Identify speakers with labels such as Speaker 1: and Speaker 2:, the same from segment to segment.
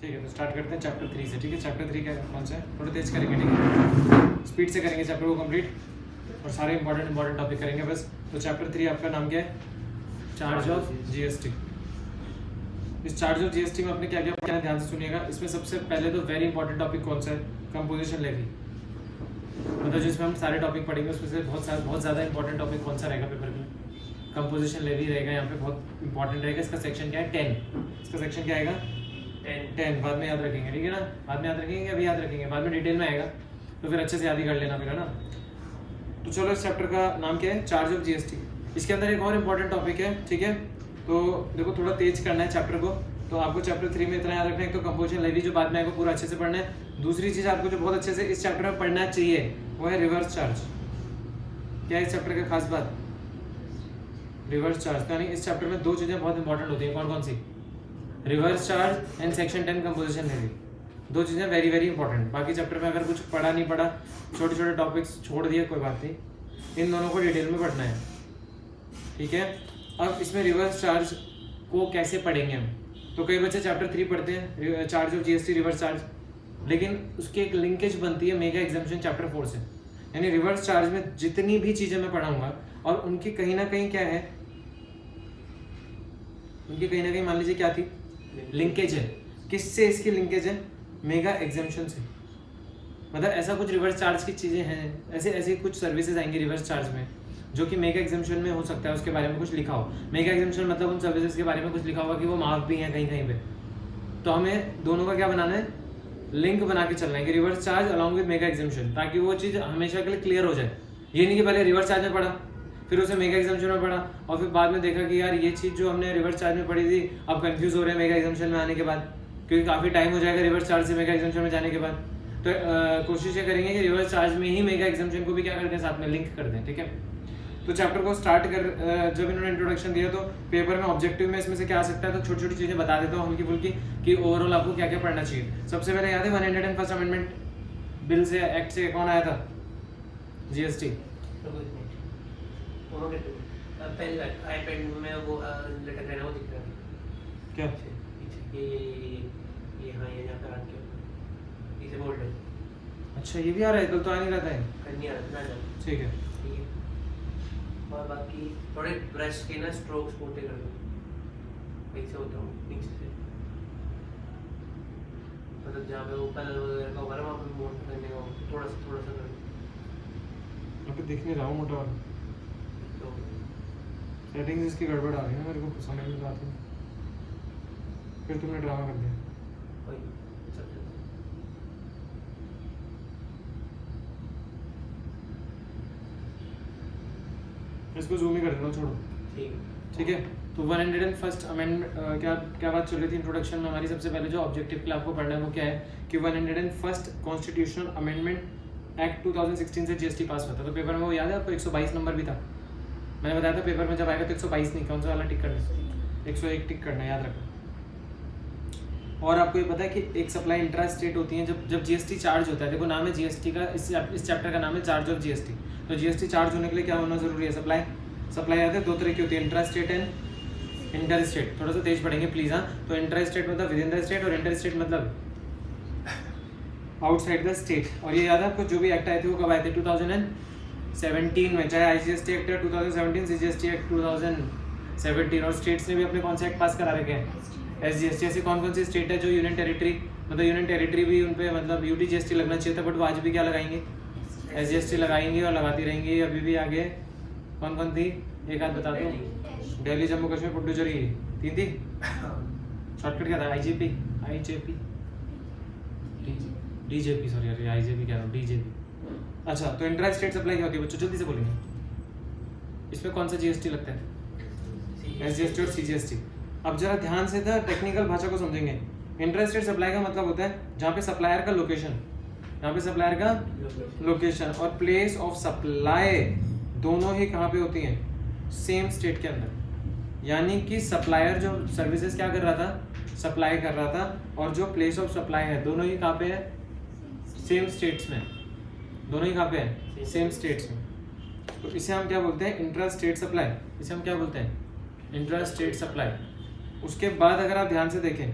Speaker 1: ठीक है, तो स्टार्ट करते हैं चैप्टर 3 से। ठीक है, चैप्टर 3 का कौन सा है, थोड़ा तेज करेंगे, ठीक है, स्पीड से करेंगे चैप्टर को कंप्लीट और सारे इंपॉर्टेंट टॉपिक करेंगे बस। तो चैप्टर 3 आपका नाम क्या है, चार्ज ऑफ जीएसटी। इस चार्ज ऑफ जीएसटी में आपने क्या क्या पढ़ना है, ध्यान से सुनिएगा। इसमें सबसे पहले तो वेरी इंपॉर्टेंट टॉपिक कौन सा है, कंपोजिशन लेवी। मतलब जिसमें हम सारे टॉपिक पढ़ेंगे उसमें से बहुत ज़्यादा इंपॉर्टेंट टॉपिक कौन सा रहेगा पेपर में, कंपोजिशन लेवी रहेगा। यहाँ पे बहुत इंपॉर्टेंट रहेगा। इसका सेक्शन क्या है, 10। इसका सेक्शन क्या आएगा, 10। बाद में याद रखेंगे, ठीक है ना, बाद में याद रखेंगे, अभी याद रखेंगे, बाद में डिटेल में आएगा तो फिर अच्छे से याद ही कर लेना फिर, है ना। तो चलो, इस चैप्टर का नाम क्या है, चार्ज ऑफ जीएसटी। इसके अंदर एक और इम्पॉर्टेंट टॉपिक है, ठीक है। तो देखो, थोड़ा तेज करना है चैप्टर को। तो आपको चैप्टर 3 में इतना याद रखना है, तो कंपोजिशन लेवी जो बाद में आएगा पूरा अच्छे से पढ़ना है। दूसरी चीज़ आपको जो बहुत अच्छे से इस चैप्टर में पढ़ना चाहिए वो है रिवर्स चार्ज। क्या है इस चैप्टर का खास बात, रिवर्स चार्ज। यानी इस चैप्टर में दो चीज़ें बहुत इंपॉर्टेंट होती हैं। कौन कौन सी, reverse charge and section 10 composition levy. दो चीज़ें वेरी वेरी इंपॉर्टेंट। बाकी चैप्टर में अगर कुछ पढ़ा नहीं पढ़ा, छोटे छोटे टॉपिक्स छोड़ दिए, कोई बात नहीं, इन दोनों को डिटेल में पढ़ना है, ठीक है। अब इसमें रिवर्स चार्ज को कैसे पढ़ेंगे हम, तो कई बच्चे चैप्टर 3 पढ़ते हैं charge of GST reverse charge, लेकिन उसकी एक लिंकेज बनती है मेगा एग्जाम्पशन चैप्टर 4 से। यानी रिवर्स चार्ज में जितनी भी चीज़ें मैं पढ़ाऊंगा और उनकी कहीं ना कहीं क्या है, उनकी कहीं ना कहीं मान लीजिए क्या थी, लिंकेज है। किससे इसकी लिंकेज है, मेगा एग्जाम्पशन से। मतलब ऐसा कुछ रिवर्स चार्ज की चीज़ें हैं, ऐसे ऐसे कुछ सर्विसेज आएंगी रिवर्स चार्ज में जो कि मेगा एग्जाम्पशन में हो सकता है, उसके बारे में कुछ लिखा हो। मेगा एग्जाम्पशन मतलब उन सर्विसेज के बारे में कुछ लिखा होगा कि वो माफ भी हैं कहीं कहीं पे। तो हमें दोनों का क्या बनाना है, लिंक बना के चलना है कि reverse charge along with mega exemption, ताकि वो चीज़ हमेशा के लिए क्लियर हो जाए। ये नहीं कि पहले रिवर्स चार्ज में पढ़ा, फिर उसे मेगा एग्जाम्पशन में पढ़ा और फिर बाद में देखा कि यार ये चीज़ जो हमने रिवर्स चार्ज में पढ़ी थी अब कंफ्यूज हो रहे हैं मेगा एग्जाम्पशन में आने के बाद, क्योंकि काफ़ी टाइम हो जाएगा रिवर्स चार्ज से मेगा एग्जाम्पशन में जाने के बाद। तो कोशिश ये करेंगे कि रिवर्स चार्ज में ही मेगा एग्जाम्पशन को भी क्या करते हैं, साथ में लिंक कर दें, ठीक है। तो चैप्टर को स्टार्ट कर जब इन्होंने इंट्रोडक्शन दिया तो पेपर में ऑब्जेक्टिव में इसमें से क्या आ सकता है, तो छोटी छोटी चीज़ें बता देता हूँ हल्की फुल्की कि ओवरऑल आपको क्या क्या पढ़ना चाहिए। सबसे पहले याद है 101st अमेंडमेंट बिल से, एक्ट से कौन आया था, जीएसटी। क्या अच्छा, ये भी आ रहा है, कल तो आ नहीं रहा था, ठीक है।
Speaker 2: और बाकी थोड़े ब्रश के ना स्ट्रोक्स मोटे कर दो, ऐसे होता हूँ नीचे से, मतलब जहाँ पे ऊपर वगैरह का होगा ना वहाँ पे मोटा करने का थोड़ा सा कर दो।
Speaker 1: यहाँ पे दिख नहीं रहा हूँ मोटा वाला,
Speaker 2: तो
Speaker 1: सेटिंग्स इसकी गड़बड़ आ रही है, मेरे को समझ में आती है। फिर तुमने ड्रामा कर दिया।
Speaker 2: वही सब चलता है।
Speaker 1: इसको जूम ही कर देता हूँ, छोड़ो, ठीक है। तो 101st अमेंडमेंट क्या बात चल रही थी इंट्रोडक्शन में हमारी। सबसे पहले जो ऑब्जेक्टिव के लिए आपको पढ़ना है वो क्या है कि 101st कॉन्स्टिट्यूशनल अमेंडमेंट एक्ट 2016 से जीएसटी पास हुआ था। तो पेपर में वो याद है आपको, 122 नंबर भी था। मैंने बताया था पेपर में जब आएगा तो 122 नहीं, कौन सा वाला टिक करना है, 101 टिक करना है, याद रखना। और आपको ये पता है कि एक सप्लाई इंट्रा स्टेट होती है जब जीएसटी चार्ज होता है। देखो नाम है जीएसटी का, इस चैप्टर का नाम है चार्ज ऑफ जीएसटी। तो जीएसटी चार्ज होने के लिए क्या होना जरूरी है, सप्लाई आते हैं दो तरह की होती है, intra state and inter state. थोड़ा सा तेज पढ़ेंगे प्लीज, हाँ। तो इंट्रा स्टेट मतलब विद इन द स्टेट और इंटर स्टेट मतलब आउटसाइड द स्टेट। और ये याद है आपको, जो भी एक्ट आए थे वो कब आए थे, 2017 में। चाहे आईजीएसटी एक्ट है 2017, सीजीएसटी एक्ट 2017, और स्टेट्स ने भी अपने कौन से एक्ट पास करा रखे हैं, एसजीएसटी। ऐसी कौन कौन सी स्टेट है जो यूनियन टेरिटरी, मतलब यूनियन टेरिटरी भी उन पे मतलब यूटी जीएसटी लगना चाहिए था, बट वो आज भी क्या लगाएंगे, एसजीएसटी लगाएंगी और लगाती रहेंगी अभी भी आगे। कौन कौन थी, एक आध बता दो। दिल्ली, जम्मू कश्मीर, पुडुचेरी, 3 थी। शॉर्टकट क्या था, आईजेपी, डीजेपी, सॉरी अरे आईजेपी कह रहा हूँ, डीजेपी। अच्छा, तो इंट्रा स्टेट सप्लाई क्या होती है बच्चों, जल्दी से बोलेंगे। इसमें कौन सा जीएसटी लगता है, एसजीएसटी और सीजीएसटी। अब जरा ध्यान से था टेक्निकल भाषा को समझेंगे। इंट्रा स्टेट सप्लाई का मतलब होता है जहाँ पे सप्लायर का लोकेशन, और प्लेस ऑफ सप्लाई दोनों ही कहाँ पे होती हैं, सेम स्टेट के अंदर। यानी कि सप्लायर जो सर्विसेज क्या कर रहा था, सप्लाई कर रहा था, और जो प्लेस ऑफ सप्लाई है दोनों ही कहाँ पे है, सेम स्टेट्स में। दोनों ही कहाँ पे है, सेम स्टेट्स में। तो इसे हम क्या बोलते हैं, इंट्रा स्टेट सप्लाई। इसे हम क्या बोलते हैं, इंट्रा स्टेट सप्लाई। उसके बाद अगर आप ध्यान से देखें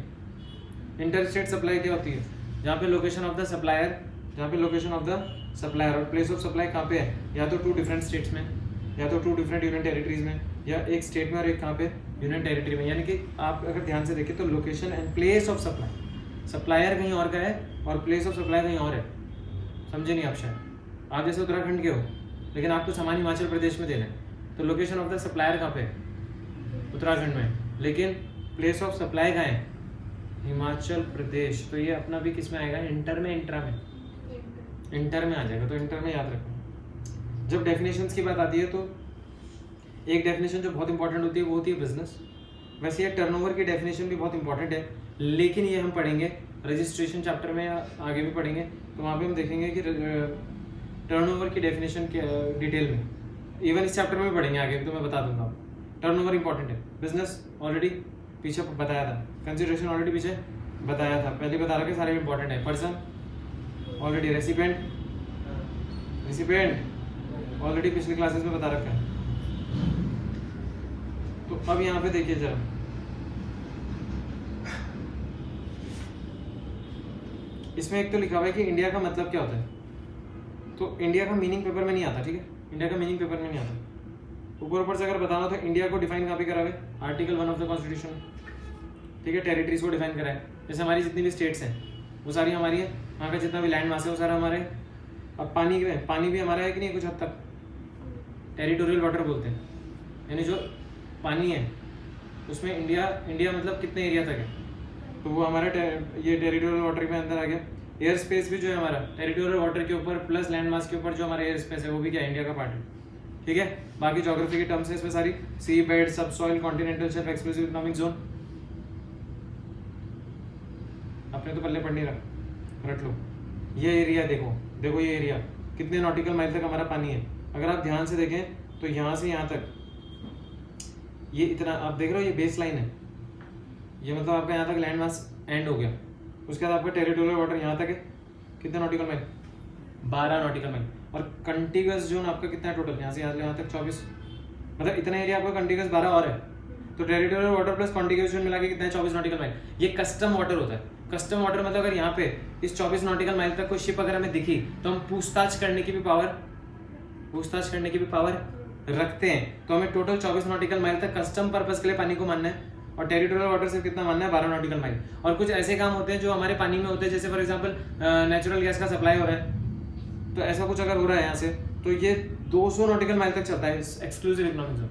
Speaker 1: इंटर स्टेट सप्लाई क्या होती है? जहाँ पे लोकेशन ऑफ द सप्लायर, जहाँ पे लोकेशन ऑफ द सप्लायर और प्लेस ऑफ सप्लाई कहाँ पे है? या तो 2 डिफरेंट स्टेट्स में, या तो 2 डिफरेंट यूनियन टेरिटरीज में, या एक स्टेट में और एक कहाँ पे? यूनियन टेरिटरी में। यानी कि आप अगर ध्यान से देखें तो location and place of supply, supplier कहीं और का है और प्लेस ऑफ सप्लाई कहीं और है। समझे नहीं आप? शायद आप जैसे उत्तराखंड के हो लेकिन आपको सामान हिमाचल प्रदेश में देना है, तो लोकेशन ऑफ द सप्लायर कहाँ पे है? उत्तराखंड में, लेकिन प्लेस ऑफ सप्लाई कहाँ है? हिमाचल प्रदेश। तो ये अपना भी किस में आएगा? इंटर में, इंट्रा में, इंटर में आ जाएगा। तो इंटर में याद रखो। जब डेफिनेशंस की बात आती है तो एक डेफिनेशन जो बहुत इंपॉर्टेंट होती है वो होती है बिजनेस। वैसे ये टर्नओवर की डेफिनेशन भी बहुत इंपॉर्टेंट है, लेकिन ये हम पढ़ेंगे रजिस्ट्रेशन चैप्टर में, आगे भी पढ़ेंगे, तो वहाँ पे हम देखेंगे कि टर्नओवर की डेफिनेशन डिटेल में, इवन इस चैप्टर में भी पढ़ेंगे आगे, तो मैं बता दूंगा। टर्नओवर इंपॉर्टेंट है, बिजनेस ऑलरेडी पीछे बताया था, कंसिडरेशन ऑलरेडी पीछे बताया था, पहले बता रहा कि सारे इंपॉर्टेंट है। Person already, recipient, recipient already पिछली क्लासेस में बता रखा है। तो अब यहाँ पे देखिए जरा, इसमें एक तो लिखा हुआ है कि इंडिया का मतलब क्या होता है। तो इंडिया का मीनिंग पेपर में नहीं आता, ठीक है, इंडिया का मीनिंग पेपर में नहीं आता। ऊपर से अगर बताना तो इंडिया को डिफाइन कहाँ पे करा है? आर्टिकल 1 ऑफ द कॉन्स्टिट्यूशन, ठीक है। टेरिटरीज को डिफाइन करा है, जैसे हमारी जितनी भी स्टेट्स हैं वो सारी हमारी है, वहाँ का जितना भी लैंड मास है वो सारा हमारे। अब पानी भी हमारा है कि नहीं? कुछ हद तक टेरिटोरियल वाटर बोलते हैं, यानी जो पानी है उसमें इंडिया मतलब कितने एरिया तक है, तो वो हमारा ये टेरिटोरियल वाटर के अंदर आ गया। एयर स्पेस भी जो है हमारा टेरिटोरियल वाटर के ऊपर प्लस लैंड मास के ऊपर जो हमारा एयर स्पेस है वो भी क्या इंडिया का पार्ट है, ठीक है। बाकी ज्योग्राफी की टर्म्स है इसमें सारी, सी बेड, सब soil, continental shelf, exclusive economic zone. आपने तो पल्ले पढ़ नहीं रहा, रट लो। ये एरिया देखो ये एरिया कितने नॉटिकल माइल तक हमारा पानी है। अगर आप ध्यान से देखें तो यहाँ से यहाँ तक ये इतना आप देख रहे हो, ये बेस लाइन है, ये मतलब आपका यहाँ तक लैंड मास एंड हो गया। उसके बाद आपका टेरिटोरियल वाटर यहाँ तक है, कितने नॉटिकल माइल? 12 nautical mile. और कंटिगुअस जोन आपका कितना है टोटल? यहाँ से यहाँ तक 24, मतलब इतना एरिया आपका कंटिगुअस 12 और है। तो territorial water plus contiguous zone मिला के कितना है? 24 नॉटिकल माइल। ये कस्टम वाटर होता है। कस्टम वाटर मतलब अगर यहाँ पे इस 24 नॉटिकल माइल तक कोई शिप अगर हमें दिखी तो हम पूछताछ करने की भी पावर रखते हैं। तो हमें टोटल 24 नॉटिकल माइल तक कस्टम पर्पस के लिए पानी को मानना है, और टेरिटोरियल वाटर से कितना मानना है? 12 नॉटिकल माइल। और कुछ ऐसे काम होते हैं जो हमारे पानी में होते हैं, जैसे फॉर एग्जांपल नेचुरल गैस का सप्लाई हो रहा है, तो ऐसा कुछ अगर हो रहा है यहाँ से तो ये 200 नॉटिकल माइल तक चलता है एक्सक्लूसिव इकोनॉमिक जोन।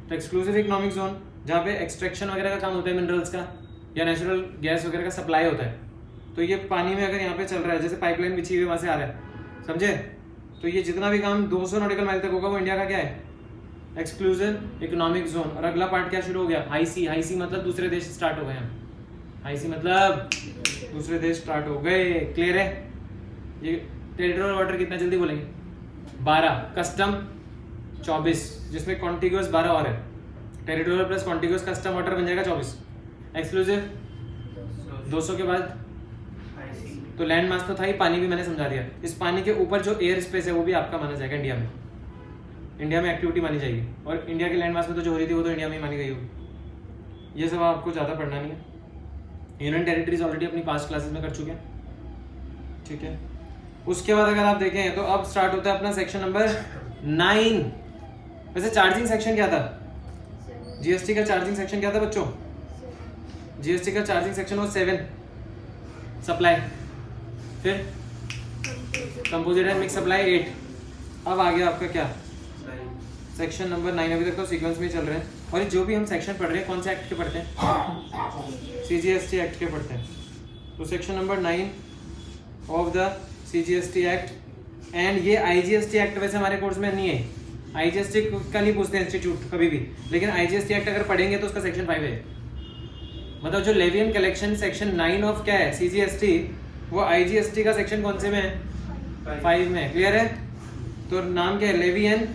Speaker 1: तो एक्सक्लूसिव इकोनॉमिक जोन जहाँ पे एक्सट्रैक्शन वगैरह का काम होता है, मिनरल्स का या नेचुरल गैस वगैरह का सप्लाई होता है, तो ये पानी में अगर यहाँ पे चल रहा है, जैसे पाइपलाइन बिछी हुई वहाँ से आ रहा है, समझे? तो ये जितना भी काम 200 नॉटिकल माइल तक होगा वो इंडिया का क्या है? Exclusive economic zone. और अगला पार्ट क्या शुरू हो गया? हाई सी मतलब दूसरे देश स्टार्ट हो गए हैं। हाई सी मतलब दूसरे देश स्टार्ट हो गए। क्लियर है? ये टेरिटोरियल वाटर कितना जल्दी बोलेंगे? 12, कस्टम 24, जिसमें कॉन्टिग्यूअस 12 और है। Territorial plus contiguous custom water बन जाएगा 24। एक्सक्लूसिव 200 के बाद तो लैंड मास तो था ही, पानी भी मैंने समझा दिया। इस पानी के ऊपर जो एयर स्पेस है वो भी आपका माना जाएगा इंडिया में। इंडिया में एक्टिविटी मानी जाएगी, और इंडिया के लैंड मास में तो जो हो रही थी वो तो इंडिया में ही मानी गई होगी। ये सब आपको ज़्यादा पढ़ना नहीं है। यूनियन टेरिटरीज ऑलरेडी अपनी पास्ट क्लासेस में कर चुके हैं, ठीक है। उसके बाद अगर आप देखें तो अब स्टार्ट होता है अपना सेक्शन नंबर 9। वैसे चार्जिंग सेक्शन क्या था? जीएसटी का चार्जिंग सेक्शन क्या था बच्चों? जीएसटी का चार्जिंग सेक्शन वो 7 सप्लाई, फिर कंपोजिट एंड मिक्स सप्लाई 8। अब आ गया आपका क्या? Section number 9। अभी तक तो सीक्वेंस में चल रहे हैं। और ये जो भी हम सेक्शन पढ़ रहे हैं कौन से एक्ट के पढ़ते हैं? सीजीएसटी एक्ट के पढ़ते हैं। तो section number 9 of the CGST act. And ये आईजीएसटी एक्ट वैसे हमारे कोर्स में नहीं है, आईजीएसटी का नहीं पूछते इंस्टीट्यूट कभी भी, लेकिन आईजीएसटी एक्ट अगर पढ़ेंगे तो उसका सेक्शन 5 है। मतलब जो levy and collection section 9 of क्या है? सीजीएसटी, वो आईजीएसटी का सेक्शन कौन से में है? 5 में। क्लियर है? तो नाम क्या है? Levy and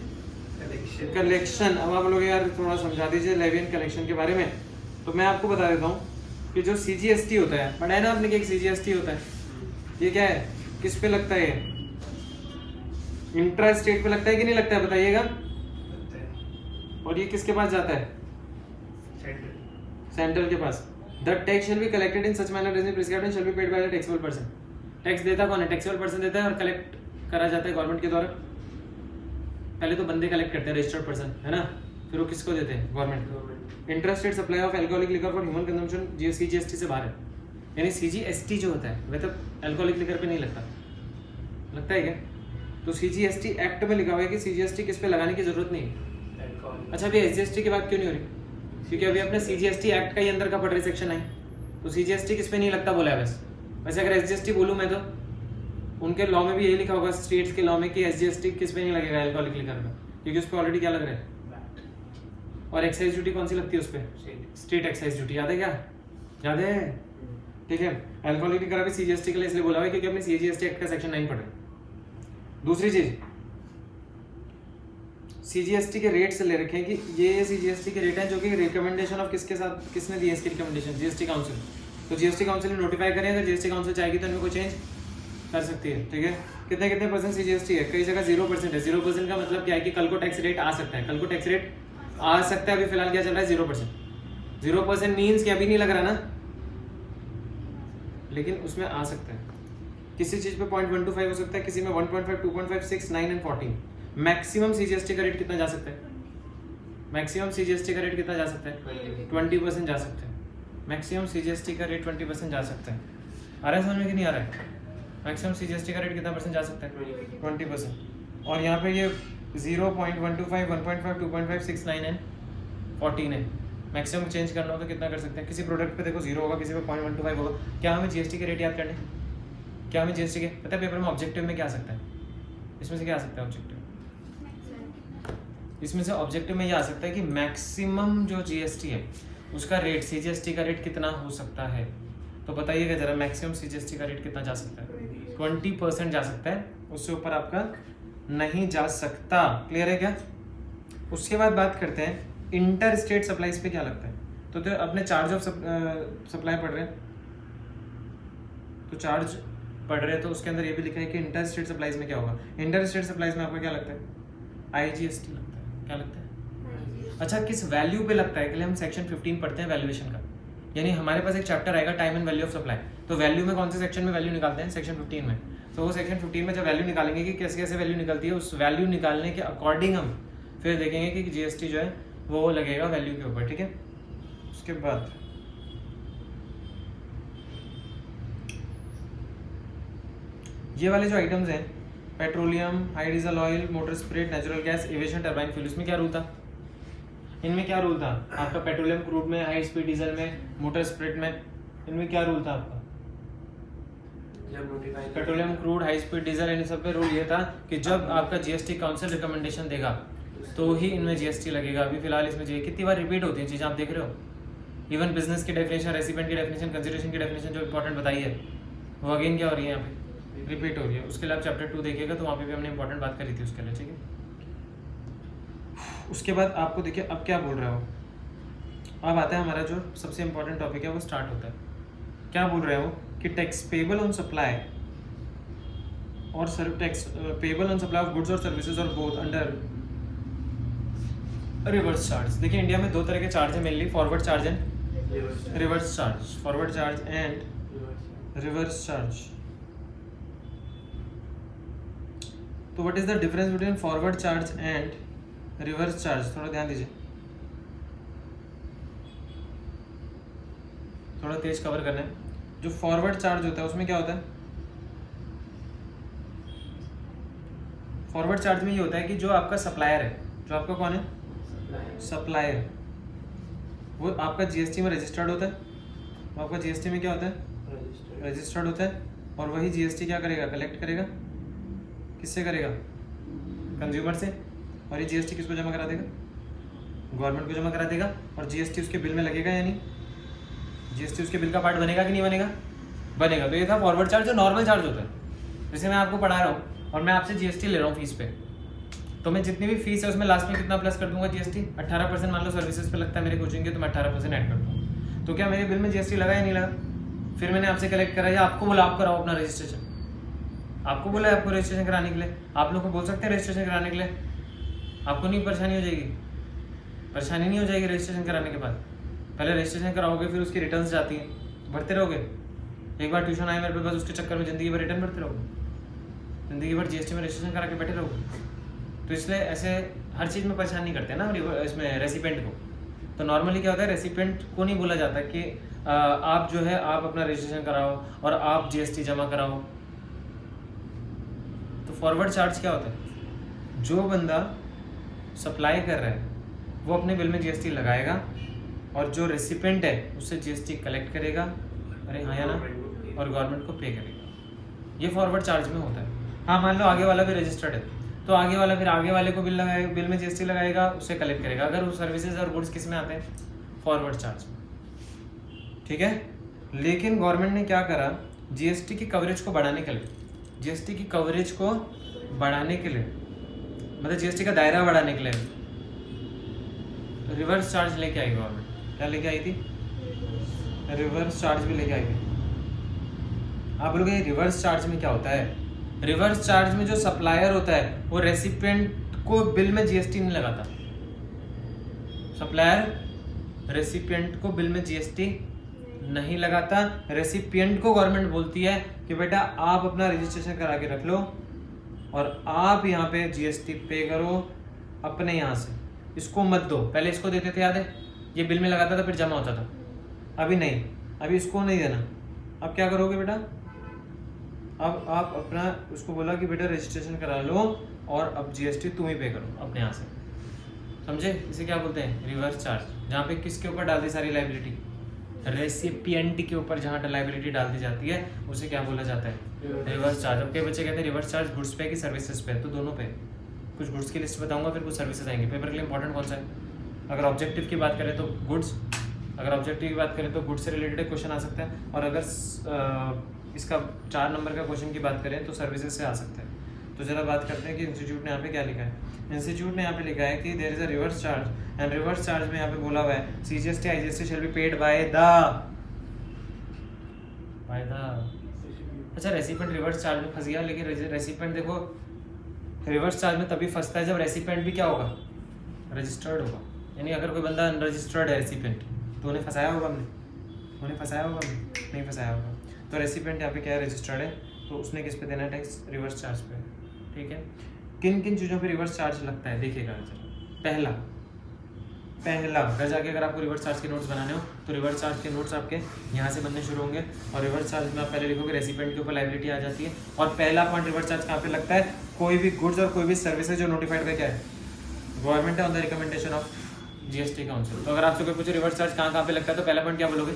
Speaker 1: collection. अब आप लोग यार थोड़ा समझा दीजिए लेवी एंड कलेक्शन के बारे में। तो मैं आपको बता देता हूँ कि जो सीजीएसटी होता है, पढ़ा है ना आपने कि एक सीजीएसटी होता है, ये क्या है? किस पे लगता है? इंट्रा स्टेट पे लगता है कि नहीं लगता है? बताइएगा। और ये किसके पास जाता है? सेंट्रल के पास। The tax shall be collected in such manner as be prescribed and shall be paid by the taxable person. Tax देता कौन है? टैक्सेबल पर्सन देता है और कलेक्ट करा जाता है गवर्नमेंट के द्वारा। पहले तो बंदे कलेक्ट करते हैं, रजिस्टर्ड पर्सन है ना, फिर वो किसको देते हैं? Government. Interested supply of alcoholic liquor for human consumption CGST से बाहर है, यानी CGST जो होता है वह तो अल्कोहलिक लिकर पे नहीं लगता है क्या? तो CGST एक्ट में लिखा हुआ है कि CGST किस पे लगाने की जरूरत नहीं है। अच्छा, अभी SGST की बात क्यों नहीं हो रही? क्योंकि अभी अपने CGST एक्ट का ही अंदर का पढ़ रहे सेक्शन 9, तो CGST किस पे नहीं लगता बोला है बस। वैसे अगर SGST बोलूँ मैं तो उनके लॉ में भी यही लिखा होगा, स्टेट्स के लॉ में, कि SGST किस पे नहीं लगेगा अल्कोहलिक लिकर पे, क्योंकि उस पर ऑलरेडी क्या लग रहा है? और एक्साइज ड्यूटी कौन सी लगती है उस पर? State excise duty. याद है क्या? याद है? ठीक है। अल्कोहलिक लिकर भी CGST के लिए इसलिए बोला हुआ है क्योंकि अपने CGST एक्ट का सेक्शन 9 पढ़ रहे हैं। दूसरी चीज, CGST के रेट से ले रखे हैं कि ये CGST के रेट हैं जो कि रिकमेंडेशन ऑफ किसके साथ, किसने दी है इसकी रिकमेंडेशन? GST council. तो GST काउंसिल ने नोटिफाई करें, अगर GST काउंसिल चाहेगी तो इनमें कोई चेंज कर सकती है। ठीक है। कितने कितने परसेंट CGST है? कई जगह 0% है। 0% का मतलब क्या है कि कल को टैक्स रेट आ सकता है, कल को टैक्स रेट आ सकता है। अभी फिलहाल क्या चल रहा है? 0%। 0% मीन्स कि अभी नहीं लग रहा ना, लेकिन उसमें आ सकता है। किसी चीज पे 0.125 हो सकता है, किसी में 1.5, 2.5, 6, 9 एंड 14। मैक्सिमम CGST का रेट कितना जा सकता है? मैक्सिमम CGST का रेट कितना जा सकता है? 20% जा सकता है। मैक्सिमम CGST का रेट 20% जा सकता है। आ रहा है समझ में कि नहीं आ रहा है? मैक्सिमम CGST का रेट कितना परसेंट जा सकता है? 20%। और यहाँ पे ये 0.125, 1.5, 2.5, 6, 9 एंड 14 है। मैक्सिमम चेंज करना हो तो कितना कर सकते हैं? किसी प्रोडक्ट पे देखो 0 होगा, किसी पे 0.125 होगा। क्या हमें GST के रेट याद करने? क्या हमें GST के पता है? पेपर में ऑब्जेक्टिव में क्या आ सकता है? इसमें से क्या आ सकता है ऑब्जेक्टिव? इसमें से ऑब्जेक्टिव में ये आ सकता है कि मैक्सिमम जो GST है उसका रेट, CGST का रेट कितना हो सकता है? तो बताइएगा जरा, मैक्सिमम CGST का रेट कितना जा सकता है? 20% जा सकता है, उससे ऊपर आपका नहीं जा सकता। क्लियर है क्या? उसके बाद बात करते हैं इंटर स्टेट सप्लाईज पे क्या लगता है। तो अपने चार्ज ऑफ सप्लाई पढ़ रहे हैं, तो चार्ज पढ़ रहे हैं तो उसके अंदर ये भी लिखा है कि इंटर स्टेट सप्लाईज में क्या होगा। इंटर स्टेट सप्लाईज में आपका क्या लगता है? IGST लगता है। क्या लगता है? अच्छा, किस वैल्यू पे लगता है? के लिए हम सेक्शन 15 पढ़ते हैं वैल्यूएशन का, यानी हमारे पास एक चैप्टर आएगा time and value of supply. तो वैल्यू में कौन से सेक्शन में वैल्यू निकालते हैं? सेक्शन 15 में। तो वो सेक्शन 15 में जब वैल्यू निकालेंगे कि कैसे कैसे वैल्यू निकलती है, उस वैल्यू निकालने के अकॉर्डिंग हम फिर देखेंगे कि GST जो है वो लगेगा वैल्यू के ऊपर। ठीक है। उसके बाद ये वाले जो आइटम्स हैं, petroleum, high diesel oil, motor spirit, natural gas, aviation turbine fuel, इसमें क्या रूल था? इनमें क्या रूल था आपका? पेट्रोलियम क्रूड में, हाई स्पीड डीजल में, मोटर स्पिरिट में, इनमें क्या रूल था आपका? Petroleum crude, high speed diesel, इन सब पे रूल ये था कि जब आपका GST काउंसिल रिकमेंडेशन देगा तो ही इनमें GST लगेगा। अभी फिलहाल इसमें कितनी बार रिपीट होती है चीज़ आप देख रहे हो? इवन बिजनेस की डेफिनेशन, रेसिपेंट की डेफिनेशन, कंसिडरेशन की डेफिनेशन जो इंपॉर्टेंट बताई है वो अगेन क्या हो रही है? यहाँ पे रिपीट हो रही है। उसके लिए आप चैप्टर 2 देखिएगा तो वहाँ पे भी हमने इंपॉर्टेंट बात करी थी उसके लिए। ठीक है। उसके बाद आपको देखिए अब क्या बोल रहा हो, अब आता है हमारा जो सबसे इंपॉर्टेंट टॉपिक है वो स्टार्ट होता है। क्या बोल रहे हो कि टैक्स पेबल ऑन सप्लाई और tax payable on supply of goods और सर्विसेज और बोथ अंडर रिवर्स चार्ज। देखिए इंडिया में दो तरह के चार्ज है mainly, forward charge and reverse charge. Forward charge and reverse charge. तो what is the difference between forward charge and reverse charge? थोड़ा ध्यान दीजिए, थोड़ा तेज कवर करना है। जो फॉरवर्ड चार्ज होता है उसमें क्या होता है? फॉरवर्ड चार्ज में ये होता है कि जो आपका सप्लायर है, जो आपका कौन है? सप्लायर, वो आपका GST में रजिस्टर्ड होता है। वो आपका GST में क्या होता है? रजिस्टर्ड होता है। और वही GST क्या करेगा? कलेक्ट करेगा। किससे करेगा? कंज्यूमर से। और ये GST किसको जमा करा देगा? गवर्नमेंट को जमा करा देगा। और GST उसके बिल में लगेगा या नहीं? GST उसके बिल का पार्ट बनेगा कि नहीं बनेगा? बनेगा। तो ये था फॉरवर्ड चार्ज, जो नॉर्मल चार्ज होता है। जैसे मैं आपको पढ़ा रहा हूँ और मैं आपसे GST ले रहा हूँ फीस पे, तो मैं जितनी भी फीस है उसमें लास्ट में कितना प्लस कर दूंगा? GST 18% मान लो सर्विसेज पे लगता है मेरे कोचिंग के, तो मैं 18% ऐड कर दूँगा। तो क्या मेरे बिल में GST लगा या नहीं लगा? फिर मैंने आपसे कलेक्ट करा या आपको बोला आप कराओ अपना रजिस्ट्रेशन, आपको बोला है आपको रजिस्ट्रेशन कराने के लिए, आप लोग को बोल सकते हैं रजिस्ट्रेशन कराने के लिए। आपको नहीं परेशानी हो जाएगी? परेशानी नहीं हो जाएगी रजिस्ट्रेशन कराने के बाद? पहले रजिस्ट्रेशन कराओगे, फिर उसकी रिटर्न्स जाती हैं, भरते रहोगे। एक बार ट्यूशन आए मेरे पे, बस उसके चक्कर में ज़िंदगी भर रिटर्न भरते रहोगे, ज़िंदगी भर जीएसटी में रजिस्ट्रेशन करा के बैठे रहोगे। तो इसलिए ऐसे हर चीज़ में परेशान नहीं करते ना इसमें रेसिपेंट को। तो नॉर्मली क्या होता है, रेसिपेंट को नहीं बोला जाता कि आप जो है आप अपना रजिस्ट्रेशन कराओ और आप जीएसटी जमा कराओ। तो फॉरवर्ड चार्ज क्या होता है, जो बंदा सप्लाई कर रहा है वो अपने बिल में जीएसटी लगाएगा और जो रेसिपेंट है उससे जीएसटी कलेक्ट करेगा, अरे हाँ या ना, और गवर्नमेंट को पे करेगा। ये फॉरवर्ड चार्ज में होता है। हाँ, मान लो आगे वाला भी रजिस्टर्ड है, तो आगे वाला फिर आगे वाले को बिल लगाएगा, बिल में जीएसटी लगाएगा, उससे कलेक्ट करेगा। अगर वो सर्विसेज और गुड्स किस में आते हैं, फॉरवर्ड चार्ज। ठीक है, लेकिन गवर्नमेंट ने क्या करा, जीएसटी की कवरेज को बढ़ाने के लिए, जीएसटी की कवरेज को बढ़ाने के लिए, मतलब जीएसटी का दायरा बढ़ाने के लिए रिवर्स चार्ज लेके आई गवर्नमेंट। क्या लेके आई थी, रिवर्स चार्ज भी लेके आई थी। आप बोलोगे रिवर्स चार्ज में क्या होता है, रिवर्स चार्ज में जो सप्लायर होता है वो रेसिपिएंट को बिल में जीएसटी नहीं लगाता। सप्लायर रेसिपिएंट को बिल में जीएसटी नहीं लगाता। रेसिपिएंट को गवर्नमेंट बोलती है कि बेटा आप अपना रजिस्ट्रेशन करा के रख लो और आप यहाँ पे जीएसटी पे करो अपने यहाँ से, इसको मत दो। पहले इसको देते थे, याद है, ये बिल में लगाता था फिर जमा होता था। अभी नहीं, अभी इसको नहीं देना। अब क्या करोगे बेटा, अब आप अपना उसको बोला कि बेटा रजिस्ट्रेशन करा लो और अब जीएसटी तुम ही पे करो अपने यहाँ से। समझे, इसे क्या बोलते हैं, रिवर्स चार्ज। जहाँ पे किसके ऊपर डाल दी सारी लाइबिलिटी, रेसिपिएंट के ऊपर जहाँ लाइबिलिटी डाल दी जाती है उसे क्या बोला जाता है, रिवर्स चार्ज। अब कई बच्चे कहते हैं रिवर्स चार्ज गुड्स पे कि सर्विसेज पे, तो दोनों पे। कुछ गुड्स की लिस्ट बताऊंगा, फिर कुछ सर्विसेज आएंगे। पेपर के लिए इंपॉर्टेंट कौन सा है, अगर ऑब्जेक्टिव की बात करें तो गुड्स, अगर ऑब्जेक्टिव की बात करें तो गुड्स से रिलेटेड क्वेश्चन आ सकता है, और अगर इसका 4 नंबर का क्वेश्चन की बात करें तो सर्विसेज से आ सकता है। तो जरा बात करते हैं कि इंस्टीट्यूट ने यहाँ पे क्या लिखा है। इंस्टीट्यूट ने यहाँ पे लिखा है कि there is a reverse charge and reverse charge में यहाँ पे बोला हुआ है CGST IGST shall be paid by the अच्छा, रेसिपिएंट रिवर्स चार्ज में फंस गया, लेकिन रेसिपिएंट देखो रिवर्स चार्ज में तभी फंसता है जब रेसिपिएंट भी क्या होगा, रजिस्टर्ड होगा। यानी अगर कोई बंदा अनरजिस्टर्ड है रेसिपिएंट, तो उन्हें फंसाया होगा हमने, उन्हें फंसाया होगा हमने, नहीं फंसाया होगा। तो रेसिपिएंट यहाँ पे क्या है, रजिस्टर्ड है, तो उसने किस पे देना है टैक्स, रिवर्स चार्ज पे। ठीक है, किन किन चीज़ों पे रिवर्स चार्ज लगता है देखिएगा। पहला घर जाके अगर आपको रिवर्स चार्ज के नोट्स बनाने हो तो रिवर्स चार्ज के नोट्स आपके यहाँ से बनने शुरू होंगे, और रिवर्स चार्ज में आप पहले लिखोगे रेसिपिएंट के ऊपर लायबिलिटी आ जाती है। और पहला पॉइंट रिवर्स चार्ज कहाँ पे लगता है, कोई भी गुड्स और कोई भी सर्विसेज जो नोटिफाइड का क्या है, गवर्नमेंट है on the recommendation of GST council. तो अगर आपसे कोई पूछे रिवर्स चार्ज कहाँ पे लगता है, तो पहला पॉइंट क्या बोलोगे।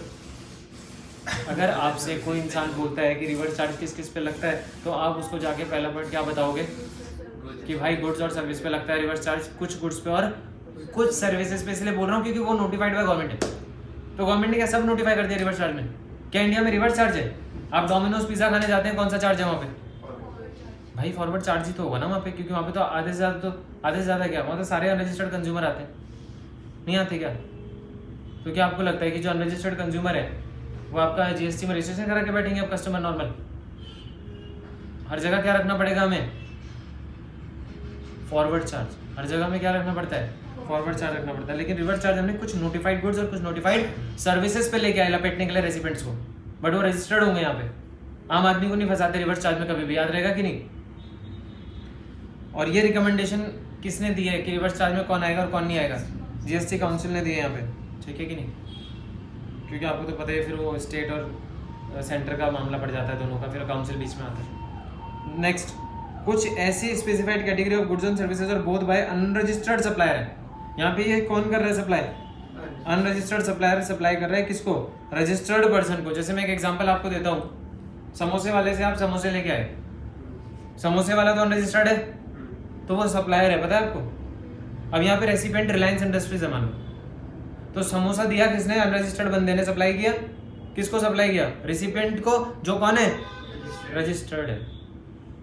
Speaker 1: अगर आपसे कोई इंसान बोलता है कि रिवर्स चार्ज किस किस पे लगता है, तो आप उसको जाके पहला पॉइंट क्या बताओगे कि भाई गुड्स और सर्विस पे लगता है रिवर्स चार्ज, कुछ गुड्स पे और कुछ सर्विसेज पे। इसलिए बोल रहा हूँ क्योंकि वो नोटिफाइड बाय गवर्नमेंट है। तो गवर्नमेंट ने क्या सब नोटिफाई कर दिया रिवर्स चार्ज में। क्या इंडिया में रिवर्स चार्ज है? आप डोमिनोज पिज्जा खाने जाते हैं, कौन सा चार्ज है वहाँ पे? भाई फॉरवर्ड चार्ज ही तो होगा ना वहाँ पे, क्योंकि वहाँ पे तो आधे से ज़्यादा क्या, वहाँ तो सारे अनरजिस्टर्ड कंज्यूमर आते हैं, नहीं आते क्या? तो क्या आपको लगता है कि जो अनरजिस्टर्ड कंज्यूमर है वो आपका जीएसटी में रजिस्ट्रेशन करा के बैठेंगे अब कस्टमर नॉर्मल? हर जगह क्या रखना पड़ेगा हमें, फॉरवर्ड चार्ज। हर जगह में क्या रखना पड़ता है, फॉरवर्ड चार्ज रखना पड़ता है। लेकिन रिवर्स चार्ज हमने कुछ नोटिफाइड गुड्स और कुछ नोटिफाइड सर्विसेज पे लेके आए लपेटने के लिए रेसिपिएंट्स को, बट वो रजिस्टर्ड होंगे यहाँ पे। आम आदमी को नहीं फंसाते रिवर्स चार्ज में, कभी भी याद रहेगा कि नहीं। और ये रिकमेंडेशन किसने दी है कि रिवर्स चार्ज में कौन आएगा और कौन नहीं आएगा? जीएसटी काउंसिल ने दी है यहाँ पे, ठीक है कि नहीं? क्योंकि आपको तो पता है फिर वो स्टेट और सेंटर का मामला पड़ जाता है दोनों का, फिर काउंसिल बीच में आता है। नेक्स्ट, कुछ ऐसी specified category of goods and services और बोथ बाय अनरजिस्टर्ड सप्लायर है। यहाँ पे ये कौन कर रहा है सप्लाई? अनरजिस्टर्ड सप्लायर सप्लाई कर रहा है किसको? रजिस्टर्ड पर्सन को। जैसे मैं एक एग्जांपल आपको देता हूँ, समोसे वाले से आप समोसे लेके आए, समोसे वाला तो अनरजिस्टर्ड है, तो वो सप्लायर है, पता है आपको। अब यहाँ पे रेसिपिएंट रिलायंस इंडस्ट्रीज है मान लो, तो समोसा दिया किसने? अनरजिस्टर्ड बंदे ने सप्लाई किया। किसको सप्लाई किया? रेसिपिएंट को, जो कौन है? रजिस्टर्ड है।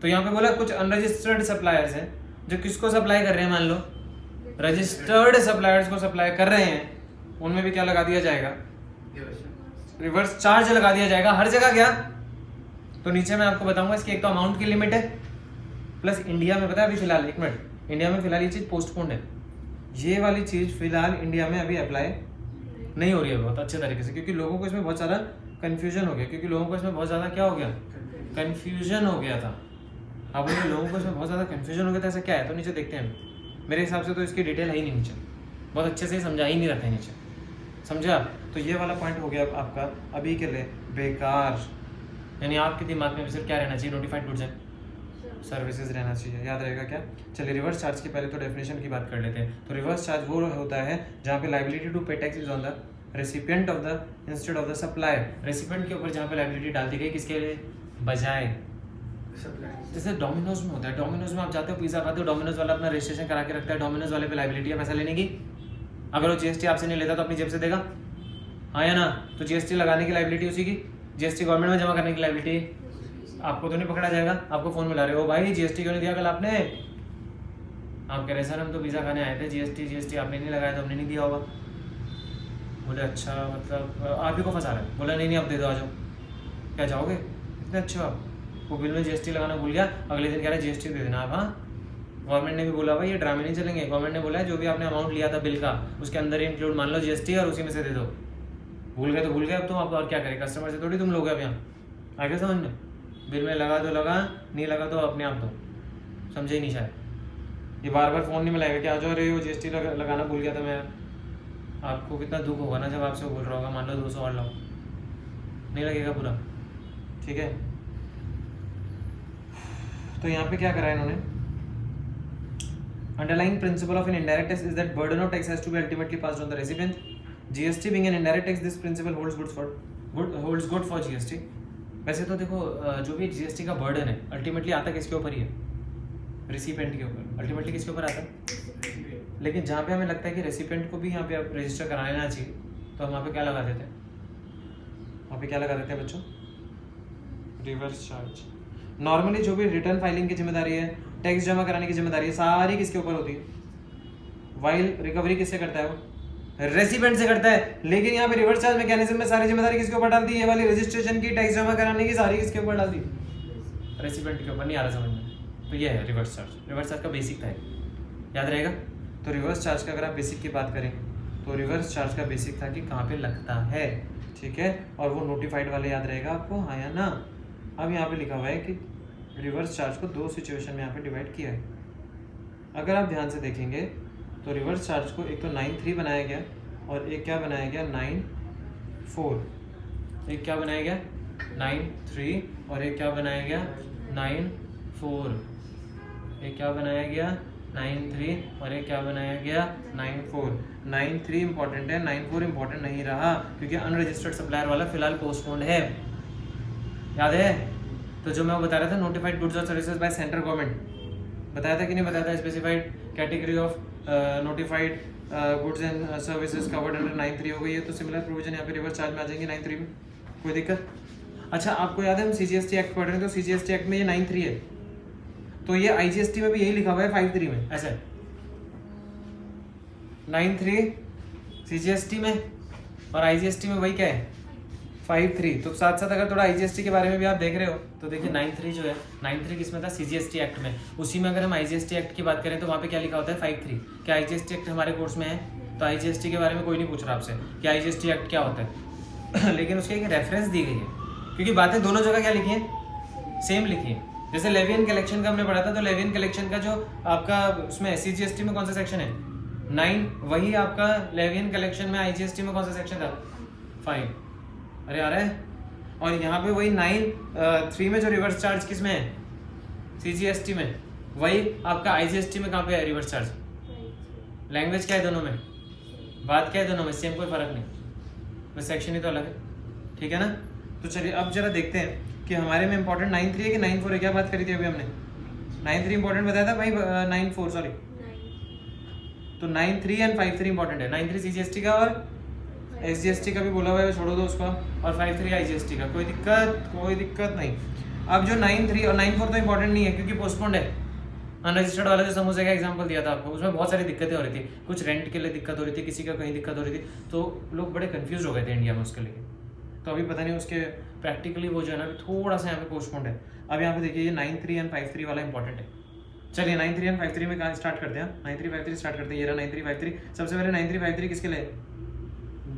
Speaker 1: तो यहाँ पे बोला कुछ अनरजिस्टर्ड सप्लायर्स हैं जो किसको सप्लाई कर रहे हैं, मान लो रजिस्टर्ड सप्लायर्स को सप्लाई कर रहे हैं, उनमें भी क्या लगा दिया जाएगा? रिवर्स चार्ज लगा दिया जाएगा। हर जगह क्या? तो नीचे मैं आपको बताऊंगा इसकी एक तो अमाउंट की लिमिट है, प्लस इंडिया में पता है अभी फिलहाल, एक मिनट, इंडिया में फिलहाल ये चीज पोस्टपोन्ड है। ये वाली चीज फिलहाल इंडिया में अभी अप्लाई नहीं हो रही है बहुत अच्छे तरीके से, क्योंकि लोगों को इसमें बहुत ज़्यादा कन्फ्यूजन हो गया, क्योंकि लोगों को इसमें बहुत ज़्यादा क्या हो गया, कन्फ्यूजन हो गया था। अब बोलिए लोगों को इसमें बहुत ज़्यादा कन्फ्यूजन हो गया था, ऐसा क्या है? तो नीचे देखते हैं, मेरे हिसाब से तो इसकी डिटेल है ही नहीं नीचे, बहुत अच्छे से समझा ही नहीं रहता है नीचे, समझा? तो ये वाला पॉइंट हो गया आपका अभी के लिए बेकार। यानी आपके दिमाग में सिर्फ क्या रहना चाहिए, नोटिफाइड गुड्स एंड सर्विसेज रहना चाहिए, याद रहेगा क्या? चलिए रिवर्स चार्ज की पहले तो डेफिनेशन की बात कर लेते हैं। तो रिवर्स चार्ज वो होता है जहाँ पे liability to pay tax is on the recipient of the instead of the supplier. Recipient के ऊपर जहाँ पे लाइबिलिटी डाल दी गई, किसके बजाय? जैसे डोमिनोज में होता है, डोमिनोज में आप जाते हो पिज्जा खाते हो, डोमिनोज वाला अपना रजिस्ट्रेशन करा के रखता है, डोमिनोज वाले पे लाइबिलिटी है पैसा लेने की। अगर वो जीएसटी आपसे नहीं लेता तो अपनी जेब से देगा, हाँ या ना? तो जीएसटी लगाने की लाइबिलिटी उसी की, जीएसटी गवर्नमेंट में जमा करने की लाइबिलिटी आपको तो नहीं पकड़ा जाएगा। आपको फोन मिला रहे हो, भाई जीएसटी क्यों नहीं दिया कल आपने? आप कह रहे सर हम तो पिज्जा खाने आए थे, जीएसटी आपने नहीं लगाया तो हमने नहीं दिया होगा। बोले अच्छा, मतलब आप ही को फंसा रहे हैं। बोला नहीं आप दे दो, आ जाओ। क्या जाओगे? इतने अच्छे हो आप। वो बिल में जीएसटी लगाना भूल गया, अगले दिन कह रहे जीएसटी दे देना आप। हाँ, गवर्नमेंट ने भी बोला भाई ये ड्रामे नहीं चलेंगे। गवर्नमेंट ने बोला है जो भी आपने अमाउंट लिया था बिल का उसके अंदर ही इंक्लूड मान लो जीएसटी और उसी में से दे दो। भूल गए तो भूल गए, अब तुम आप और क्या करें, कस्टमर से थोड़ी तुम लोग अब यहाँ आगे समझ में। बिल में लगा तो लगा, नहीं लगा तो अपने आप दो, समझे ही नहीं शायद। ये बार बार फ़ोन नहीं मिलाएगा कि आ जाओ रे वो जीएसटी लगाना भूल गया था मैं। आपको कितना दुख होगा ना जब आपसे बोल रहा होगा मान लो 200 और लाओ, नहीं लगेगा पूरा, ठीक है। तो यहाँ पे क्या करा है इन्होंने, underlying principle of an indirect tax is that burden of tax has to be ultimately passed on the recipient. GST being an indirect tax, this principle holds good for GST. वैसे तो देखो जो भी GST का burden है ultimately आता किसके ऊपर ही है, रेसिपिएंट के ऊपर। अल्टीमेटली किसके ऊपर आता है? लेकिन जहाँ पे हमें लगता है कि रेसिपिएंट को भी यहाँ पे रजिस्टर करा लेना चाहिए, तो हम वहाँ पे क्या लगा देते हैं, वहाँ पे क्या लगा देते हैं बच्चों, रिवर्स चार्ज। नॉर्मली जो भी रिटर्न फाइलिंग की जिम्मेदारी है, टैक्स जमा कराने की जिम्मेदारी है, सारी किसके ऊपर होती है? वाइल रिकवरी किससे करता है? वो रेसिपिएंट से करता है। लेकिन यहाँ पे रिवर्स चार्ज मैकेनिज्म में सारी जिम्मेदारी किसके ऊपर डाल दी? ये वाली रजिस्ट्रेशन की, टैक्स जमा कराने की, सारी किसके ऊपर डाल दी? रेसिपिएंट के ऊपर। नहीं आ रहा समझ में? तो ये है रिवर्स चार्ज। रिवर्स चार्ज का बेसिक था, याद रहेगा। तो रिवर्स चार्ज का अगर आप बेसिक की बात करें तो रिवर्स चार्ज का बेसिक था कि कहाँ पे लगता है, ठीक है। और वो नोटिफाइड वाले याद रहेगा आपको, हाँ या ना? अब यहाँ पे लिखा हुआ है कि रिवर्स चार्ज को दो सिचुएशन में यहाँ पे डिवाइड किया है। अगर आप ध्यान से देखेंगे तो रिवर्स चार्ज को एक तो 9(3) बनाया गया और एक क्या बनाया गया, 9(4). एक क्या बनाया गया, 9(3) और एक क्या बनाया गया, 9(4). एक क्या बनाया गया, 9(3) और एक क्या बनाया गया, 9(4). 9(3) इंपॉर्टेंट है, 9(4) इंपॉर्टेंट नहीं रहा क्योंकि अनरजिस्टर्ड सप्लायर वाला फिलहाल पोस्टपोन्ड है, याद है। तो जो मैं वो बता रहा था नोटिफाइड गुड्स और सर्विसेज बाय सेंट्रल गवर्नमेंट, बताया था कि नहीं बताया था? Specified category of notified goods and services covered under 9(3) हो गई है। तो सिमिलर प्रोविजन यहाँ पे रिवर्स चार्ज में आ जाएंगे 9(3) में, कोई दिक्कत? अच्छा आपको याद है हम सीजीएसटी एक्ट पढ़ रहे हैं, तो सीजीएसटी एक्ट में ये 9(3) है, तो ये आईजीएसटी में भी यही लिखा हुआ है 5(3) में, ऐसा है 9(3) सीजीएसटी में और आईजीएसटी में वही क्या है 5(3). तो साथ साथ अगर थोड़ा आईजीएसटी के बारे में भी आप देख रहे हो तो देखिए 9(3) जो है, 9(3) किसमें था? सीजीएसटी एक्ट में। उसी में अगर हम आईजीएसटी एक्ट की बात करें तो वहाँ पे क्या लिखा होता है 5(3). क्या आईजीएसटी एक्ट हमारे कोर्स में है? तो आईजीएसटी के बारे में कोई नहीं पूछ रहा आपसे कि आईजीएसटी एक्ट क्या होता है लेकिन उसके एक रेफरेंस दी गई है, क्योंकि बातें दोनों जगह क्या लिखी है, सेम लिखी है। जैसे लेवियन कलेक्शन का हमने पढ़ा था, तो लेवियन कलेक्शन का जो आपका उसमें सीजीएसटी में कौन सा सेक्शन है, 9, वही आपका लेवियन कलेक्शन में आईजीएसटी में कौन सा सेक्शन था, 5। अरे आ रहा है। और यहाँ पे वही 9(3) में जो रिवर्स चार्ज किस में है, सीजीएसटी में, वही आपका आईजीएसटी में कहाँ पे है रिवर्स चार्ज? लैंग्वेज क्या है दोनों में, बात क्या है दोनों में, सेम, कोई फर्क नहीं, बस सेक्शन ही तो अलग है, ठीक है ना। तो चलिए अब जरा देखते हैं कि हमारे में इंपॉर्टेंट 9(3) है कि 9(4) है। क्या बात करी थी अभी हमने, 9(3) इंपॉर्टेंट बताया था भाई, 9(4) सॉरी। तो 9(3) एंड 5(3) इंपॉर्टेंट है। 9(3) सीजीएसटी का और एसजीएसटी का भी बोला हुआ है, छोड़ो दो उसका, और 5(3) आईजीएसटी का, कोई दिक्कत नहीं। अब जो 9(3) और 9(4) तो इंपॉर्टेंट नहीं है क्योंकि पोस्टपोन्ड है। अनरजिस्टर्ड वाला जो समोसे का एग्जांपल दिया था आपको, उसमें बहुत सारी दिक्कतें हो रही थी, कुछ रेंट के लिए दिक्कत हो रही थी, किसी का कहीं दिक्कत हो रही थी, तो लोग बड़े कंफ्यूज हो गए थे इंडिया में उसके लिए। तो अभी पता नहीं उसके प्रैक्टिकली वो जो है ना थोड़ा सा यहाँ पे पोस्टपोन्ड है। अब यहाँ पे देखिए ये 9(3) एंड 5(3) वाला इंपॉर्टेंट है। चलिए 9(3) एंड 5(3) में कहाँ स्टार्ट करते हैं, 9(3) 5(3) स्टार्ट करते हैं। ये रहा 9(3) 5(3). सबसे पहले 9(3) 5(3) किसके लिए,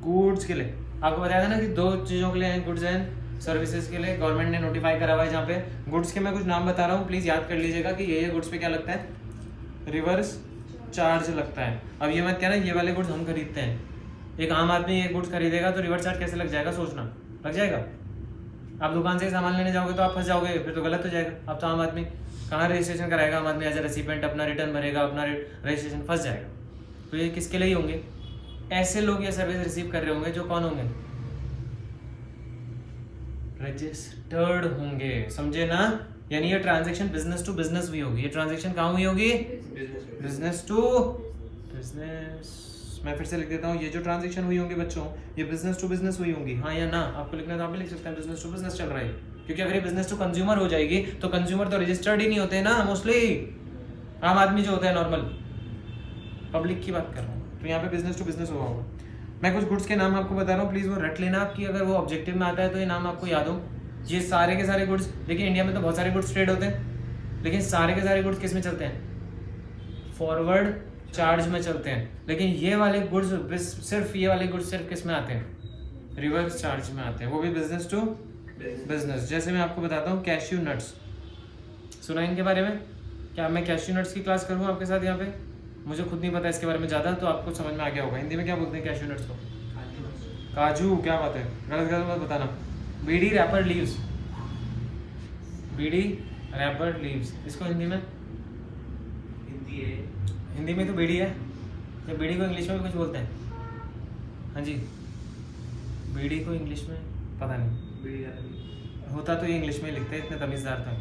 Speaker 1: गुड्स के लिए आपको बताया था ना कि दो चीज़ों के लिए हैं, गुड्स एंड सर्विसेज के लिए गवर्नमेंट ने नोटिफाई करा हुआ है। जहाँ पे गुड्स के मैं कुछ नाम बता रहा हूँ, प्लीज़ याद कर लीजिएगा कि ये गुड्स पे क्या लगता है, रिवर्स चार्ज लगता है। अब ये मत कहना ये वाले गुड्स हम खरीदते हैं, एक आम आदमी ये गुड्स खरीदेगा तो रिवर्स चार्ज कैसे लग जाएगा, सोचना लग जाएगा। आप दुकान से सामान लेने जाओगे तो आप फंस जाओगे, फिर तो गलत हो जाएगा। अब तो आम आदमी कहाँ रजिस्ट्रेशन कराएगा, आम आदमी एज ए रेसिपेंट अपना रिटर्न भरेगा, अपना रजिस्ट्रेशन फंस जाएगा। तो ये किसके लिए ही होंगे, ऐसे लोग ये सर्विस रिसीव कर रहे होंगे जो कौन होंगे, रजिस्टर्ड होंगे, समझे ना। यानी ये ट्रांजैक्शन बिजनेस टू बिजनेस भी होगी। ये ट्रांजैक्शन कहाँ हुई होगी, बिजनेस टू बिजनेस। मैं फिर से लिख देता हूँ, ये जो ट्रांजैक्शन हुई होंगी बच्चों, ये बिजनेस टू बिजनेस हुई होंगी, हाँ या ना। आपको लिखना तो आप भी लिख सकते हैं बिजनेस टू बिजनेस चल रहा है, क्योंकि अगर ये बिजनेस टू कंज्यूमर हो जाएगी तो कंज्यूमर तो रजिस्टर्ड ही नहीं होते ना मोस्टली, आम आदमी जो होता है नॉर्मल पब्लिक की बात कर रहा हूँ। तो यहाँ पे बिजनेस टू बिजनेस हुआ होगा। मैं कुछ गुड्स के नाम आपको बता रहा हूँ, प्लीज वो रट लेना आपकी, अगर वो ऑब्जेक्टिव में आता है तो ये नाम आपको याद हो। ये सारे के सारे गुड्स, देखिए इंडिया में तो बहुत सारे गुड्स ट्रेड होते हैं, लेकिन सारे के सारे गुड्स किस में चलते हैं, फॉरवर्ड चार्ज में चलते हैं। लेकिन ये वाले गुड्स सिर्फ ये वाले गुड्स सिर्फ किस में आते हैं, रिवर्स चार्ज में आते हैं, वो भी बिजनेस टू बिजनेस। जैसे मैं आपको बताता हूँ कैश्यू नट्स, सुना इनके बारे में क्या, मैं कैश्यू नट्स की क्लास करूँ आपके साथ यहाँ पे, मुझे खुद नहीं पता इसके बारे में ज़्यादा, तो आपको समझ में आ गया होगा। हिंदी में क्या बोलते हैं कैश्यू नट्स को, काजू, क्या बात है, गलत गलत मत बताना। Bidi wrapper leaves, bidi wrapper leaves, इसको हिंदी में,
Speaker 2: हिंदी है,
Speaker 1: हिंदी में तो बीड़ी है, या बीड़ी को इंग्लिश में भी कुछ बोलते हैं, हाँ जी, बीड़ी को इंग्लिश में पता नहीं, होता तो ये इंग्लिश में लिखते हैं, इतने तमीज़दार था।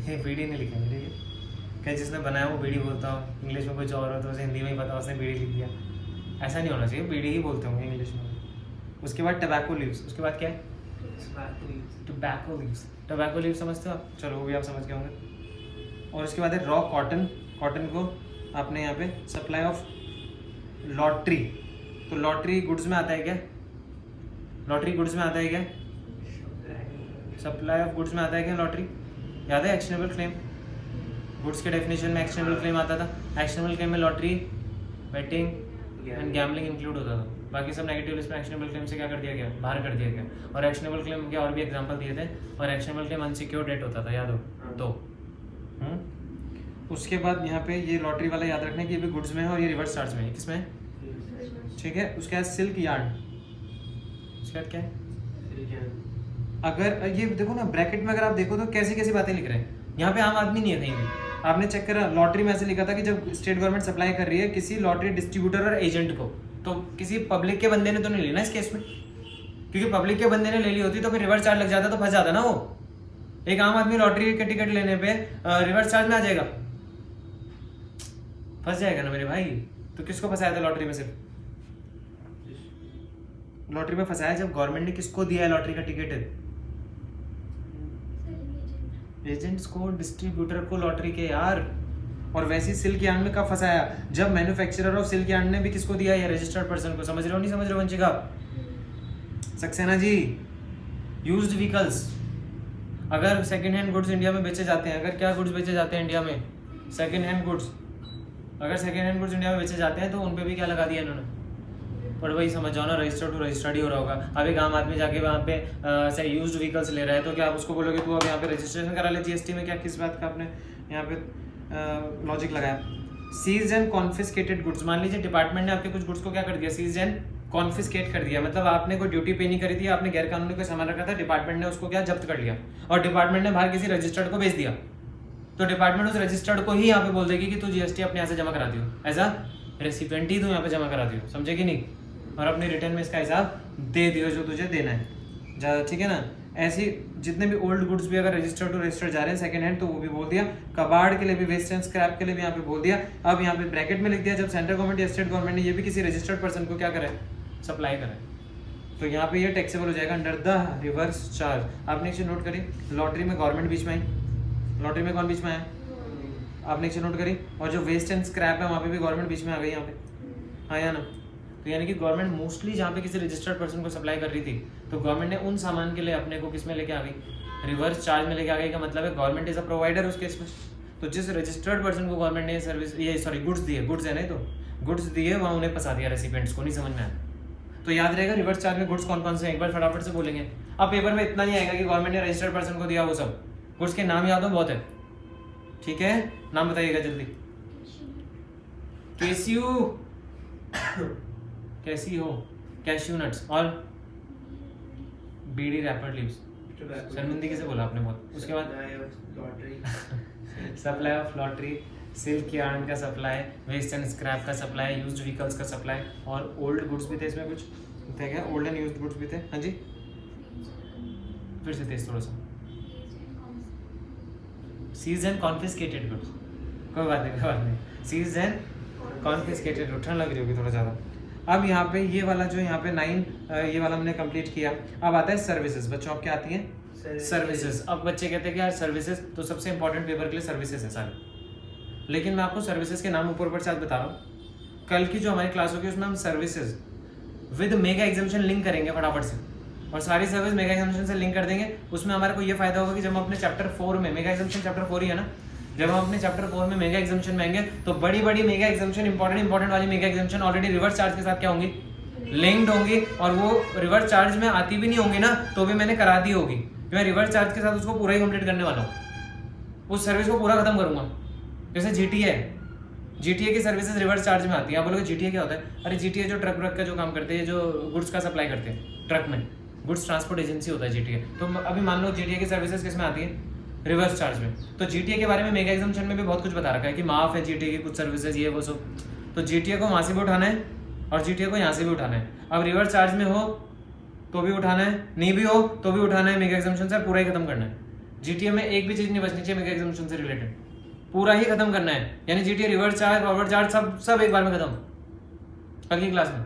Speaker 1: ये बीड़ी नहीं लिखेंगे, ठीक है, कहीं जिसने बनाया वो बीड़ी बोलता हो, इंग्लिश में कुछ और हो तो उसे हिंदी में ही पता, उसने बीड़ी लिख दिया, ऐसा नहीं होना चाहिए, बीड़ी ही बोलते होंगे इंग्लिश में। उसके बाद टबैको लीव्स, उसके बाद क्या है, टबैको लीव्स, टबैको लीव्स समझते हो आप, चलो वो भी आप समझ गए होंगे। और उसके बाद है रॉ कॉटन, कॉटन को आपने यहाँ पे सप्लाई ऑफ लॉटरी, तो लॉटरी गुड्स में आता है क्या, लॉटरी गुड्स में आता है क्या, सप्लाई ऑफ गुड्स में आता है क्या लॉटरी, याद है एक्शनेबल क्लेम, गुड्स के डेफिनेशन में एक्शनेबल क्लेम आता था। एक्शनेबल क्लेम में lottery, betting and gambling include होता था, बाकी सब नेगेटिव लिस्ट में एक्शनेबल क्लेम से क्या कर दिया गया, बाहर कर दिया गया। और एक्शनेबल क्लेम के और भी एग्जांपल दिए थे, और एक्शनेबल क्लेम अनसिक्योर्ड डेट होता था, याद हो तो। उसके बाद यहाँ पे ये लॉटरी वाला याद रखना कि ये भी गुड्स में है और ये रिवर्स चार्ज में है, किसमें है, ठीक है। उसके बाद सिल्क यार्न, उसके बाद क्या है, अगर ये देखो ना ब्रैकेट में अगर आप देखो तो कैसी कैसी बातें लिख रहे हैं, यहाँ पे आम आदमी नहीं है कहीं भी। आपने चेक करा, लॉटरी में ऐसे लिखा था कि जब स्टेट गवर्नमेंट सप्लाई कर रही है किसी लॉटरी डिस्ट्रीब्यूटर और एजेंट को, तो किसी पब्लिक के बंदे ने तो नहीं लेना इस केस में, क्योंकि पब्लिक के बंदे ने ले ली होती तो फिर रिवर्स चार्ज लग जाता, तो फंस जाता ना वो। एक आम आदमी लॉटरी के टिकट लेने पे रिवर्स चार्ज में आ जाएगा, फंस जाएगा ना मेरे भाई। तो किसको फंसाया था लॉटरी में, सिर्फ लॉटरी में फंसाया जब गवर्नमेंट ने किसको दिया है लॉटरी का टिकट, एजेंट्स को, डिस्ट्रीब्यूटर को लॉटरी के यार। और वैसे सिल्क यार्न में कब फंसाया, जब मैन्युफैक्चरर ऑफ सिल्क यार्न ने भी किसको दिया है, रजिस्टर्ड पर्सन को। समझ रहे हो नहीं समझ रहे हो वंशिका, सक्सेना जी। यूज्ड व्हीकल्स, अगर सेकंड हैंड गुड्स इंडिया में बेचे जाते हैं, अगर क्या गुड्स बेचे जाते हैं इंडिया में, सेकंड हैंड गुड्स, अगर सेकंड हैंड गुड्स इंडिया में बेचे जाते हैं तो उन पे भी क्या लगा दिया इन्होंने, पर वही समझ जाओ ना, रजिस्टर्ड टू रजिस्टर्ड ही हो रहा होगा। अब एक आम आदमी जाके वहाँ पे से यूज्ड व्हीकल्स ले रहा है, तो क्या आप उसको बोलोगे तू अब यहाँ पे रजिस्ट्रेशन करा ले जीएसटी में, क्या किस बात का आपने यहाँ पे लॉजिक लगाया। सीज एंड कॉन्फिस्केटेड गुड्स, मान लीजिए डिपार्टमेंट ने आपके कुछ गुड्स को क्या कर दिया, सीज एंड कॉन्फिस्केट कर दिया, मतलब आपने कोई ड्यूटी पे नहीं करी थी, आपने गैर कानूनी कोई सामान रखा था, डिपार्टमेंट ने उसको क्या जब्त कर लिया, और डिपार्टमेंट ने बाहर किसी रजिस्टर्ड को भेज दिया, तो डिपार्टमेंट उस रजिस्टर्ड को ही यहाँ पे बोल देगी कि तू जीएसटी अपने यहाँ से जमा करा दियो, एज अ रेसिपेंट ही तू यहाँ पे जमा करा दियो, समझे कि नहीं, और अपने रिटर्न में इसका हिसाब दे दियो जो तुझे देना है, ठीक है ना। ऐसी जितने भी ओल्ड गुड्स भी अगर रजिस्टर्ड टू रजिस्टर्ड जा रहे हैं सेकंड हैंड, तो वो भी बोल दिया। कबाड़ के लिए भी, वेस्ट एंड स्क्रैप के लिए भी यहाँ पे बोल दिया। अब यहाँ पे ब्रैकेट में लिख दिया जब सेंट्रल गवर्नमेंट या स्टेट गवर्नमेंट ने ये भी किसी रजिस्टर्ड पर्सन को क्या करे, सप्लाई करे, तो यहाँ पे ये टैक्सेबल हो जाएगा अंडर द रिवर्स चार्ज। आपने एक चीज नोट करी, लॉटरी में गवर्नमेंट बीच में आई, लॉटरी में कौन बीच में आया, आपने एक चीज नोट करी, और जो वेस्ट एंड स्क्रैप है वहाँ पे भी गवर्नमेंट बीच में आ गई यहाँ पे, आया ना। तो यानी कि गवर्नमेंट मोस्टली जहाँ पे किसी रजिस्टर्ड पर्सन को सप्लाई कर रही थी, तो गवर्नमेंट ने उन सामान के लिए अपने को किस में लेके आ गई, रिवर्स चार्ज में लेके आ गई। का मतलब है गवर्नमेंट इज अ प्रोवाइडर उस केस में। तो जिस रजिस्टर्ड पर्सन को गवर्नमेंट ने सर्विस, ये सॉरी गुड्स दिए, गुड्स है नहीं तो गुड्स दिए, वहाँ उन्हें फंसा दिया रेसिपिएंट्स को, नहीं समझ में आया। तो याद रहेगा रिवर्स चार्ज में गुड्स कौन कौन से हैं, एक बार फटाफट से बोलेंगे। अब पेपर में इतना ही आएगा कि गवर्नमेंट ने रजिस्टर्ड पर्सन को दिया, वो सब गुड्स के नाम याद हो बहुत है, ठीक है, नाम बताइएगा जल्दी। कैसियो, कैसी हो, कैश्यू नट्स, और बीड़ी रैपर लीव्स, शर्मिंदगी से बोला आपने बहुत। उसके बाद supply of lottery, silk yarn का सप्लाई, वेस्ट एंड स्क्रैप का सप्लाई, यूज्ड व्हीकल्स का सप्लाई, और ओल्ड गुड्स भी थे इसमें, कुछ थे क्या, ओल्ड एंड यूज्ड गुड्स भी थे, हाँ जी, फिर से तेज थोड़ा सा, सीज एंड कॉन्फिस्केटेड गुड्स, कोई बात नहीं, सीज एंड कॉन्फिस्केटेड, उठने लग रही होगी थोड़ा ज़्यादा। अब यहाँ पे ये वाला जो यहाँ पे 9 ये वाला हमने कंप्लीट किया। अब आता है सर्विसेज। बच्चों आप क्या आती हैं, सर्विसेज। अब बच्चे कहते हैं कि यार सर्विसेज तो सबसे इंपॉर्टेंट पेपर के लिए सर्विसेज है सारे, लेकिन मैं आपको सर्विसेज के नाम ऊपर से आज बता रहा हूँ। कल की जो हमारी क्लास होगी उसमें हम services with mega exemption link करेंगे फटाफट से, और सारी सर्विस मेगा एग्जामिशन से लिंक कर देंगे। उसमें हमारे को ये फायदा होगा कि जब हम अपने चैप्टर 4 में, मेगा एग्जामिशन चैप्टर 4 ही है ना, जब हम अपने चैप्टर 4 में मेगा एग्जामिशन में आएंगे तो बड़ी बड़ी मेगा एग्जामिशन, इंपॉर्टेंट वाली mega exemption already reverse charge के साथ क्या होंगी, लिंक्ड होंगी, और वो रिवर्स चार्ज में आती भी नहीं होंगी ना तो भी मैंने करा दी होगी, मैं रिवर्स चार्ज के साथ उसको पूरा ही कंप्लीट करने वाला हूँ, उस सर्विस को पूरा खत्म करूंगा। जैसे जीटीए की सर्विसेज रिवर्स चार्ज में आती है। आप बोलोगे जीटीए क्या होता है, अरे जीटीए जो ट्रक का जो काम करते हैं, जो गुड्स का सप्लाई करते हैं ट्रक में, गुड्स ट्रांसपोर्ट एजेंसी होता है जीटीए। तो अभी मान लो जीटीए की सर्विसेज किस में आती है, रिवर्स चार्ज में। तो जीटीए के बारे में मेगा एग्जामिशन में भी बहुत कुछ बता रखा है कि माफ है जीटीए की कुछ सर्विसेज, ये वो सब। तो जीटीए को वहाँ से भी उठाना है और जीटीए को यहाँ से भी उठाना है। अब रिवर्स चार्ज में हो तो भी उठाना है, नहीं भी हो तो भी उठाना है, मेगा एग्जामिशन से पूरा ही खत्म करना है। जीटीए में एक भी चीज नहीं बचनी चाहिए मेगा एग्जामिशन से रिलेटेड, पूरा ही खत्म करना है। यानी GTA, reverse charge, forward charge सब एक बार में खत्म कल की क्लास में।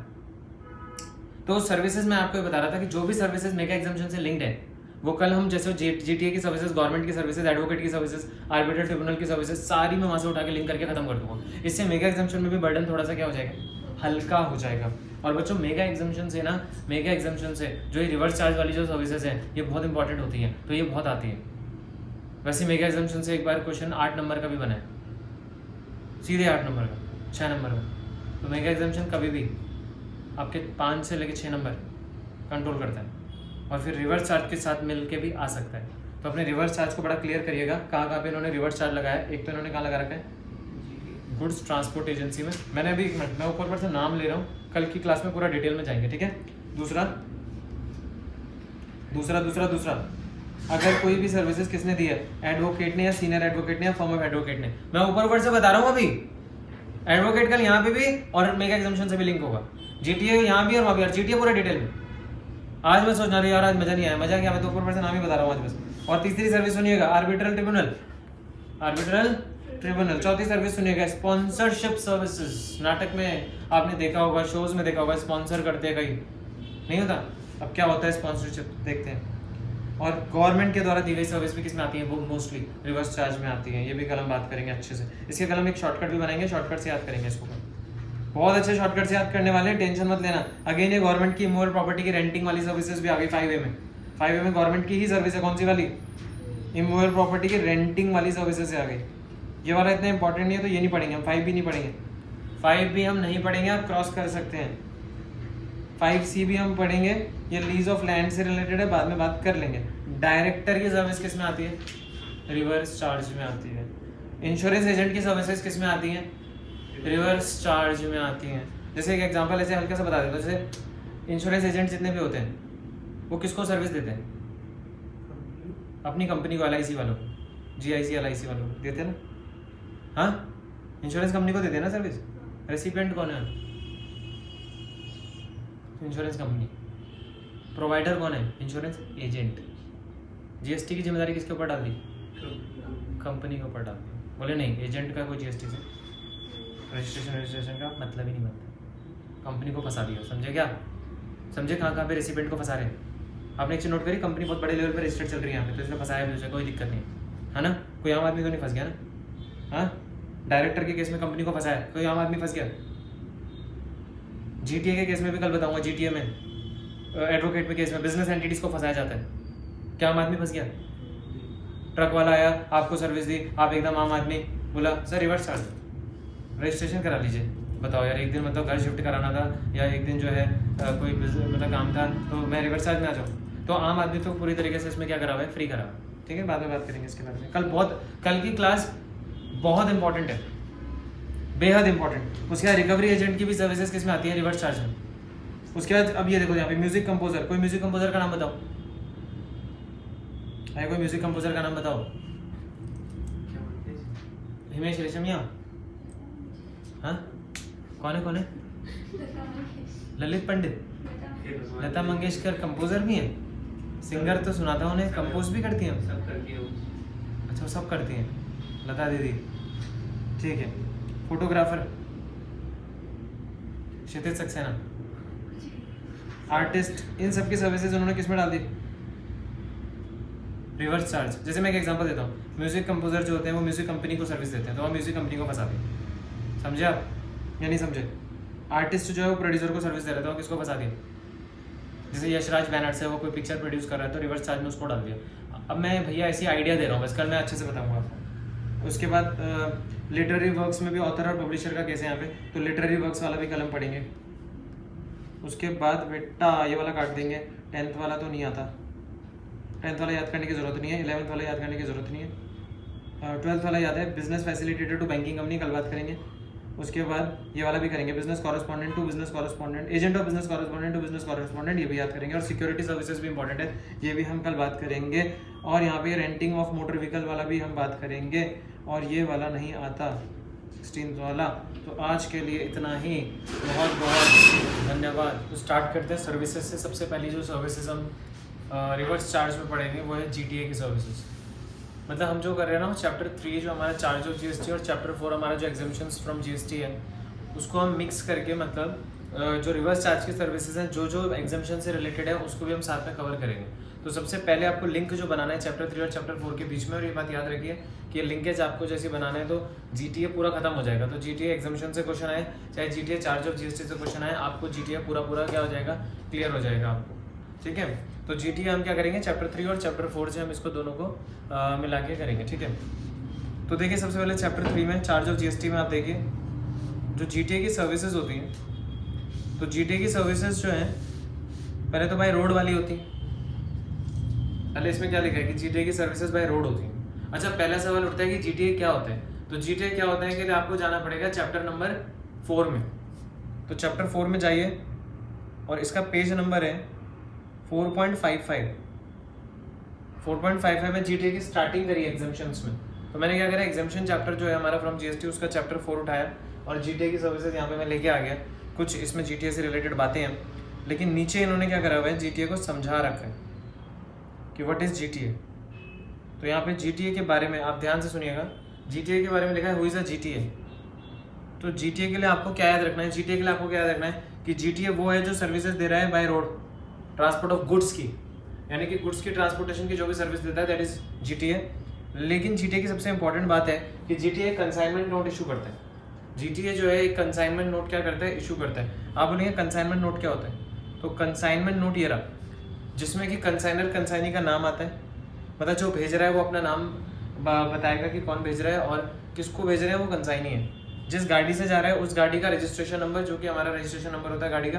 Speaker 1: तो सर्विसेज में आपको बता रहा था कि जो भी सर्विसेज मेगा एग्जामिशन से लिंक्ड है वो कल हम, जैसे जीटीए की सर्विसेज, गवर्नमेंट की सर्विसेज, एडवोकेट की सर्विसेज, आर्बिट्रल ट्रिब्यूनल की सर्विसेज, सारी मैं वहां से उठा के लिंक करके खत्म कर दूंगा। इससे मेगा एग्जामिशन में भी बर्डन थोड़ा सा क्या हो जाएगा, हल्का हो जाएगा। और बच्चों मेगा एग्जामिशन से ना, मेगा एग्जामिशन से जो ये रिवर्स चार्ज वाली जो सर्विसेज है ये बहुत इंपॉर्टेंट होती हैं, तो ये बहुत आती है। वैसे मेगा एग्जामिशन से एक बार क्वेश्चन 8 नंबर का भी बना है, सीधे 8 नंबर का, 6 नंबर का। तो मेगा एग्जामिशन कभी भी आपके 5 से लेकर 6 नंबर कंट्रोल करता है, और फिर रिवर्स चार्ज के साथ मिल के भी आ सकता है। तो अपने रिवर्स चार्ज को बड़ा क्लियर करिएगा, कहाँ कहाँ पे इन्होंने रिवर्स चार्ज लगाया है। एक तो इन्होंने कहाँ लगा रखा है, गुड्स ट्रांसपोर्ट एजेंसी में। मैंने अभी, एक मिनट, मैं ऊपर पर से नाम ले रहा हूँ, कल की क्लास में पूरा डिटेल में जाएंगे, ठीक है। दूसरा अगर कोई भी सर्विसेज किसने दी है, एडवोकेट ने या सीनियर एडवोकेट ने या फर्म ऑफ एडवोकेट ने, मैं ऊपर से बता रहा हूँ अभी। एडवोकेट कल यहाँ पे भी और मेगा एग्जामिशन से भी लिंक होगा, जीटीए यहाँ भी और वहाँ भी, और जीटीए पूरा डिटेल में। आज मैं सोच रहा हूँ यार आज मजा नहीं आया, मजा क्या, मैं तो ऊपर से नाम ही बता रहा हूँ आज बस। और तीसरी सर्विस सुनिएगा, आर्बिट्रल ट्रिब्यूनल। चौथी सर्विस सुनिएगा, स्पॉन्सरशिप सर्विसेज। नाटक में आपने देखा होगा, शोज में देखा होगा, स्पॉन्सर करते हैं कहीं, नहीं होता। अब क्या होता है स्पॉन्सरशिप, देखते हैं। और गवर्नमेंट के द्वारा दी गई सर्विस भी किस में आती है, वो मोस्टली रिवर्स चार्ज में आती है। ये भी कल हम बात करेंगे अच्छे से। इसके कल हम एक शॉर्टकट भी बनाएंगे, शॉर्टकट से याद करेंगे इसको, बहुत अच्छे शॉर्टकट से याद करने वाले हैं, टेंशन मत लेना। अगेन ये गवर्नमेंट की इमूवेबल प्रॉपर्टी की रेंटिंग वाली सर्विसेज भी आ गई 5A में। 5A में गवर्नमेंट की ही सर्विस है, कौन सी वाली, इमूवेबल प्रॉपर्टी की रेंटिंग वाली सर्विसेज आ गई। ये वाला इतना इंपॉर्टेंट नहीं है तो ये नहीं पढ़ेंगे हम, 5B नहीं पढ़ेंगे, 5B हम नहीं पढ़ेंगे, आप क्रॉस कर सकते हैं। 5C भी हम पढ़ेंगे, ये लीज ऑफ लैंड से रिलेटेड है, बाद में बात कर लेंगे। डायरेक्टर की सर्विस किस में आती है, रिवर्स चार्ज में आती है। इंश्योरेंस एजेंट की सर्विसेज किस में आती हैं, रिवर्स चार्ज में आती हैं। जैसे एक एग्जांपल ऐसे हल्का सा बता देता हूँ, जैसे इंश्योरेंस एजेंट जितने भी होते हैं वो किसको सर्विस देते हैं, अपनी कंपनी को, LIC वालों को, GIC LIC वालों को देते हैं ना, हाँ इंश्योरेंस कंपनी को देते हैं ना सर्विस। रेसिपिएंट कौन है, इंश्योरेंस कंपनी। प्रोवाइडर कौन है, इंश्योरेंस एजेंट। GST की जिम्मेदारी किसके ऊपर डाल दी, कंपनी के ऊपर डाल दी। बोले नहीं, एजेंट का कोई GST से रजिस्ट्रेशन का मतलब ही नहीं बनता, कंपनी को फंसा दिया। समझे क्या, समझे कहाँ पे रेसिपिएंट को फंसा रहे हैं। आपने एक चीज नोट करी, कंपनी बहुत बड़े लेवल पे रजिस्टर्ड चल रही है यहाँ पे, तो इसने फंसाया भी, उसे कोई दिक्कत नहीं है ना। कोई आम आदमी तो नहीं फंस गया ना, हाँ। डायरेक्टर के केस में कंपनी को फंसाया, कोई आम आदमी फंस गया। जीटीए के केस में भी कल बताऊंगा, जीटीए में, एडवोकेट में केस में बिजनेस एंटिटीज को फंसाया जाता है, क्या आम आदमी फंस गया। ट्रक वाला आया, आपको सर्विस दी, आप एकदम आम आदमी, बोला सर रिवर्स चार्ज, रजिस्ट्रेशन करा लीजिए, बताओ यार, एक दिन मतलब घर शिफ्ट कराना था या एक दिन जो है कोई मतलब काम था, तो मैं रिवर्स चार्ज में आ जाऊँ। तो आम आदमी तो पूरी तरीके से इसमें क्या करा हुआ है, फ्री करा हुआ है। ठीक है, बाद में बात करेंगे इसके बारे में। कल की क्लास बहुत इंपॉर्टेंट है, बेहद इंपॉर्टेंट। उसके बाद रिकवरी एजेंट की भी सर्विसेज किस में आती है, रिवर्स चार्ज में। उसके बाद अब ये देखो यहाँ पे म्यूजिक कंपोजर, कोई म्यूजिक कंपोजर का नाम बताओ, है कोई म्यूजिक कंपोजर का नाम बताओ। हिमेश रेशमिया, हाँ कौन है? ललित पंडित, लता मंगेशकर कंपोजर भी हैं, सिंगर तो सुनाता हूँ उन्हें, कंपोज भी करती हैं।
Speaker 2: सब करती है वो।
Speaker 1: अच्छा, वो सब करती हैं लता दीदी, ठीक है। फोटोग्राफर क्षितिज सक्सेना, आर्टिस्ट, इन सब की सर्विसेज उन्होंने किस में डाल दी, रिवर्स चार्ज। जैसे मैं एक एग्जांपल देता हूँ, म्यूजिक कंपोजर जो होते हैं वो म्यूजिक कंपनी को सर्विस देते हैं, तो वो म्यूजिक कंपनी को फंसा दिए। समझे आप या नहीं समझे? आर्टिस्ट जो है वो प्रोड्यूसर को सर्विस दे रहा था, वो किसको फंसा दिया? जैसे यशराज बैनर्स है, वो कोई पिक्चर प्रोड्यूस कर रहा है तो रिवर्स चार्ज में उसको डाल दिया। अब मैं भैया ऐसी आइडिया दे रहा हूँ, बस कल मैं अच्छे से बताऊँगा आपको। उसके बाद लिटरेरी वर्क्स में भी ऑथर और पब्लिशर का केस है यहाँ पे, तो लिटरेरी वर्क्स वाला भी कलम पढ़ेंगे। उसके बाद बेटा ये वाला काट देंगे, 10th वाला तो नहीं आता, 10th वाला याद करने की जरूरत नहीं है, 11th वाला याद करने की जरूरत नहीं है, 12th वाला याद है, business facilitator to banking company, कल बात करेंगे। उसके बाद ये वाला भी करेंगे, business correspondent to business correspondent, agent of business correspondent to business correspondent, ये भी याद करेंगे। और सिक्योरिटी सर्विसेज भी इंपॉर्टेंट है, ये भी हम कल बात करेंगे। और यहाँ पे रेंटिंग ऑफ मोटर व्हीकल वाला भी हम बात करेंगे, और ये वाला नहीं आता 16th वाला। तो आज के लिए इतना ही, बहुत बहुत धन्यवाद। तो स्टार्ट करते हैं सर्विसेज से। सबसे पहली जो सर्विसेज हम रिवर्स चार्ज में पढ़ेंगे वो है GTA की सर्विसेज। मतलब हम जो कर रहे हैं ना, चैप्टर 3 जो हमारा चार्ज ऑफ GST और चैप्टर 4 हमारा जो एग्जामिशंस फ्रॉम GST है, उसको हम मिक्स करके मतलब जो रिवर्स चार्ज की सर्विसेज हैं, जो एग्जामिशन से रिलेटेड है, उसको भी हम साथ में कवर करेंगे। तो सबसे पहले आपको लिंक जो बनाना है चैप्टर 3 और चैप्टर 4 के बीच में, और ये बात याद रखिए कि ये लिंकेज आपको जैसे बनाना है तो GTA पूरा खत्म हो जाएगा। तो GTA एग्जामिशन से क्वेश्चन आए, चाहे GTA चार्ज ऑफ GST से क्वेश्चन आए, आपको GTA पूरा क्या हो जाएगा, क्लियर हो जाएगा आपको। ठीक है, तो GTA हम क्या करेंगे, चैप्टर 3 और चैप्टर 4 से हम इसको दोनों को मिला के करेंगे। ठीक है, तो देखिए सबसे पहले चैप्टर 3 में चार्ज ऑफ GST में आप देखिए जो GTA की सर्विसेज होती हैं, तो GTA की सर्विसेज जो हैं पहले तो बाय रोड वाली होती हैं। पहले इसमें क्या लिखा है कि GTA की सर्विसेज बाय रोड होती हैं। अच्छा, पहला सवाल उठता है कि GTA क्या होता है, तो GTA क्या होता है कि आपको जाना पड़ेगा चैप्टर नंबर 4 में। तो चैप्टर 4 में जाइए और इसका पेज नंबर है 4.55। 4.55 में GTA की स्टार्टिंग करी एग्जामिशंस में। तो मैंने क्या करा, एग्जामिशन चैप्टर जो है हमारा फ्रॉम GST उसका चैप्टर 4 उठाया और GTA की सर्विसेज यहाँ पे मैं लेके आ गया। कुछ इसमें GTA से रिलेटेड बातें हैं, लेकिन नीचे इन्होंने क्या करा हुआ है, GTA को समझा रखा है कि व्हाट इज GTA। तो यहाँ पे GTA के बारे में आप ध्यान से सुनिएगा, GTA के बारे में लिखा है हु इज अ GTA। तो GTA के लिए आपको क्या याद रखना है, GTA के लिए आपको क्या याद रखना है कि GTA वो है जो सर्विसेज दे रहा है by road, transport of goods की, यानी कि गुड्स की ट्रांसपोर्टेशन की जो भी सर्विस देता है दैट इज GTA। लेकिन GTA की सबसे इंपॉर्टेंट बात है कि GTA कंसाइनमेंट नोट इशू करता है। GTA जो है एक कंसाइनमेंट नोट क्या करता है, इशू करता है। आप बोलेंगे कंसाइनमेंट नोट क्या होता है, तो कंसाइनमेंट नोट ये रहा, जिसमें कि कंसाइनर कंसाइनी का नाम आता है, मतलब जो भेज रहा है वो अपना नाम बताएगा कि कौन भेज रहा है और किसको भेज रहे हैं, वो कंसाइनी है। जिस गाड़ी से जा रहा है उस गाड़ी का रजिस्ट्रेशन नंबर, जो कि हमारा रजिस्ट्रेशन नंबर होता है गाड़ी का,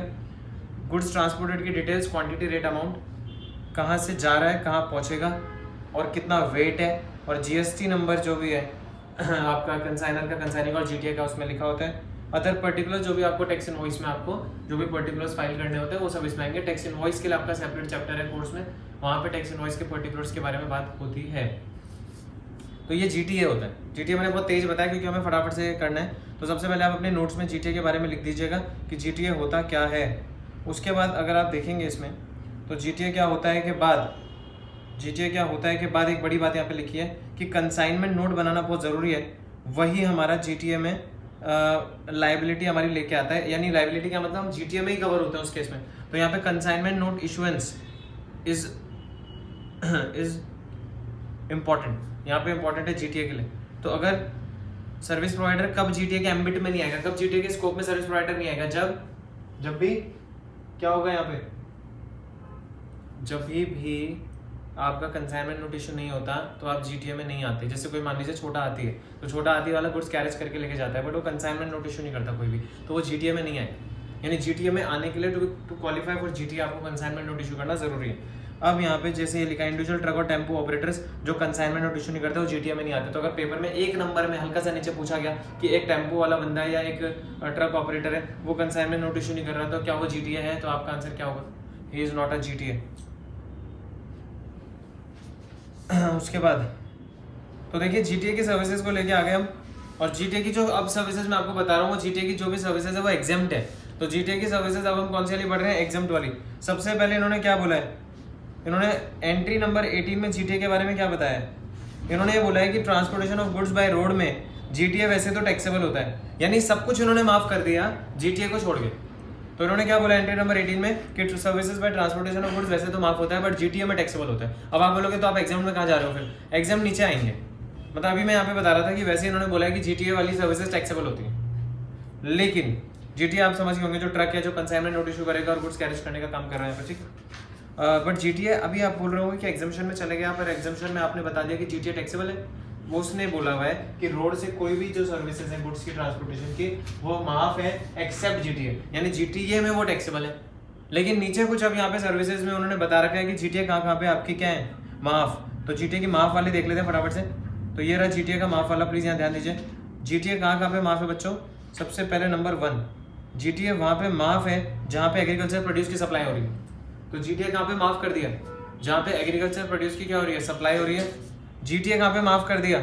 Speaker 1: गुड्स ट्रांसपोर्टेड की डिटेल्स, क्वांटिटी, रेट, अमाउंट, कहाँ से जा रहा है, कहाँ पहुँचेगा और कितना वेट है, और GST नंबर जो भी है आपका कंसाइनर का, कंसाइनी का और GTA का उसमें लिखा होता है। अदर पर्टिकुलर जो भी आपको टैक्स इनवॉइस में आपको जो भी पर्टिकुलर्स फाइल करने होते हैं वो सब इसमें आएंगे। टैक्स इनवॉइस के लिए आपका सेपरेट चैप्टर है कोर्स में, वहाँ पे टैक्स इनवॉइस के पर्टिकुलर्स के बारे में बात होती है। तो ये GTA होता है। GTA मैंने बहुत तेज बताया क्योंकि हमें फटाफट से करना है। तो सबसे पहले आप अपने नोट्स में GTA के बारे में लिख दीजिएगा कि GTA होता क्या है। उसके बाद अगर आप देखेंगे इसमें तो GTA क्या होता है के बाद एक बड़ी बात यहाँ पे लिखी है कि कंसाइनमेंट नोट बनाना बहुत ज़रूरी है। वही हमारा GTA में लाइबिलिटी हमारी लेके आता है, यानी लाइबिलिटी का मतलब हम GTA में ही कवर होते हैं उस केस में। तो यहाँ पे consignment note issuance is important, यहाँ पे इम्पॉर्टेंट है GTA के लिए। तो अगर सर्विस प्रोवाइडर कब GTA के एम्बिट में नहीं आएगा, कब GTA के स्कोप में सर्विस प्रोवाइडर नहीं आएगा, जब भी क्या होगा यहाँ पे, जब भी आपका कंसाइनमेंट नोट इशू नहीं होता तो आप जीटीए में नहीं आते। जैसे कोई मान लीजिए छोटा हाथी है, तो छोटा हाथी वाला गुड्स कैरेज करके लेके जाता है, बट वो कंसाइनमेंट नोट इशू नहीं करता कोई भी, तो वो जीटीए में नहीं आए। यानी जीटीए में आने के लिए टू क्वालिफाई फॉर जीटीए आपको कंसाइनमेंट नोट इशू करना जरूरी है। अब यहाँ पे जैसे ये लिखा है इंडिविजुअल ट्रक और टेम्पो ऑपरेटर्स जो कंसाइनमेंट नोट इशू नहीं करते वो जीटीए में नहीं आते। तो अगर पेपर में एक नंबर में हल्का सा नीचे पूछा गया कि एक टेम्पो वाला बंदा है या एक ट्रक ऑपरेटर है वो कंसाइनमेंट नोट इशू नहीं कर रहा, तो क्या वो जीटीए है? तो आपका आंसर क्या होगा? He is not a GTA. उसके बाद तो देखिए जीटीए की सर्विसेज को लेके आ गए हम, और जीटीए की जो अब सर्विसेज मैं आपको बता रहा हूँ, जीटीए की जो भी सर्विसेज है वो एग्जाम्प्ट है। तो जीटीए की सर्विसेज अब हम कौन सी वाली पढ़ रहे हैं? एग्जाम्प्ट वाली। सबसे पहले इन्होंने क्या बोला है? इन्होंने एंट्री नंबर 18 में जीटीए के बारे में क्या बताया है? इन्होंने ये बोला है कि transportation of goods by road में जीटीए वैसे तो टैक्सेबल होता है, यानी सब कुछ इन्होंने माफ कर दिया जीटीए को छोड़ के। तो इन्होंने क्या बोला एंट्री नंबर 18 में कि services by transportation of goods वैसे तो माफ होता है बट जीटीए में टैक्सेबल होता है। अब आप बोलोगे तो आप एग्जाम में कहाँ जा रहे हो? फिर एग्जाम नीचे आएंगे। मतलब अभी मैं यहाँ पे बता रहा था कि वैसे इन्होंने बोला है कि जीटीए वाली सर्विसेज टैक्सेबल होती है, लेकिन जीटीए आप समझ गए होंगे जो ट्रक है जो कंसाइनमेंट नोट इशू करेगा और गुड्स कैरेज करने का काम कर रहा है, ठीक है। बट जीटीए अभी आप बोल रहे हो कि एग्जामिशन में चले गए, पर एग्जामिशन में आपने बता दिया कि जीटीए टैक्सेबल है। वो उसने बोला हुआ है कि रोड से कोई भी जो सर्विसेज है गुड्स की ट्रांसपोर्टेशन की वो माफ है एक्सेप्ट जीटीए, यानी जीटीए में वो टैक्सेबल है। लेकिन नीचे कुछ अब यहाँ पे सर्विसेज में उन्होंने बता रखा है कि जीटीए कहाँ पे आपकी क्या है? माफ। तो जीटीए की माफ वाली देख लेते हैं फटाफट से। तो ये रहा जीटीए का माफ वाला, प्लीज यहाँ ध्यान दीजिए। जीटीए कहाँ पे माफ है बच्चों? सबसे पहले नंबर 1 जीटीए वहाँ पे माफ है जहाँ पे एग्रीकल्चर प्रोड्यूस की सप्लाई हो रही है। तो जीटीए कहाँ पे माफ कर दिया? जहाँ पे एग्रीकल्चर प्रोड्यूस की क्या हो रही है? सप्लाई हो रही है। जीटीए कहाँ पे माफ कर दिया?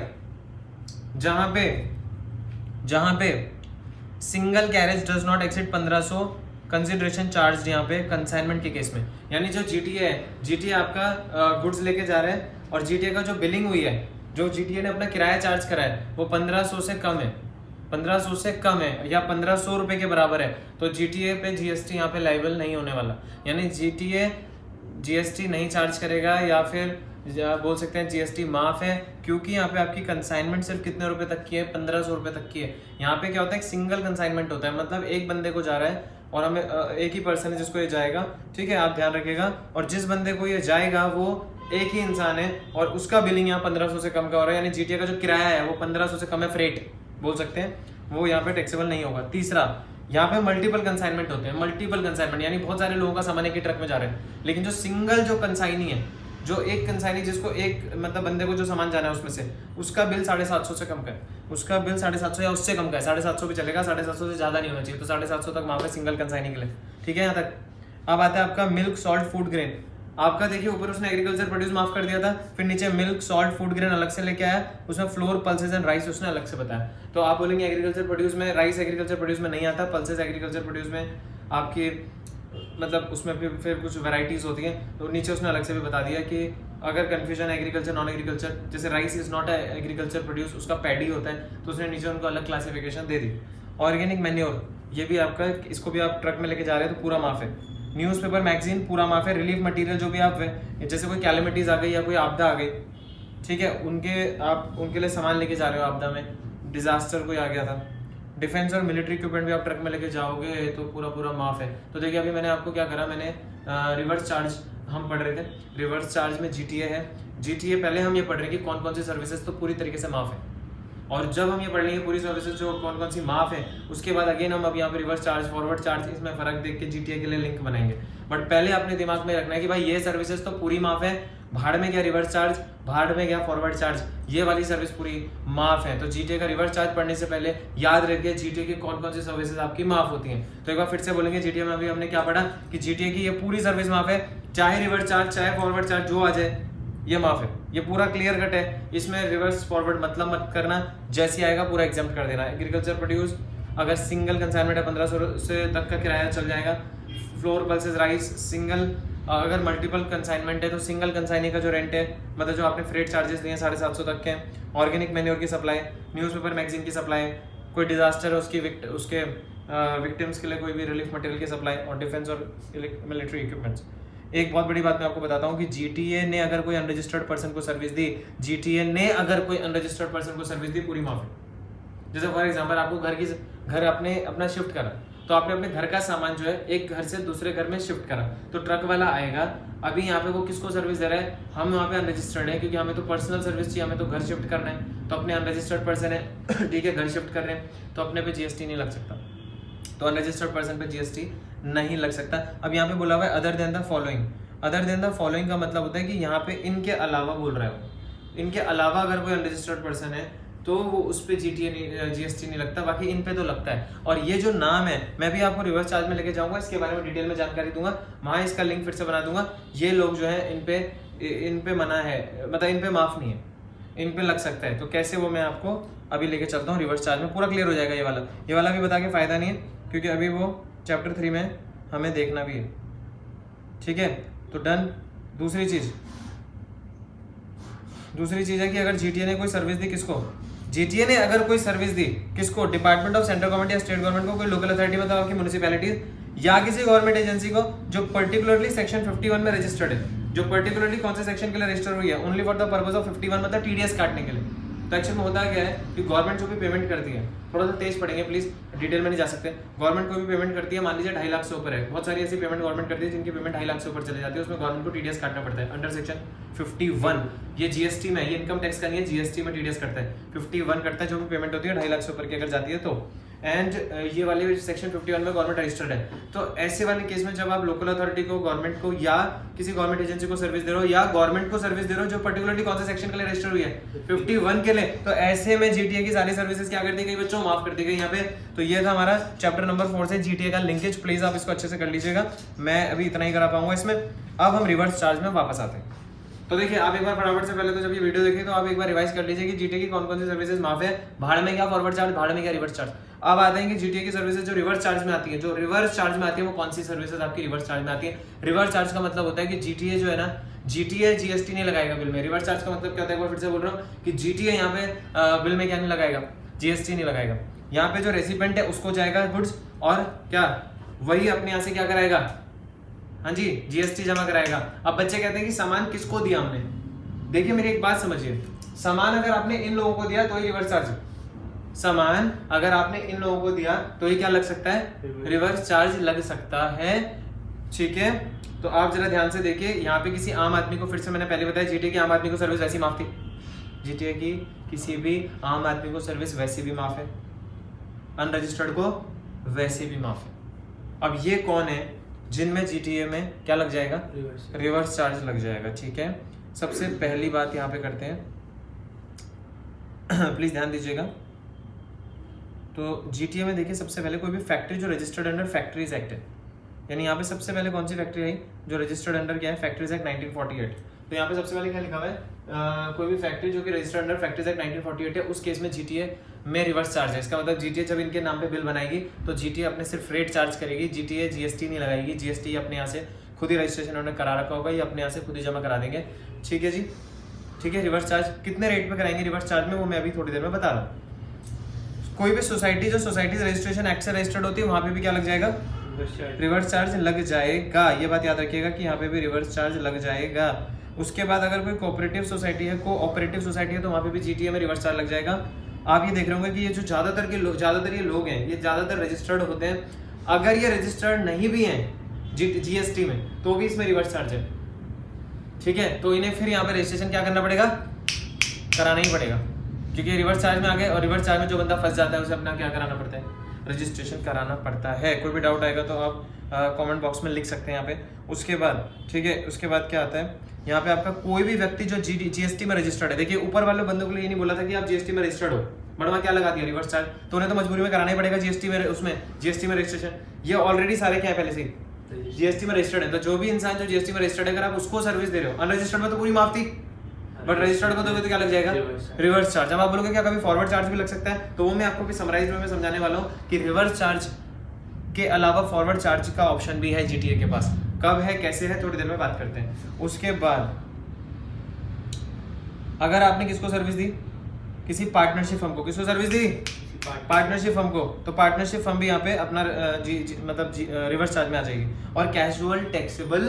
Speaker 1: जहाँ पे single carriage does not exceed 1500 consideration charge, यहाँ पे कंसाइनमेंट के केस में। यानी जो जीटीए है, जीटीए आपका गुड्स लेके जा रहा है और जीटीए का जो बिलिंग हुई है, जो जीटीए ने अपना किराया चार्ज करा है वो 1500 से कम है, 1500 से कम है या 1500 रुपए के बराबर है, तो जीटीए पे जीएसटी यहाँ पे लाइबल नहीं होने वाला। यानी जीटीए जीएसटी नहीं चार्ज करेगा, या फिर बोल सकते हैं जीएसटी माफ है, क्योंकि यहाँ पे आपकी कंसाइनमेंट सिर्फ कितने रुपए तक की है? 1500 रुपए तक की है। यहाँ पे क्या होता है? सिंगल कंसाइनमेंट होता है, मतलब एक बंदे को जा रहा है और हमें एक ही पर्सन है जिसको ये जाएगा, ठीक है, आप ध्यान रखिएगा। और जिस बंदे को ये जाएगा वो एक ही इंसान है और उसका बिलिंग यहाँ 1500 से कम का हो रहा है, यानी जीटीए का जो किराया है वो 1500 से कम है, फ्रेट बोल सकते हैं, वो यहाँ पे टैक्सेबल नहीं होगा। तीसरा, यहाँ पे मल्टीपल कंसाइनमेंट होते हैं। मल्टीपल कंसाइनमेंट यानी बहुत सारे लोगों का सामान एक ही ट्रक में जा रहे हैं, लेकिन जो सिंगल जो कंसाइनी है, जो एक कंसाइनी जिसको एक मतलब बंदे को जो सामान जाना है उसमें से, उसका बिल 750 से कम का है, उसका बिल 750 या उससे कम का है, 750 भी चलेगा, 750 से ज्यादा नहीं होना चाहिए, तो 750 तक वहाँ पे सिंगल कंसाइनी के लिए, ठीक है। यहाँ तक अब आता है आपका मिल्क, सॉल्ट, फूड ग्रेन। आपका देखिए ऊपर उसने एग्रीकल्चर प्रोड्यूस माफ कर दिया था, फिर नीचे मिल्क, सॉल्ट, फूड ग्रेन अलग से लेके आया, उसमें फ्लोर, पल्सेस एंड राइस उसने अलग से बताया। तो आप बोलेंगे एग्रीकल्चर प्रोड्यूस में राइस एग्रीकल्चर प्रोड्यूस में नहीं आता, पल्सेस एग्रीकल्चर प्रोड्यूस में आपकी मतलब उसमें फिर कुछ वैरायटीज होती हैं, तो नीचे उसने अलग से भी बता दिया कि अगर कंफ्यूजन एग्रीकल्चर नॉन एग्रीकल्चर, जैसे rice is not agriculture produce, उसका पैडी होता है, तो उसने नीचे उनको अलग क्लासिफिकेशन दे दी। ऑर्गेनिक मैन्योर, ये भी आपका, इसको भी आप ट्रक में लेके जा रहे हैं तो पूरा माफ है। न्यूज़पेपर, मैगजीन पूरा माफ है। रिलीफ मटेरियल जो भी आप जैसे कोई कैलेमिटीज आ गई या कोई आपदा आ गई, ठीक है, आप उनके लिए सामान लेके जा रहे हो, आपदा में डिजास्टर कोई आ गया था। डिफेंस और मिलिट्री इक्विपमेंट भी आप ट्रक में लेके जाओगे तो पूरा माफ है। तो देखिए अभी मैंने आपको क्या करा, मैंने रिवर्स चार्ज हम पढ़ रहे थे, रिवर्स चार्ज में जीटीए है। जीटीए पहले हम ये पढ़ रहे हैं कि कौन कौन सी सर्विसेज तो पूरी तरीके से माफ है, और जब हम ये पढ़ लेंगे पूरी सर्विसेज जो कौन कौन सी माफ है, उसके बाद अगेन हम अब यहाँ पे रिवर्स चार्ज, फॉरवर्ड चार्ज, इसमें फर्क देख के जीटीए के लिए लिंक बनाएंगे। बट पहले अपने दिमाग में रखना है कि भाई ये सर्विसेज तो पूरी माफ है, भाड़ में गया रिवर्स चार्ज, भाड़ में गया फॉरवर्ड चार्ज, ये वाली सर्विस पूरी माफ है। तो जीटीए का रिवर्स चार्ज पढ़ने से पहले याद रखिए जीटीए की कौन कौन सी सर्विसेज आपकी माफ होती हैं। तो एक बार फिर से बोलेंगे, जीटीए में अभी हमने क्या पढ़ा कि जीटीए की ये पूरी सर्विस माफ है, चाहे रिवर्स चार्ज चाहे फॉरवर्ड चार्ज जो आ जाए ये माफ है, ये पूरा क्लियर कट है। इसमें रिवर्स फॉरवर्ड मतलब मत करना, जैसे आएगा पूरा एग्जाम्प्ट कर देना। एग्रीकल्चर प्रोड्यूस अगर सिंगल कंसाइनमेंट है 1500 से तक का किराया चल जाएगा। फ्लोर, पल्सेस, राइस सिंगल, अगर मल्टीपल कंसाइनमेंट है तो सिंगल कंसाइनी का जो रेंट है, मतलब जो आपने फ्रेट चार्जेस दिए 750 तक के। ऑर्गेनिक मैन्योर की सप्लाई, न्यूज़पेपर, मैगजीन की सप्लाई, कोई डिजास्टर है उसके विक्टिम्स के लिए कोई भी रिलीफ मटेरियल की सप्लाई, और डिफेंस और मिलिट्री इक्विपमेंट्स। एक बहुत बड़ी बात मैं आपको बताता हूँ कि जीटीए ने अगर कोई अनरजिस्टर्ड पर्सन को सर्विस दी, जीटीए ने अगर कोई अनरजिस्टर्ड पर्सन को सर्विस दी, पूरी माफ है। जैसे फॉर एग्जांपल आपको घर अपना शिफ्ट करा, तो आपने अपने घर का सामान जो है एक घर से दूसरे घर में शिफ्ट करा, तो ट्रक वाला आएगा। अभी यहाँ पे वो किसको सर्विस दे रहा है? हम वहाँ पे अनरजिस्टर्ड है, क्योंकि हमें तो पर्सनल सर्विस चाहिए, हमें तो घर शिफ्ट करना है, तो अपने अनरजिस्टर्ड पर्सन है ठीक है, घर शिफ्ट कर रहे हैं, तो अपने पे जीएसटी नहीं लग सकता, तो अनरजिस्टर्ड पर्सन पे जीएसटी नहीं लग सकता। अब यहाँ पे बोला हुआ है other than the following. Other than the following का मतलब होता है कि यहाँ पे इनके अलावा बोल रहा है, इनके अलावा अगर कोई अनरजिस्टर्ड पर्सन है तो वो उस पर जीएसटी नहीं लगता, बाकी इन पे तो लगता है। और ये जो नाम है मैं भी आपको रिवर्स चार्ज में लेके जाऊंगा, इसके बारे में डिटेल में जानकारी दूंगा, वहाँ इसका लिंक फिर से बना दूंगा। ये लोग जो है इन पे मना है, मतलब इन पे माफ नहीं है, इन पे लग सकता है। तो कैसे वो मैं आपको अभी लेके चलता हूँ रिवर्स चार्ज में, पूरा क्लियर हो जाएगा। ये वाला भी बता के फायदा नहीं है, क्योंकि अभी वो चैप्टर 3 में हमें देखना भी है, ठीक है। तो डन। दूसरी चीज है कि अगर जीटीए ने कोई सर्विस दी, किसको? जीटीए ने अगर कोई सर्विस दी, किसको? डिपार्टमेंट ऑफ सेंट्रल गवर्नमेंट या स्टेट गवर्नमेंट को, कोई लोकल अथॉरिटी मतलब आपकी म्युनिसिपैलिटीज या किसी गवर्नमेंट एजेंसी को जो पर्टिकुलरली सेक्शन 51 में रजिस्टर्ड है, जो पर्टिकुलरली कौन से सेक्शन के लिए रजिस्टर हुई है, only for the purpose of 51 मतलब टीडीएस काटने के लिए। तो एक्चुअल में होता क्या है कि गवर्नमेंट जो भी पेमेंट करती है, थोड़ा सा तेज पढ़ेंगे प्लीज, डिटेल में नहीं जा सकते। गवर्नमेंट कोई भी पेमेंट करती है, मान लीजिए 2.5 लाख से ऊपर है, बहुत सारी ऐसी पेमेंट गवर्नमेंट करती है जिनकी पेमेंट 2.5 लाख से ऊपर चले जाती है, उसमें गवर्नमेंट को टीडीएस काटना पड़ता है अंडर सेक्शन 51। ये जीएसटी में, ये इनकम टैक्स का नहीं है, जीएसटी में टीडीएस करता है, 51 करता है जो भी पेमेंट होती है 2.5 लाख से ऊपर की अगर जाती है तो। एंड ये वाले सेक्शन 51 में गवर्नमेंट रजिस्टर्ड है। तो ऐसे वाले केस में जब आप लोकल अथॉरिटी को, गवर्नमेंट को या किसी गवर्नमेंट एजेंसी को सर्विस दे रहे हो, या गवर्नमेंट को सर्विस दे रहे हो जो पर्टिकुलरली कौन से सेक्शन के लिए रजिस्टर हुई है, 51 के लिए, तो ऐसे में जीटीए की सारी सर्विसेज क्या कर दी गई बच्चों? माफ कर दी गई यहाँ पे। तो ये था हमारा चैप्टर नंबर 4 से जीटीए का लिंकेज, प्लीज आप इसको अच्छे से कर लीजिएगा, मैं अभी इतना ही करा पाऊंगा इसमें। अब हम रिवर्स चार्ज में वापस आते हैं। तो देखिए आप एक बार फटाफट से पहले तो जब ये वीडियो देखें तो आप एक बार रिवाइज कर लीजिए कि जीटीए की कौन कौन सी सर्विसेज माफ है, भाड़ में क्या फॉरवर्ड चार्ज, भाड़ में क्या रिवर्स चार्ज। अब आते हैं कि जीटीए की सर्विसेज जो रिवर्स चार्ज में आती है, जो रिवर्स चार्ज में आती है वो कौन सी सर्विसेज आपकी रिवर्स चार्ज में आती है। रिवर्स चार्ज का मतलब होता है कि जीटीए जो है ना, जीटीए जीएसटी नहीं लगाएगा बिल में। रिवर्स चार्ज का मतलब क्या होता है, फिर से बोल रहा हूँ कि जीटीए यहाँ पे बिल में क्या नहीं लगाएगा, जीएसटी नहीं लगाएगा। यहाँ पे जो रेसिपेंट है उसको जाएगा गुड्स, और क्या वही अपने यहाँ से क्या कराएगा, हाँ जी, जीएसटी जमा कराएगा। अब बच्चे कहते हैं कि सामान किसको दिया हमने, देखिए मेरी एक बात समझिए, सामान अगर आपने इन लोगों को दिया तो ही रिवर्स चार्ज, सामान अगर आपने इन लोगों को दिया तो ये क्या लग सकता है, रिवर्स चार्ज लग सकता है, ठीक है। तो आप जरा ध्यान से देखिए, यहाँ पे किसी आम आदमी को, फिर से मैंने पहले बताया जीटीए की आम आदमी को सर्विस वैसी माफ थी, जीटीए की किसी भी आम आदमी को सर्विस वैसी भी माफ है, अनरजिस्टर्ड को वैसे भी माफ है। अब ये कौन है जिनमें जीटीए में क्या लग जाएगा, रिवर्स चार्ज लग जाएगा, ठीक है। सबसे पहली बात यहाँ पे करते हैं प्लीज ध्यान दीजिएगा। तो जीटीए में देखिए सबसे पहले कोई भी फैक्ट्री जो रजिस्टर्ड अंडर फैक्ट्रीज एक्ट है, यानी यहाँ पे सबसे पहले कौन सी फैक्ट्री आई जो रजिस्टर्ड अंडर क्या है, फैक्ट्रीज एक्ट 1948। तो यहाँ पे सबसे पहले क्या लिखा हुआ है, कोई भी फैक्ट्री जो कि रजिस्टर्ड अंडर फैक्ट्रीज एक्ट 1948 है, उस केस में जीटीए में रिवर्स चार्ज है। इसका मतलब जीटीए जब इनके नाम पे बिल बनाएगी तो जीटीए अपने सिर्फ रेट चार्ज करेगी, जीटीए जीएसटी नहीं लगाएगी, जीएसटी अपने यहाँ से खुद ही रजिस्ट्रेशन उन्होंने करा रखा होगा, ये अपने यहाँ से खुद ही जमा करा देंगे, ठीक है जी, ठीक है। रिवर्स चार्ज कितने रेट पे कराएंगे रिवर्स चार्ज में, वो मैं अभी थोड़ी देर में बता रहा हूँ। कोई भी सोसाइटी जो सोसाइटीज रजिस्ट्रेशन एक्ट से रजिस्टर्ड होती है वहाँ पे भी क्या लग जाएगा, रिवर्स चार्ज लग जाएगा। ये बात याद रखिएगा कि यहाँ पे भी रिवर्स चार्ज लग जाएगा। उसके बाद अगर कोई कोऑपरेटिव सोसाइटी है, कोऑपरेटिव सोसाइटी है, तो वहाँ पे भी जीटीए में रिवर्स चार्ज लग जाएगा। आप ये देख रहे होंगे कि ये जो ज्यादातर ये लोग हैं, ये ज्यादातर रजिस्टर्ड होते हैं। अगर ये रजिस्टर्ड नहीं भी हैं जीएसटी में तो भी इसमें रिवर्स चार्ज है, ठीक है। तो इन्हें फिर यहाँ पे रजिस्ट्रेशन क्या करना पड़ेगा, कराना ही पड़ेगा, क्योंकि रिवर्स चार्ज में आ गए, और रिवर्स चार्ज में जो बंदा फंस जाता है उसे अपना क्या कराना पड़ता है, रजिस्ट्रेशन कराना पड़ता है। कोई भी डाउट आएगा तो आप कमेंट बॉक्स में लिख सकते हैं यहाँ पे। उसके बाद ठीक है, उसके बाद क्या आता है यहाँ पे, आपका कोई भी व्यक्ति जो जीएसटी में रजिस्टर्ड है, देखिए ऊपर वाले बंदों को ये नहीं बोला था कि आप जीएसटी में रजिस्टर्ड हो, बड़वा क्या लगा दिया, रिवर्स चार्ज, तो उन्हें तो मजबूरी में कराना ही पड़ेगा जीएसटी में, उसमें जीएसटी में रजिस्ट्रेशन। ये ऑलरेडी सारे क्या है पहले से जीएसटी में रजिस्टर्ड है, तो जो भी इंसान जो जीएसटी में रजिस्टर्ड है अगर आप उसको सर्विस दे रहे हो, अनरजिस्टर्ड में तो पूरी माफ थी, बट रजिस्टर्ड को दोगे तो क्या लग जाएगा, रिवर्स चार्ज। अब आप बोलोगे क्या कभी फॉरवर्ड चार्ज भी लग सकता है, तो वो मैं आपको समराइज में समझाने वाला हूँ कि रिवर्स चार्ज के अलावा फॉरवर्ड चार्ज का ऑप्शन भी है जीटीए के पास। कब है, कैसे है, थोड़ी देर में बात करते हैं। उसके बाद अगर आपने किसको सर्विस दी, किसी पार्टनरशिप फर्म को, किसको सर्विस दी, पार्टनरशिप फर्म को, तो पार्टनरशिप फर्म भी यहाँ पे अपना मतलब रिवर्स चार्ज में आ जाएगी। और कैजुअल टैक्सेबल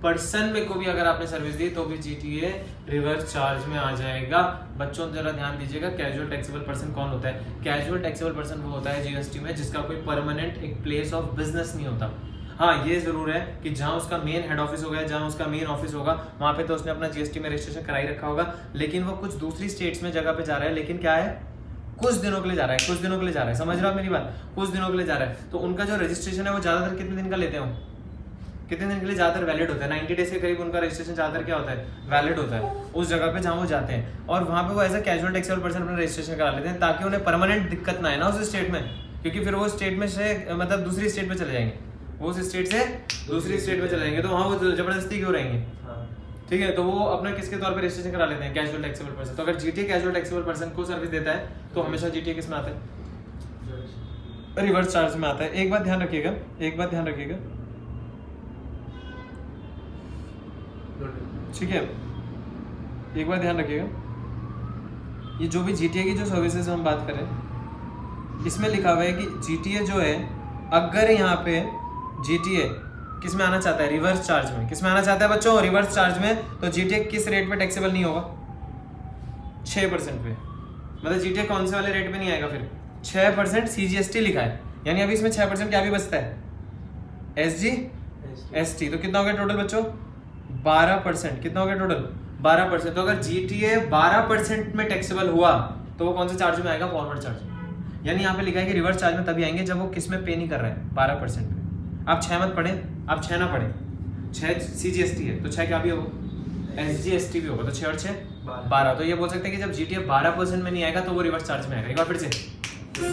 Speaker 1: पर्सन में को भी अगर आपने सर्विस दी तो भी GTA रिवर्स चार्ज में आ जाएगा। बच्चों जरा ध्यान दीजिएगा, कैजुअल टैक्सेबल पर्सन कौन होता है? कैजुअल टैक्सेबल पर्सन वो होता है GST में जिसका कोई परमानेंट एक प्लेस ऑफ बिजनेस नहीं होता। हाँ, ये जरूर है कि जहाँ उसका मेन हेड ऑफिस होगा, जहाँ उसका मेन ऑफिस होगा, वहाँ पे तो उसने अपना GST में रजिस्ट्रेशन कराई रखा होगा, लेकिन वो कुछ दूसरी स्टेट्स में जगह पे जा रहा है, लेकिन क्या है, कुछ दिनों के लिए जा रहा है, कुछ दिनों के लिए जा रहा है। समझ रहे हो मेरी बात? कुछ दिनों के लिए जा रहा है, तो उनका जो रजिस्ट्रेशन है वो ज्यादातर कितने दिन का लेते हो? कितने दिन के लिए ज्यादातर वैलिड होता है? 90 डेज के करीब उनका रजिस्ट्रेशन ज्यादातर क्या होता है? वैलिड होता है उस जगह पे जहाँ वो जाते हैं, और वहाँ पे वो as a casual taxable person अपना रजिस्ट्रेशन करा लेते हैं ताकि उन्हें परमानेंट दिक्कत ना आए ना उस स्टेट में, क्योंकि फिर वो स्टेट में से मतलब दूसरी स्टेट पे चले जाएंगे, वो उस स्टेट से दूसरी स्टेट में चले जाएंगे, तो वहाँ वो जबरदस्ती क्यों रहेंगे? ठीक है, तो वो अपना किसके तौर पे रजिस्ट्रेशन करा लेते हैं? Casual taxable person. तो अगर GTA कैजुअल टैक्सेबल पर्सन को सर्विस देता है तो हमेशा GTA किस में आता है? रिवर्स चार्ज में आता है। एक बात ध्यान रखिएगा, एक बात ध्यान रखिएगा, ठीक है, एक बात ध्यान रखिएगा, ये जो भी GTA की जो सर्विसेज हम बात करें, इसमें लिखा हुआ है कि GTA जो है, अगर यहाँ पे GTA किस में आना चाहता है? रिवर्स चार्ज में। किस में आना चाहता है बच्चों? रिवर्स चार्ज में। तो GTA किस रेट पे टैक्सेबल नहीं होगा? 6% पे। मतलब GTA कौन से वाले रेट पे नहीं आएगा फिर? 6% CGST लिखा है, यानी अभी इसमें 6% क्या भी बचता है? SGST। तो कितना हो गया टोटल बच्चों? 12%। कितना हो गया टोटल? 12%। तो अगर GTA 12% में टैक्सेबल हुआ तो वो कौन से चार्ज में आएगा? Forward charge. यानी यहाँ पे लिखा है कि रिवर्स चार्ज में तभी आएंगे जब वो किस में पे नहीं कर रहे हैं? 12% पे। आप 6 मत पढ़े, आप 6 ना पढ़े, 6 CGST है तो 6 क्या भी होगा? SGST भी होगा, तो 6 और 6 12। तो ये बोल सकते हैं कि जब GTA 12% में नहीं आएगा तो वो रिवर्स चार्ज में आएगा। एक बार फिर से,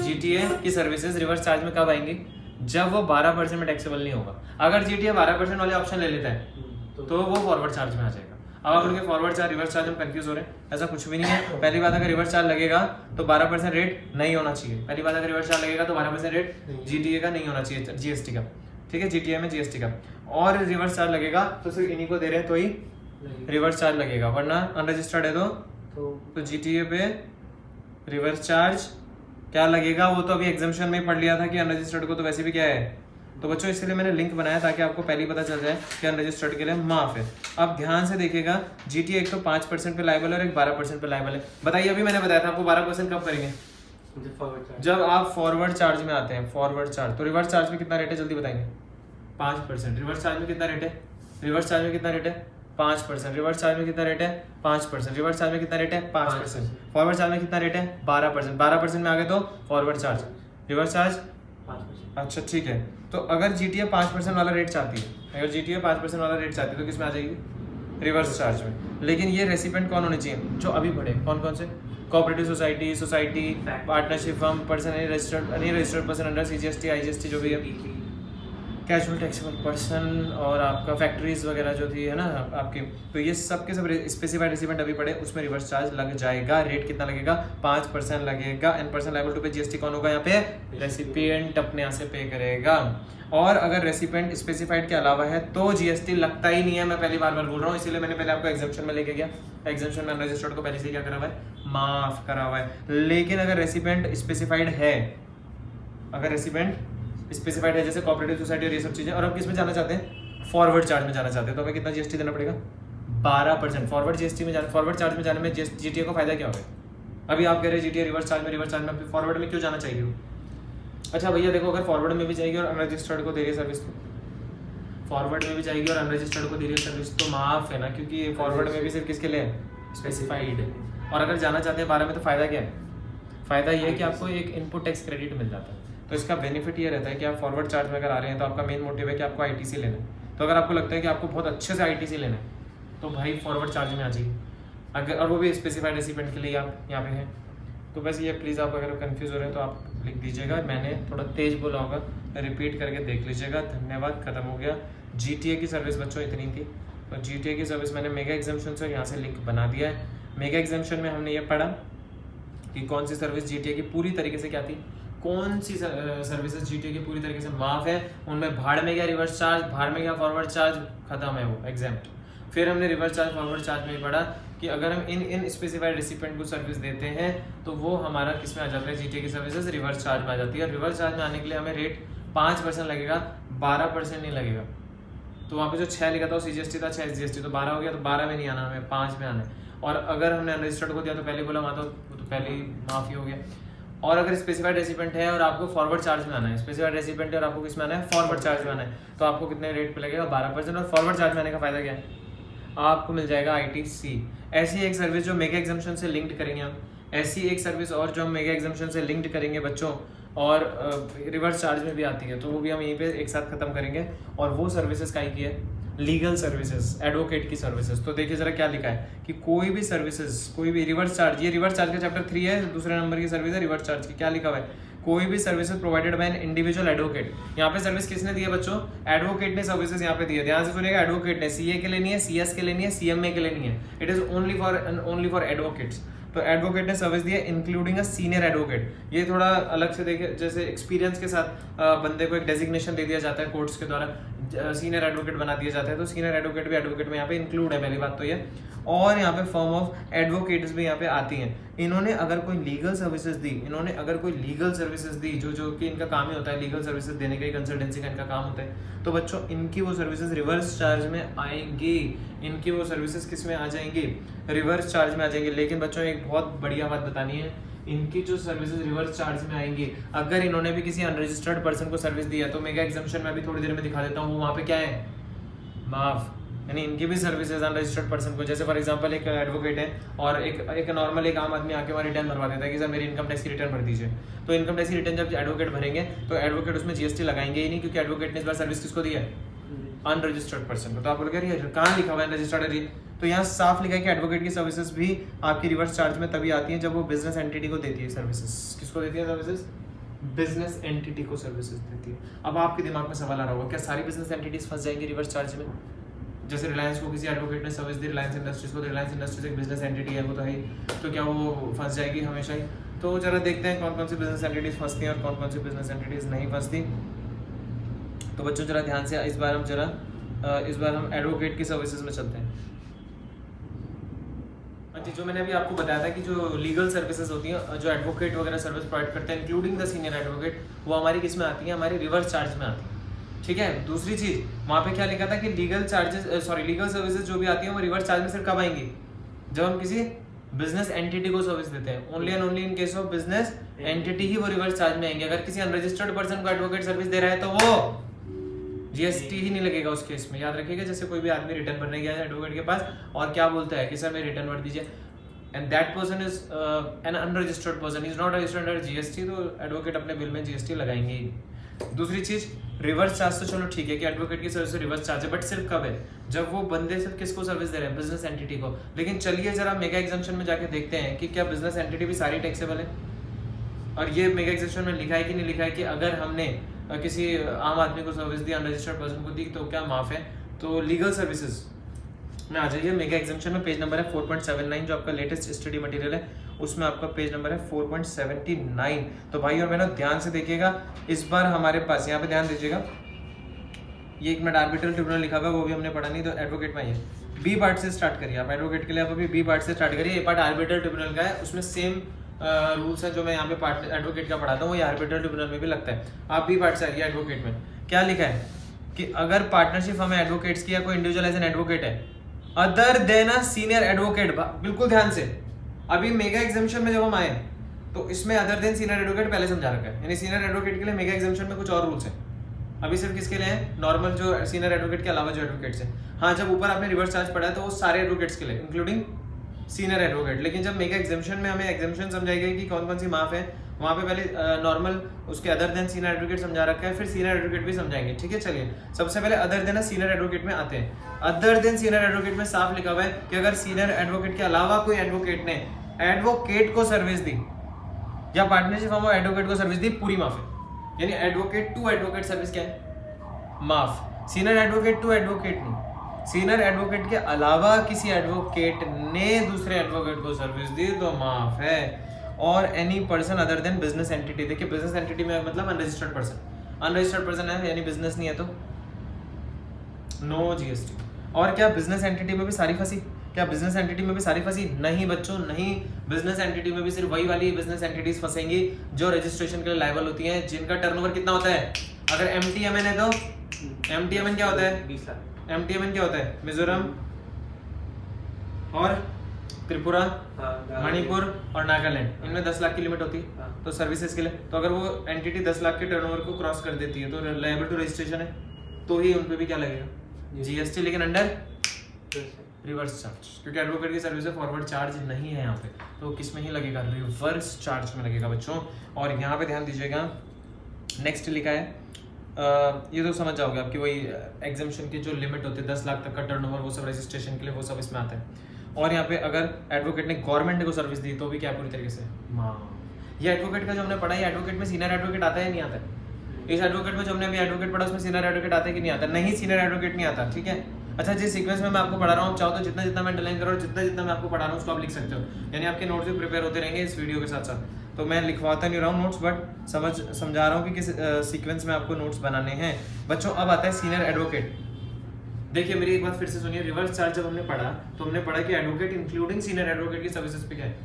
Speaker 1: GTA की सर्विसेज रिवर्स चार्ज में कब आएंगी? जब वो 12% में टैक्सेबल नहीं होगा। अगर GTA 12% वाले ऑप्शन ले लेता है तो वो फॉरवर्ड चार्ज में आ जाएगा। अब आप उनके फॉरवर्ड चार्ज रिवर्स चार्ज में कंफ्यूज हो रहे हैं, ऐसा कुछ भी नहीं है। पहली बात, अगर रिवर्स चार्ज लगेगा तो 12% रेट नहीं होना चाहिए। पहली बात, अगर रिवर्स चार्ज लगेगा तो 12% रेट GTA का नहीं होना चाहिए, GST का, ठीक है, GTA में GST का। और रिवर्स चार्ज लगेगा तो सिर्फ इन्हीं को दे रहे हैं तो ही रिवर्स चार्ज लगेगा, वरना अनरजिस्टर्ड है तो GTA पे रिवर्स चार्ज क्या लगेगा? वो तो अभी एग्जाम्शन में पढ़ लिया था कि अनरजिस्टर्ड को तो वैसे भी क्या है। तो बच्चों इसलिए मैंने लिंक बनाया ताकि आपको पहले ही पता चल जाए कि अनरजिस्टर्ड के लिए माफ है। अब ध्यान से देखिएगा, GTA एक तो 5% पे लायबल है और एक 12% पे लायबल है। बताइए, अभी मैंने बताया था आपको 12% कब करेंगे? जब आप फॉरवर्ड चार्ज में आते हैं। फॉरवर्ड चार्ज, तो रिवर्स चार्ज में कितना रेट है जल्दी बताएंगे? 5%। रिवर्स चार्ज में कितना रेट है? रिवर्स चार्ज में कितना रेट है? 5%। रिवर्स चार्ज में कितना रेट है? 5%। रिवर्स चार्ज में कितना रेट है? 5%। फॉरवर्ड चार्ज में कितना रेट है? 12%। 12% में आ गए तो फॉरवर्ड चार्ज, रिवर्स चार्ज 5%। अच्छा ठीक है, तो अगर GTA 5% वाला रेट चाहती है, अगर GTA 5% वाला रेट चाहती है तो किस में आ जाएगी? रिवर्स चार्ज में। लेकिन ये रेसिपेंट कौन होने चाहिए? जो अभी पढ़े। कौन कौन से? Cooperative society, partnership firm, person registered person under CGST, IGST जो भी है, कैजुअल टैक्सेबल पर्सन, और आपका फैक्ट्रीज वगैरह जो थी है ना आपके, तो ये सब के सब स्पेसिफाइड रेसिपेंट अभी पढ़े, उसमें रिवर्स चार्ज लग जाएगा। रेट कितना लगेगा? 5% लगेगा। एंड पर्सन लायबल टू पे GST कौन होगा यहाँ पे? रेसिपिएंट अपने यहाँ से पे करेगा। और अगर रेसिपिएंट स्पेसिफाइड के अलावा है तो GST लगता ही नहीं है। मैं पहली बार बोल रहा हूँ, इसीलिए मैंने पहले आपको एग्जाम्पशन में लेके गया। एग्जाम्पशन में अनरजिस्टर्ड को पहले से क्या करा हुआ है? माफ करा हुआ है। लेकिन अगर रेसिपिएंट स्पेसिफाइड है, अगर रेसिपिएंट स्पेसिफाइड है, जैसे कोऑपरेटिव सोसाइटी और ये सब चीजें, और आप किस में जाना चाहते हैं? फॉरवर्ड चार्ज में जाना चाहते हैं, तो हमें कितना GST देना पड़ेगा? 12%। फॉरवर्ड GST में जाने, फॉरवर्ड चार्ज में जाने में GTA को फायदा क्या होगा? अभी आप कह रहे हैं GTA रिवर्स चार्ज में फॉरवर्ड में क्यों जाना चाहिए? अच्छा भैया देखो, अगर फॉरवर्ड में भी जाएगी और अनरजिस्टर्ड को दे रही है सर्विस, तो फॉरवर्ड में भी जाएगी और अनरजिस्टर्ड को दे रही है सर्विस तो माफ है ना, क्योंकि फॉरवर्ड में भी सिर्फ किसके लिए स्पेसिफाइड है। और अगर जाना चाहते हैं 12 में तो फायदा क्या है? फायदा ये है कि आपको एक इनपुट टैक्स क्रेडिट मिल जाता है। तो इसका बेनिफिट ये रहता है कि आप फॉरवर्ड चार्ज में अगर आ रहे हैं तो आपका मेन मोटिव है कि आपको ITC लेना है। तो अगर आपको लगता है कि आपको बहुत अच्छे से ITC लेना है तो भाई फॉरवर्ड चार्ज में आ जाइए, अगर, और वो भी स्पेसिफाइड रेसिपेंट के लिए आप यहाँ पे हैं। तो बस ये प्लीज़ आप अगर कंफ्यूज हो रहे हैं तो आप लिख दीजिएगा, मैंने थोड़ा तेज बोला होगा, रिपीट करके देख लीजिएगा। धन्यवाद, खत्म हो गया। GTA की सर्विस बच्चों इतनी थी। तो GTA की सर्विस मैंने मेगा एग्जाम्पशन से यहाँ से लिंक बना दिया है। मेगा एग्जाम्पशन में हमने ये पढ़ा कि कौन सी सर्विस GTA की पूरी तरीके से क्या थी, कौन सी सर्विसेज GTA की पूरी तरीके से माफ है, उनमें भाड़ में गया रिवर्स चार्ज, भाड़ में गया फॉरवर्ड चार्ज, खत्म है वो एग्जाम्प्ट। फिर हमने रिवर्स चार्ज फॉरवर्ड चार्ज में पढ़ा कि अगर हम इन स्पेसिफाइड रेसिपेंट को सर्विस देते हैं तो वो हमारा किस में आ जाता है? GTA की सर्विसेज रिवर्स चार्ज में आ जाती है। और रिवर्स चार्ज में आने के लिए हमें रेट 5% लगेगा, 12% नहीं लगेगा। तो वहाँ पे जो 6 लिखा था वो CGST था, 6 SGST, तो 12 हो गया, तो 12 में नहीं आना हमें, 5 में आना है। और अगर हमने अनरजिस्टर्ड को दिया तो पहले बोला वहाँ तो पहले ही माफ़ी हो गया। और अगर स्पेसिफाइड रेसिपेंट है और आपको फॉरवर्ड चार्ज में आना है, स्पेसिफाइड रेसिपेंट है और आपको किस में आना है, फॉरवर्ड चार्ज में आना है, तो आपको कितने रेट पे लगेगा, 12%। और फॉरवर्ड चार्ज में आने का फायदा क्या है, आपको मिल जाएगा ITC। ऐसी एक सर्विस जो मेगा एग्जाम्पशन से लिंक्ड करेंगे हम, ऐसी एक सर्विस और जो हम मेगा एग्जाम्पशन से लिंक्ड करेंगे बच्चों, और रिवर्स चार्ज में भी आती है, तो वो भी हम यहीं पे एक साथ खत्म करेंगे। और वो सर्विसेज काई की है, लीगल सर्विसेज, एडवोकेट की सर्विसेज। तो देखिए जरा क्या लिखा है कि कोई भी सर्विसेज, कोई भी रिवर्स चार्ज, ये रिवर्स चार्ज का चैप्टर 3 है, दूसरे नंबर की सर्विस है रिवर्स चार्ज की। क्या लिखा हुआ है, कोई भी services provided by an individual advocate. यहाँ पे सर्विस किसने दी है बच्चों, एडवोकेट ने सर्विसेज यहाँ पे दी है। ध्यान से सुनिएगा, एडवोकेट ने CA के लेनी है, CS के लेनी है, CMA के लेनी है। It is only for advocates. तो एडवोकेट ने सर्विस दी है इंक्लूडिंग अ सीनियर एडवोकेट। ये थोड़ा अलग से देखे, जैसे एक्सपीरियंस के साथ बंदे को एक डेजिग्नेशन दे दिया जाता है कोर्ट्स के द्वारा, सीनियर एडवोकेट बना दिया जाता है, तो सीनियर एडवोकेट भी एडवोकेट में यहाँ पे इंक्लूड है, पहली बात तो ये। और यहाँ पे फॉर्म ऑफ एडवोकेट्स भी यहाँ पे आती हैं। इन्होंने अगर कोई लीगल सर्विसेज दी, इन्होंने अगर कोई लीगल सर्विसेज दी, जो कि इनका काम ही होता है, लीगल सर्विसेज देने का, कंसल्टेंसी का इनका काम होता है, तो बच्चों इनकी वो सर्विसेज रिवर्स चार्ज में आएंगी। इनकी वो सर्विसेज किस में आ जाएंगी, रिवर्स चार्ज में आ जाएंगे। लेकिन बच्चों एक बहुत बढ़िया बात बतानी है, इनकी जो सर्विसेज रिवर्स चार्ज में आएंगी, अगर इन्होंने भी किसी अनरजिस्टर्ड पर्सन को सर्विस दी है, तो मेगा एग्जाम्पशन में भी थोड़ी देर में दिखा देता हूँ, वहाँ पे क्या है, माफ। यानी इनकी भी सर्विसेज अनरजिस्टर्ड पर्सन को, जैसे फॉर एग्जांपल एक एडवोकेट है और एक नॉर्मल एक आम आदमी आके वहाँ रिटर्न भरवा देता है कि सर मेरी इनकम टैक्स की रिटर्न भर दीजिए, तो इनकम टैक्स की रिटर्न जब एडवोकेट भरेंगे तो एडवोकेट उसमें GST लगाएंगे ही नहीं, क्योंकि एडवोकेट ने इस बार सर्विस किसको दी है, अनरजिस्टर्ड पर्सन को। तो आप बोलोगे यार कहाँ लिखा हुआ है अनरजिस्टर्ड, तो यहाँ साफ लिखा है कि एडवोकेट की सर्विसेज भी आपकी रिवर्स चार्ज में तभी आती है जब वो बिजनेस एंटिटी को देती है सर्विसेज। किसको देती है सर्विसेज, बिजनेस एंटिटी को सर्विसेज देती है। अब आपके दिमाग में सवाल आ रहा होगा, क्या सारी बिजनेस एंटिटीज फंस जाएंगी रिवर्स चार्ज में? जैसे रिलायंस को किसी एडवोकेट ने सर्विस दी, रिलायंस इंडस्ट्रीज को, रिलायंस इंडस्ट्रीज एक बिजनेस एंटिटी है, वो तो है, तो क्या वो फंस जाएगी हमेशा ही? तो जरा देखते हैं कौन कौन सी बिजनेस एंटिटीज फंसती हैं और कौन कौन सी बिजनेस एंटिटीज नहीं फंसती। तो बच्चों जरा ध्यान से इस बार हम एडवोकेट की सर्विसेज में चलते हैं। अच्छा, जो मैंने अभी आपको बताया था कि जो लीगल सर्विसेज होती हैं, जो एडवोकेट वगैरह सर्विस प्रोवाइड करते हैं इंक्लूडिंग द सीनियर एडवोकेट, वो हमारी किस में आती है, हमारी रिवर्स चार्ज में आती है। ठीक है, दूसरी चीज वहाँ पे क्या लिखा था कि लीगल सर्विसेज जो भी आती है वो रिवर्स चार्ज में सिर्फ कब आएंगी, जब हम किसी बिजनेस एंटिटी को सर्विस देते हैं। Only and only in case of business entity ही वो रिवर्स चार्ज में आएंगे। अगर किसी अनरजिस्टर्ड पर्सन को एडवोकेट सर्विस दे रहा है तो वो GST ही नहीं लगेगा उस केस में। याद रखिएगा, जैसे कोई भी आदमी रिटर्न भरने गया है एडवोकेट के पास और क्या बोलता है कि सर मेरी रिटर्न भर दीजिए, and that person is an unregistered person, is not registered under GST, तो एडवोकेट अपने बिल में GST लगाएंगे ही। दूसरी चीज रिवर्स चार्ज, तो चलो ठीक है कि एडवोकेट की सर्विस रिवर्स चार्ज है, बट सिर्फ कब है, जब वो बंदे सिर्फ किसको सर्विस दे रहे हैं, बिजनेस एंटिटी को। लेकिन चलिए जरा मेगा एग्जाम्पशन में जाके देखते हैं कि क्या बिजनेस एंटिटी भी सारी टैक्सेबल है। और ये मेगा एग्जाम्पशन में लिखा है कि नहीं लिखा है कि अगर हमने किसी आम आदमी को सर्विस दी, अनरजिस्टर्ड पर्सन को दी, तो क्या माफ है। तो लीगल सर्विसेज में आ जाइए, मेगा एग्जाम्पशन में पेज नंबर है 4.79, जो आपका लेटेस्ट स्टडी मटेरियल है उसमें आपका पेज नंबर है 4.79। तो भाई और बहनों ध्यान से देखिएगा, इस बार हमारे पास यहाँ पे ध्यान दीजिएगा, ये 1 मिनट आर्बिट्रल ट्रिब्यूनल लिखा हुआ है, वो भी हमने पढ़ा नहीं, तो एडवोकेट में आइए, बी पार्ट से स्टार्ट करिए आप। एडवोकेट के लिए आप अभी बी पार्ट से स्टार्ट करिए। ये पार्ट आर्बिट्रल ट्रिब्यूनल का है, उसमें सेम रूल्स है जो मैं यहाँ पे पार्ट एडवोकेट का पढ़ाता हूँ, वो ये आर्बिट्रल ट्रिब्यूनल में भी लगता है। आप बी पार्ट से आइए। एडवोकेट में क्या लिखा है कि अगर पार्टनरशिप हमें एडवोकेट्स की या कोई इंडिविजुअल एज एन एडवोकेट है other than a senior advocate, बिल्कुल ध्यान से, अभी मेगा एग्जाम्पशन में जब हम आए तो इसमें अदर देन सीनियर एडवोकेट पहले समझा रखा है, यानी सीनियर एडवोकेट के लिए मेगा एग्जाम्पशन में कुछ और रूल्स हैं। अभी सिर्फ किसके लिए है, नॉर्मल जो सीनियर एडवोकेट के अलावा जो एडवोकेट्स हैं। हाँ, जब ऊपर आपने रिवर्स चार्ज पढ़ा है तो वो सारे एडवोकेट्स के लिए इंक्लूडिंग सीनियर एडवोकेट। लेकिन जब मेगा एग्जाम्पशन में हमें एग्जाम्पशन समझाई गई कि कौन कौन सी माफ है, वहाँ पे पहले नॉर्मल उसके अदर देन सीनियर एडवोकेट समझा रखा है, फिर सीनियर एडवोकेट भी समझाएंगे। ठीक है, चलिए सबसे पहले अदर देन सीनियर एडवोकेट में आते हैं। अदर देन सीनियर एडवोकेट में साफ लिखा हुआ है कि अगर सीनियर एडवोकेट के अलावा कोई एडवोकेट ने एडवोकेट को सर्विस दी या पार्टनरशिप हम एडवोकेट को सर्विस दी, पूरी माफ है। यानी एडवोकेट टू एडवोकेट सर्विस क्या है, माफ। सीनियर एडवोकेट टू एडवोकेट नहीं, सीनियर एडवोकेट के अलावा किसी एडवोकेट ने दूसरे एडवोकेट को सर्विस दी तो माफ है। और any person other than business entity, देखिए बिजनेस एंटिटी में मतलब अनरजिस्टर्ड पर्सन, अनरजिस्टर्ड पर्सन है यानी बिजनेस नहीं है तो नो GST। और क्या बिजनेस एंटिटी में भी सारी फंसी, क्या बिजनेस एंटिटी में भी सारी फंसी? नहीं बच्चों, नहीं। बिजनेस एंटिटी में भी सिर्फ वही वाली बिजनेस एंटिटीज फंसेंगी जो रजिस्ट्रेशन के लिए लायबल होती हैं, जिनका टर्नओवर कितना होता है। अगर MTMN है तो MTMN क्या होता है, MTMN क्या होता है? मिजोरम और त्रिपुरा, मणिपुर और नागालैंड, इनमें 10 लाख की लिमिट होती है तो सर्विसेज के लिए। तो अगर वो एंटिटी 10 लाख के टर्नओवर को क्रॉस कर देती है तो लायबल टू रजिस्ट्रेशन है, तो ही उन पे भी क्या लगेगा? GST, लेकिन अंडर रिवर्स चार्ज, क्योंकि एडवोकेट की सर्विस में फॉरवर्ड चार्ज नहीं है यहाँ पे, तो किस में ही लगेगा? रिवर्स चार्ज में लगेगा बच्चों। और यहाँ पे ध्यान दीजिएगा, नेक्स्ट लिखा है ये तो समझ जाओगे आपकी वही एग्जामिशन की जो लिमिट होती है 10 लाख तक का टर्नओवर, वो सब रजिस्ट्रेशन के लिए वो सब इसमें आता है। और यहाँ पे अगर एडवोकेट ने गवर्नमेंट को सर्विस दी तो भी क्या पूरी तरीके से ये एडवोकेट का जो हमने पढ़ा है, एडवोकेट में सीनियर एडवोकेट आता है नहीं आता है? इस एडवोकेट में जो हमने अभी एडवोकेट पढ़ा उसमें सीनियर एडवोकेट आता है कि नहीं आता? नहीं, सीनियर एडवोकेट नहीं आता, ठीक है। अच्छा, जिस सीक्वेंस में मैं आपको पढ़ा रहा हूँ, चाहो तो जितना जितना मैं अंडरलाइन कर रहा हूँ, जितना जितना मैं आपको पढ़ा रहा हूँ उसको आप लिख सकते हो, यानी आपके नोट्स भी प्रिपेयर होते रहेंगे इस वीडियो के साथ साथ। तो मैं लिखवाता नहीं रहा हूँ नोट्स, बट समझा रहा हूँ कि किस सीक्वेंस में आपको नोट्स बनाने हैं बच्चों। अब आता है सीनियर एडवोकेट। देखिए मेरी एक बात फिर से सुनिए, रिवर्स चार्ज जब हमने पढ़ा तो हमने पढ़ा कि एडवोकेट इंक्लूडिंग सीनियर एडवोकेट की सर्विसेज पे क्या है?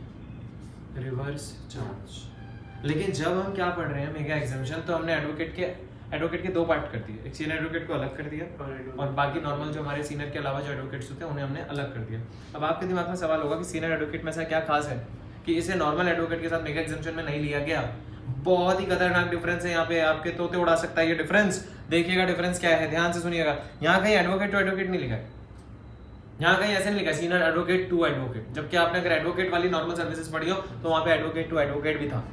Speaker 1: Reverse charge. लेकिन जब हम क्या पढ़ रहे हैं मेगा एग्जामिनेशन, तो हमने एडवोकेट के दो पार्ट कर दिए, एक सीनियर एडवोकेट को अलग कर दिया और बाकी नॉर्मल जो हमारे सीनियर के अलावा जो एडवोकेट्स होते हैं उन्हें हमने अलग कर दिया। अब आपके दिमाग में सवाल होगा कि सीनियर एडवोकेट में ऐसा क्या खास है कि इसे नॉर्मल एडवोकेट के साथ मेगा एग्जामिनेशन में नहीं लिया गया? बहुत ही खतरनाक डिफरेंस है यहाँ पे, आपके तोते उड़ा सकता है ये डिफरेंस। देखिएगा डिफरेंस क्या है, ध्यान से सुनिएगा। यहाँ कहीं एडवोकेट टू एडवोकेट नहीं लिखा है, यहाँ कहीं ऐसे नहीं लिखा सीनियर एडवोकेट टू एडवोकेट, जबकि आपने अगर एडवोकेट वाली नॉर्मल सर्विसेज पढ़ी हो तो वहाँ पे एडवोकेट टू एडवोकेट भी था,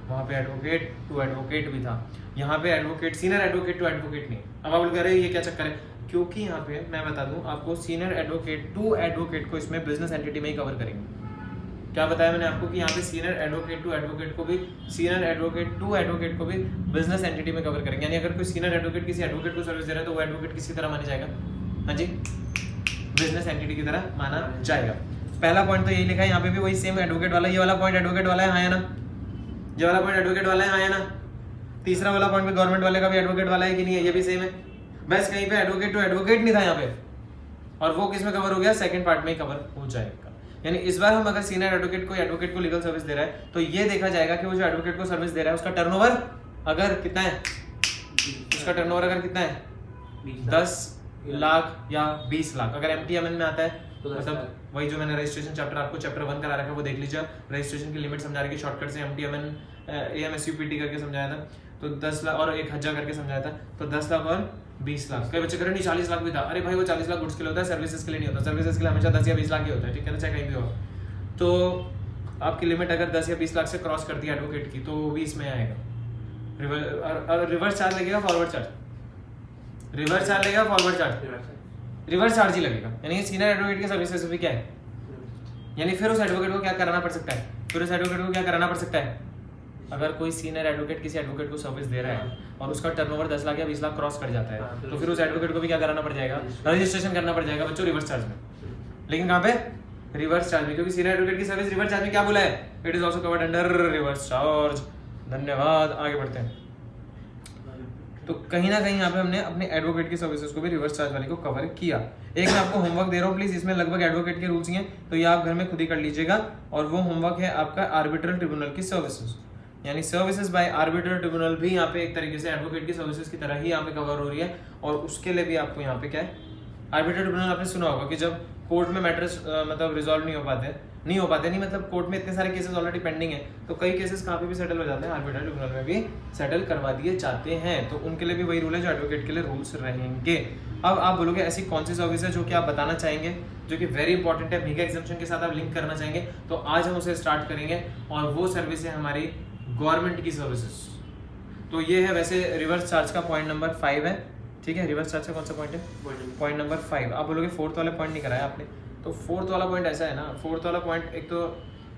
Speaker 1: वहाँ पे एडवोकेट टू एडवोकेट भी था। यहाँ पे advocate senior advocate to advocate नहीं। अब आप कह रहे हैं ये क्या चक्कर है? क्योंकि यहाँ पे मैं बता दूं आपको, सीनियर एडवोकेट टू एडवोकेट को इसमें बिजनेस एंटिटी में ही कवर करेंगे। क्या बताया मैंने आपको कि यहाँ पे सीनियर एडवोकेट टू एडवोकेट को भी, सीनियर एडवोकेट टू एडवोकेट को भी बिजनेस एंटिटी में कवर करेंगे। यानी अगर कोई सीनियर एडवोकेट किसी एडवोकेट को सर्विस दे रहा है तो वो एडवोकेट किसी तरह माना जाएगा? हाँ जी, बिजनेस एंटिटी की तरह माना जाएगा। पहला पॉइंट तो यही लिखा है, यहाँ पे भी वही सेम एडवोकेट वाला, ये वाला पॉइंट एडवोकेट वाला है, हाँ या ना? ये वाला पॉइंट एडवोकेट वाला है, हाँ या ना? तीसरा वाला पॉइंट भी गवर्नमेंट वाले का भी एडवोकेट वाला है कि नहीं है? ये भी सेम है। बस कहीं पे एडवोकेट टू एडवोकेट नहीं था यहाँ पे, और वो किस में कवर हो गया? सेकंड पार्ट में ही कवर हो जाएगा। यानी इस बार हम अगर सीनियर एडवोकेट को लीगल सर्विस दे रहा है तो ये देखा जाएगा कि वो जो एडवोकेट को सर्विस दे रहा है उसका टर्नओवर अगर कितना है, उसका टर्नओवर अगर कितना है, 10 लाख या 20 लाख। अगर MTMN में आता है तो मतलब वही जो मैंने रजिस्ट्रेशन चैप्टर आपको चैप्टर 1 करा रखा है वो देख लीजिए। रजिस्ट्रेशन की लिमिट समझा रही है शॉर्टकट से, MTMN AMSUPT करके समझाया था, तो 10 लाख और 1000 करके समझाया था, तो 10 लाख और 20 लाख। कई बच्चे कह रहे नहीं 40 लाख भी था। अरे भाई वो 40 लाख गुड्स के लिए होता है, सर्विसेज के लिए नहीं होता। सर्विसेज के लिए हमेशा 10 या 20 लाख ही होता है, ठीक है ना, चाहे कहीं भी हो। तो आपकी लिमिट अगर 10 या 20 लाख से क्रॉस करती है एडवोकेट की तो वो भी इसमें आएगा। रिवर्स चार्ज लगेगा, फॉरवर्ड चार्ज, रिवर्स चार्ज लगेगा, फॉरवर्ड चार्ज, रिवर्स चार्ज ही लगेगा। यानी सीनियर एडवोकेट की सर्विसेज भी क्या है, यानी फिर उस एडवोकेट को क्या कराना पड़ सकता है, फिर उस एडवोकेट को क्या कराना पड़ सकता है? अगर कोई सीनियर एडवोकेट किसी एडवोकेट को सर्विस दे रहा है और उसका टर्नओवर 10 लाख या 20 लाख क्रॉस कर जाता है तो फिर उस एडवोकेट को भी क्या कराना पड़ जाएगा? रजिस्ट्रेशन करना पड़ जाएगा बच्चों, रिवर्स चार्ज में। लेकिन कहाँ पे? रिवर्स चार्ज में, क्योंकि सीनियर एडवोकेट की सर्विस रिवर्स चार्ज में क्या बोला है? It is also covered under reverse charge. धन्यवाद, आगे बढ़ते हैं। तो कहीं ना कहीं यहाँ पे हमने अपने एडवोकेट की सर्विसेज को भी रिवर्स चार्ज वाले को कवर किया। एक मैं आपको होमवर्क दे रहा हूँ प्लीज, इसमें लगभग एडवोकेट के रूल्स ही हैं, तो ये आप घर में खुद ही कर लीजिएगा। और वो होमवर्क है आपका आर्बिट्रल ट्रिब्यूनल की सर्विसेज, यानी सर्विसेज बाय आर्बिट्रल ट्रिब्यूनल भी यहाँ पे एक तरीके से एडवोकेट की सर्विसेज की तरह ही यहाँ पे कवर हो रही है। और उसके लिए भी आपको यहाँ पे क्या है, आर्बिट्रल ट्रिब्यूनल आपने सुना होगा कि जब कोर्ट में मैटर्स मतलब रिजॉल्व नहीं हो पाते मतलब कोर्ट में इतने सारे केसेस ऑलरेडी पेंडिंग है, तो कई केसेस कहाँ पे भी सेटल हो जाते हैं, आर्बिट्रल ट्रिब्यूनल में भी सेटल करवा दिए जाते हैं। तो उनके लिए भी वही रूल है जो एडवोकेट के लिए रूल्स रहेंगे। अब आप बोलोगे ऐसी कौन सी सर्विस है जो कि आप बताना चाहेंगे, जो कि वेरी इंपॉर्टेंट है, मेगा एग्जामिनेशन के साथ आप लिंक करना चाहेंगे, तो आज हम उसे स्टार्ट करेंगे। और वो सर्विस है हमारी गवर्नमेंट की सर्विसेज। तो ये है वैसे रिवर्स चार्ज का पॉइंट नंबर 5 है, ठीक है। रिवर्स चार्ज का कौन सा पॉइंट है? Point number 5। आप बोलोगे फोर्थ वाला पॉइंट नहीं कराया आपने, तो फोर्थ वाला पॉइंट ऐसा है ना, फोर्थ वाला पॉइंट एक तो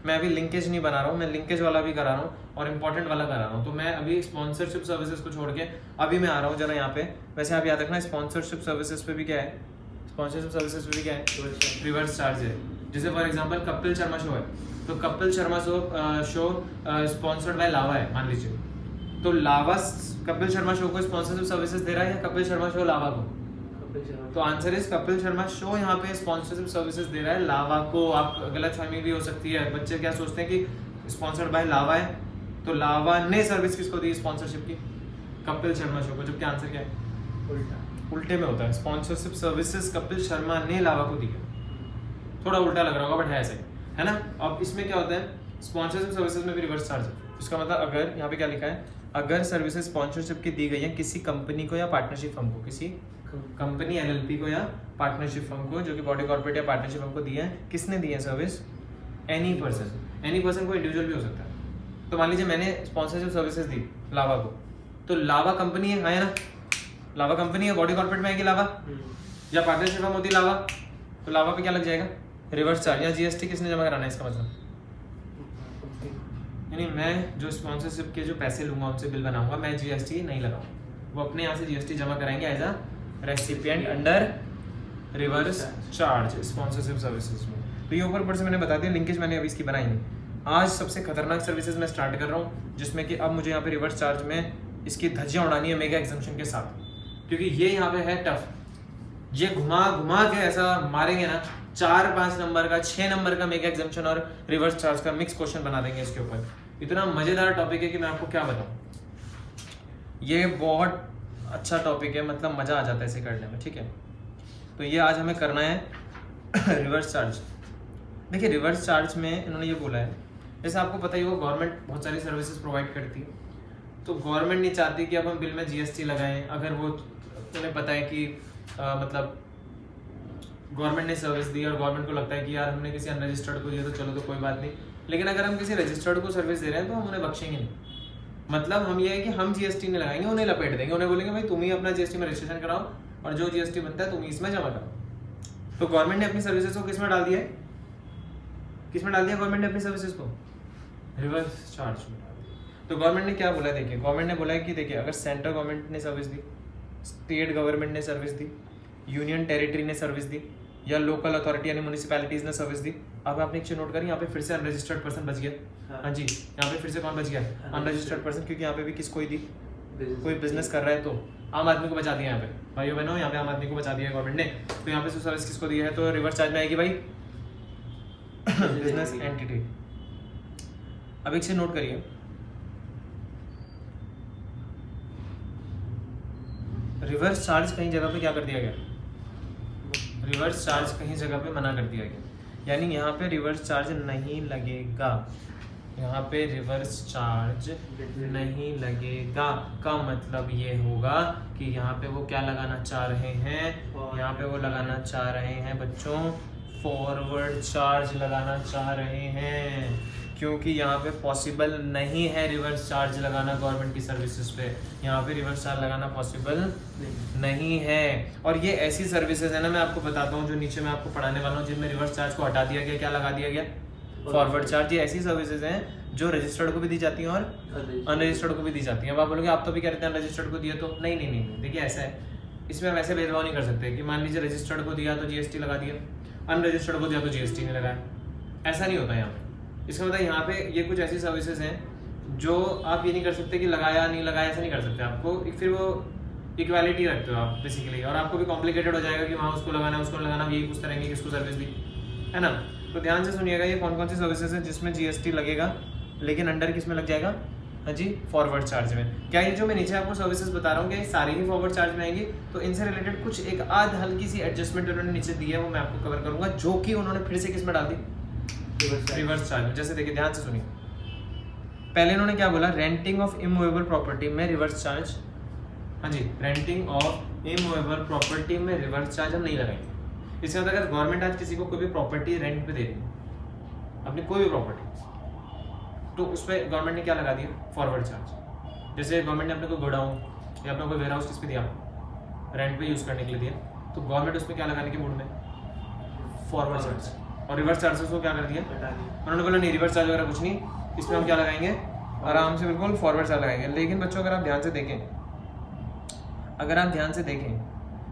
Speaker 1: मैं अभी लिंकेज नहीं बना रहा हूँ, मैं लिंकेज वाला भी करा रहा हूँ और इंपॉर्टेंट वाला करा रहा हूँ। तो मैं अभी स्पॉन्सरशिप सर्विसेज को छोड़ के अभी मैं आ रहा हूँ जरा यहाँ पे। वैसे आप याद रखना स्पॉन्सरशिप सर्विसेज पे भी क्या है, स्पॉन्सरशिप सर्विसेज पे भी क्या है, रिवर्स चार्ज है। जैसे for example Kapil Sharma show है, तो Kapil Sharma show sponsored by Lava है मान लीजिए, तो लावा कपिल शर्मा शो को स्पॉन्सरशिप सर्विसेज दे रहा है या कपिल शर्मा शो लावा को? तो answer is Kapil Sharma show यहाँ पे स्पॉन्सरशिप सर्विसेज दे रहा है लावा को। आप गलतफहमी भी हो सकती है, बच्चे क्या सोचते हैं कि स्पॉन्सर्ड बाय लावा है, तो लावा ने सर्विस किसको दी स्पॉन्सरशिप की? कपिल शर्मा शो को, जबकि आंसर क्या है? उल्टे में होता है। स्पॉन्सरशिप सर्विसेज कपिल शर्मा ने लावा को दी है, थोड़ा उल्टा लग रहा होगा बट है ऐसे, है ना। अब इसमें क्या होता है, स्पॉन्सरशिप सर्विसेज में भी रिवर्स चार्ज है। इसका मतलब अगर यहाँ पे क्या लिखा है, अगर सर्विसेज स्पॉन्सरशिप की दी गई है किसी कंपनी को या पार्टनरशिप फर्म को, किसी कंपनी एलएलपी को या पार्टनरशिप फर्म को, जो कि बॉडी कॉर्पोरेट या पार्टनरशिप फर्म को दी है, किसने दी है सर्विस, एनी पर्सन को इंडिविजुअल भी हो सकता है। तो मान लीजिए मैंने स्पॉन्सरशिप सर्विसेज दी लावा को, तो लावा कंपनी है ना, लावा कंपनी है, बॉडी कॉर्पोरेट में आएगी लावा, या पार्टनरशिप फर्म होती लावा, तो लावा पे क्या लग जाएगा, रिवर्स चार्ज या जीएसटी किसने जमा कराना है। इसका मतलब यानी मैं जो स्पॉन्सरशिप के जो पैसे लूंगा उनसे बिल बनाऊंगा, मैं जीएसटी नहीं लगाऊंगा, वो अपने यहाँ से जीएसटी जमा कराएंगे as a recipient under reverse charge sponsorship services में। तो ये ऊपर से मैंने बता दिया, लिंकेज मैंने अभी इसकी बनाई नहीं। आज सबसे खतरनाक सर्विसेज मैं स्टार्ट कर रहा हूँ, जिसमें कि अब मुझे यहाँ पे रिवर्स चार्ज में इसकी धज्जियाँ उड़ानी है मेगा एग्जम्पशन के साथ, क्योंकि ये यहाँ पे है टफ। ये घुमा घुमा के ऐसा मारेंगे ना, 4-5 नंबर का 6 नंबर का मेगा एग्जम्पशन और रिवर्स चार्ज का मिक्स क्वेश्चन बना देंगे इसके ऊपर। इतना मजेदार टॉपिक है कि मैं आपको क्या बताऊं। ये बहुत अच्छा टॉपिक है, मतलब मजा आ जाता है इसे करने में, ठीक है। तो ये आज हमें करना है रिवर्स चार्ज। देखिए रिवर्स चार्ज में इन्होंने ये बोला है, जैसे आपको पता ही होगा गवर्नमेंट बहुत सारी सर्विसेज प्रोवाइड करती है, तो गवर्नमेंट नहीं चाहती कि अब हम बिल में जीएसटी लगाएं। अगर वो उन्हें पता है कि मतलब गवर्नमेंट ने सर्विस दी और गवर्नमेंट को लगता है कि यार हमने किसी अनरजिस्टर्ड को दिया तो चलो तो कोई बात नहीं, लेकिन अगर हम किसी रजिस्टर्ड को सर्विस दे रहे हैं तो हम उन्हें बख्शेंगे नहीं। मतलब हम ये है कि हम जीएसटी नहीं लगाएंगे, उन्हें लपेट देंगे, उन्हें बोलेंगे भाई तुम ही अपना जीएसटी में रजिस्ट्रेशन कराओ और जो जीएसटी बनता है तुम ही इसमें जमा करो। तो गवर्नमेंट ने अपनी सर्विसेज को किस में डाल दिया है, किस में डाल दिया गवर्नमेंट ने अपनी सर्विसेज को, रिवर्स चार्ज में डाल दिया। तो गवर्नमेंट ने क्या बोला, देखिए गवर्नमेंट ने बोला है कि देखिए अगर सेंट्रल गवर्नमेंट ने सर्विस दी, स्टेट गवर्नमेंट ने सर्विस दी, यूनियन टेरिटरी ने सर्विस दी, या लोकल अथॉरिटी यानी म्यूनिसिपैलिटीज ने सर्विस दी। अब आपने एक चीज नोट करी, यहाँ पे फिर से अनरजिस्टर्ड पर्सन बच गया। हाँ जी, यहाँ पे फिर से कौन बच गया, अनरजिस्टर्ड पर्सन, क्योंकि यहाँ पे भी किसको ही दी, कोई बिजनेस कर रहा है तो आम आदमी को बचा दिया। यहाँ पे भाइयों बहनों, यहाँ पे आम आदमी को बचा दिया गवर्नमेंट ने। तो यहाँ पे सर्विस किसको दी है, तो रिवर्स चार्ज में आएगी भाई बिजनेस एंटिटी। अब एक चीज नोट करिए, रिवर्स चार्ज कहीं जगह पे क्या कर दिया गया, रिवर्स चार्ज कहीं जगह पे मना कर दिया गया, यानी यहाँ पे रिवर्स चार्ज नहीं लगेगा, यहाँ पे रिवर्स चार्ज नहीं लगेगा का मतलब ये होगा कि यहाँ पे वो क्या लगाना चाह रहे हैं, यहाँ पे वो लगाना चाह रहे हैं बच्चों फॉरवर्ड चार्ज लगाना चाह रहे हैं, क्योंकि यहाँ पे पॉसिबल नहीं है रिवर्स चार्ज लगाना गवर्नमेंट की सर्विसेज पे, यहाँ पे रिवर्स चार्ज लगाना पॉसिबल नहीं है। और ये ऐसी सर्विसेज है ना, मैं आपको बताता हूँ जो नीचे मैं आपको पढ़ाने वाला हूँ, जिनमें रिवर्स चार्ज को हटा दिया गया, क्या लगा दिया गया, फॉरवर्ड चार्ज। ये ऐसी सर्विसेज हैं जो रजिस्टर्ड को भी दी जाती हैं और अनरजिस्टर्ड को भी दी जाती हैं। अब आप बोलोगे आप तो भी कह रहे थे अनरजिस्टर्ड को दिया, तो नहीं, देखिए ऐसा है, इसमें हम ऐसे भेदभाव नहीं कर सकते कि मान लीजिए रजिस्टर्ड को दिया तो जीएसटी लगा दिया, अनरजिस्टर्ड को दिया तो जीएसटी नहीं लगाया, ऐसा नहीं होता यहाँ पे। इसका मतलब यहाँ पे ये कुछ ऐसी सर्विसेज हैं जो आप ये नहीं कर सकते कि लगाया नहीं लगाया, ऐसा नहीं कर सकते आपको, फिर वो इक्वालिटी रखते हो आप बेसिकली, और आपको भी कॉम्प्लिकेटेड हो जाएगा कि वहाँ उसको लगाना उसको लगाना, यही पूछते रहेंगे किसको सर्विस दी, है ना। तो ध्यान से सुनिएगा, ये कौन कौन सी सर्विसेज है जिसमें जीएसटी लगेगा, लेकिन अंडर किस में लग जाएगा, हाँ जी फॉरवर्ड चार्ज में। क्या ये जो मैं नीचे आपको सर्विसेज बता रहा हूँ क्या सारी ही फॉरवर्ड चार्ज में आएंगी, तो इनसे रिलेटेड कुछ एक आध हल्की सी एडजस्टमेंट उन्होंने नीचे दी है, वो मैं आपको कवर करूंगा, जो कि उन्होंने फिर से किस में डाल दी, रिवर्स चार्ज में। जैसे देखिए ध्यान से सुनिए, पहले इन्होंने क्या बोला, रेंटिंग ऑफ इमूवेबल प्रॉपर्टी में रिवर्स चार्ज, हाँ जी रेंटिंग ऑफ इमूवेबल प्रॉपर्टी में रिवर्स चार्ज हम नहीं लगाएंगे। इसके बाद अगर गवर्नमेंट आज किसी को कोई भी प्रॉपर्टी रेंट पे दे रही है, अपनी कोई भी प्रॉपर्टी, तो उस पर गवर्नमेंट ने क्या लगा दिया, फॉरवर्ड चार्ज। जैसे गवर्नमेंट ने अपने कोई गोडाउन या अपना कोई वेयर हाउस किस पे दिया, रेंट पे यूज करने के लिए दिया, तो गवर्नमेंट उसमें क्या लगाने के मूड में, फॉरवर्ड चार्ज। और रिवर्स चार्जेस को क्या कर दिया, उन्होंने बोला नहीं रिवर्स चार्ज वगैरह कुछ नहीं, इसमें हम क्या लगाएंगे, आराम से बिल्कुल फॉरवर्ड चार्ज लगाएंगे। लेकिन बच्चों अगर आप ध्यान से देखें, अगर आप ध्यान से देखें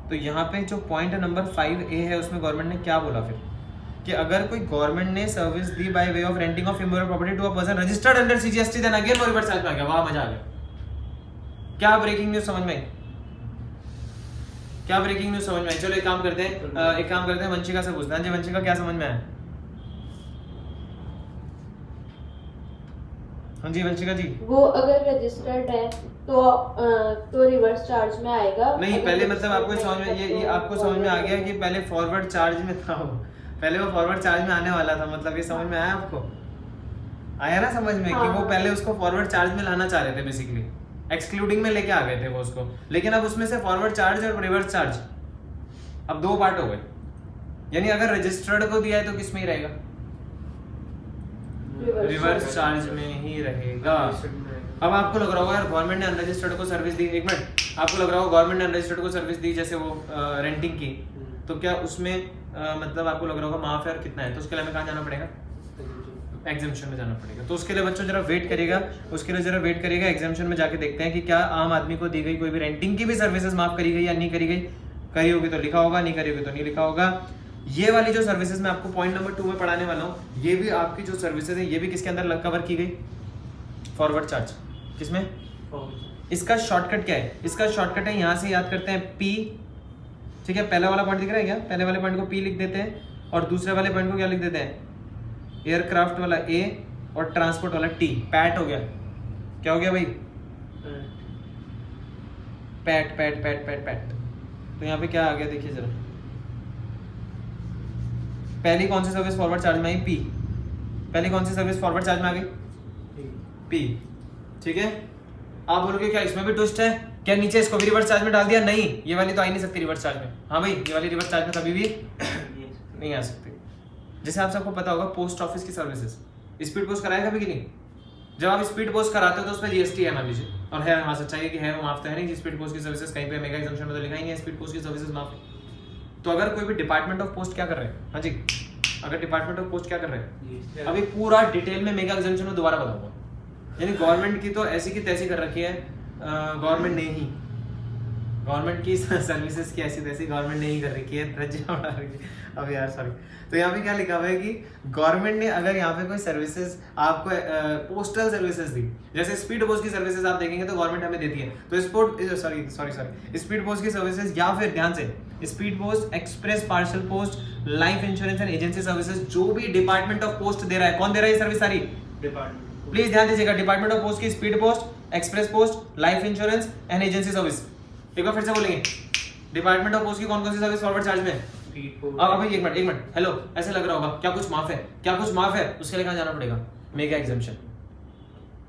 Speaker 1: तो यहाँ पे जो पॉइंट नंबर 5A है उसमें गवर्नमेंट ने क्या बोला फिर, कि अगर कोई गवर्नमेंट ने सर्विस दी by way of renting of immovable property to a person registered under CGST, then again वो रिवर्स चार्ज में आ गया। वाह मजा आ गया, क्या ब्रेकिंग न्यूज समझ में आई, क्या ब्रेकिंग न्यूज समझ में आई। चलो एक काम करते हैं, वंशिका से पूछते हैं। जी वंशिका क्या समझ में आया, हाँ जी वंशिका जी।
Speaker 3: वो अगर रजिस्टर्ड है तो रिवर्स चार्ज में आएगा।
Speaker 1: नहीं,
Speaker 3: अगर
Speaker 1: पहले मतलब आपको
Speaker 3: registered
Speaker 1: समझ में
Speaker 3: नहीं है
Speaker 1: ये
Speaker 3: तो
Speaker 1: आपको समझ में आ गया कि
Speaker 3: forward
Speaker 1: पहले फॉरवर्ड चार्ज में था वो, पहले वो फॉरवर्ड चार्ज में आने वाला था, मतलब ये समझ में आया आपको? आया ना समझ में कि वो
Speaker 3: हाँ।
Speaker 1: पहले उसको फॉरवर्ड चार्ज में लाना चाह रहे थे बेसिकली, एक्सक्लूडिंग में लेके आ गए थे वो उसको, लेकिन अब उसमें से फॉरवर्ड चार्ज और रिवर्स चार्ज अब दो पार्ट हो गए। यानी अगर रजिस्टर्ड को दिया है तो किस में ही रहेगा? रिवर्स चार्ज में ही रहेगा। अब आपको लग रहा होगा यार गवर्नमेंट ने अनरजिस्टर्ड को सर्विस दी, एक मिनट, आपको लग रहा होगा गवर्नमेंट ने अनरजिस्टर्ड को सर्विस दी जैसे वो रेंटिंग की, तो क्या उसमें मतलब आपको लग रहा होगा माफ है और कितना है, तो उसके लिए हमें कहाँ जाना पड़ेगा? एग्जाम्पशन में जाना पड़ेगा। तो उसके लिए बच्चों जरा वेट करिएगा, उसके लिए जरा वेट करिएगा, एग्जाम्पशन में जाके देखते हैं कि क्या आम आदमी को दी गई कोई भी रेंटिंग की भी सर्विसेज माफ करी गई या नहीं करी गई। करी होगी तो लिखा होगा, नहीं करी होगी तो नहीं लिखा होगा। ये वाली जो सर्विसेज मैं आपको पॉइंट नंबर 2 में पढ़ाने वाला हूँ, ये भी आपकी जो सर्विसेज है ये भी किसके अंदर कवर की गई? Forward charge. किसमें? इसका शॉर्टकट क्या है? इसका शॉर्टकट है, यहाँ से याद करते हैं पी, ठीक है, पहला वाला पॉइंट दिख रहा है क्या? पहले वाले पॉइंट को पी लिख देते हैं और दूसरे वाले पॉइंट को क्या लिख देते हैं? एयरक्राफ्ट वाला ए और ट्रांसपोर्ट वाला टी, पैट हो गया। क्या हो गया भाई? PAT PAT PAT PAT PAT. तो यहाँ पे क्या आ गया देखिए जरा, पहली कौन सी सर्विस फॉरवर्ड चार्ज में आई? पी। पहली कौन सी सर्विस फॉरवर्ड चार्ज में आ गई? पी। ठीक है, आप बोलोगे क्या इसमें भी ट्विस्ट है क्या? नीचे इसको भी रिवर्स चार्ज में डाल दिया? नहीं, ये वाली तो आ ही नहीं सकती रिवर्स चार्ज में। हाँ भाई, ये वाली रिवर्स चार्ज में कभी भी नहीं आ सकती। जैसे आप सबको पता होगा पोस्ट ऑफिस की सर्विसेज, स्पीड पोस्ट कराया कभी कि नहीं? जब आप स्पीड पोस्ट कराते हो तो उसमें जीएसटी है मान लीजिए, और है, हाँ सच्चाई है कि है, वो माफ तो है नहीं। स्पीड पोस्ट की सर्विसेज कहीं पे मेगा एग्जाम्पशन में तो लिखा ही नहीं है स्पीड पोस्ट की सर्विसेज माफ है। तो अगर कोई भी डिपार्टमेंट ऑफ पोस्ट क्या कर रहे हैं, हाँ जी, अगर डिपार्टमेंट ऑफ पोस्ट क्या कर रहे हैं, अभी पूरा डिटेल में मेगा एग्जाम्पशन में दोबारा बताऊंगा। यानी गवर्नमेंट की तो ऐसी की तैसी कर रखी है, गवर्नमेंट ने ही, गवर्नमेंट की सर्विसेज की ऐसी तैसी गवर्नमेंट ने ही कर रखी है, रज्जियां उड़ा रखी है। अब यार सॉरी, तो यहाँ पे क्या लिखा हुआ है कि गवर्नमेंट ने अगर यहाँ पे कोई सर्विसेज आपको पोस्टल सर्विसेज दी, जैसे स्पीड पोस्ट की सर्विसेज आप देखेंगे तो गवर्नमेंट हमें देती है, तो स्पीड पोस्ट की सर्विसेज, या फिर ध्यान से speed post, express parcel post, life insurance and agency services, जो भी डिपार्टमेंट ऑफ पोस्ट दे रहा है, कौन दे रहा है ये सर्विस सारी? डिपार्टमेंट। प्लीज ध्यान दीजिएगा, डिपार्टमेंट ऑफ पोस्ट की speed post, express post, life insurance and agency service. एक बार फिर से बोलेंगे, डिपार्टमेंट ऑफ पोस्ट की कौन कौन सी सर्विस फॉरवर्ड चार्ज में? अब अभी एक मिनट, हेलो, ऐसे लग रहा होगा क्या कुछ माफ है, क्या कुछ माफ है? उसके लिए कहाँ जाना पड़ेगा? Mega exemption.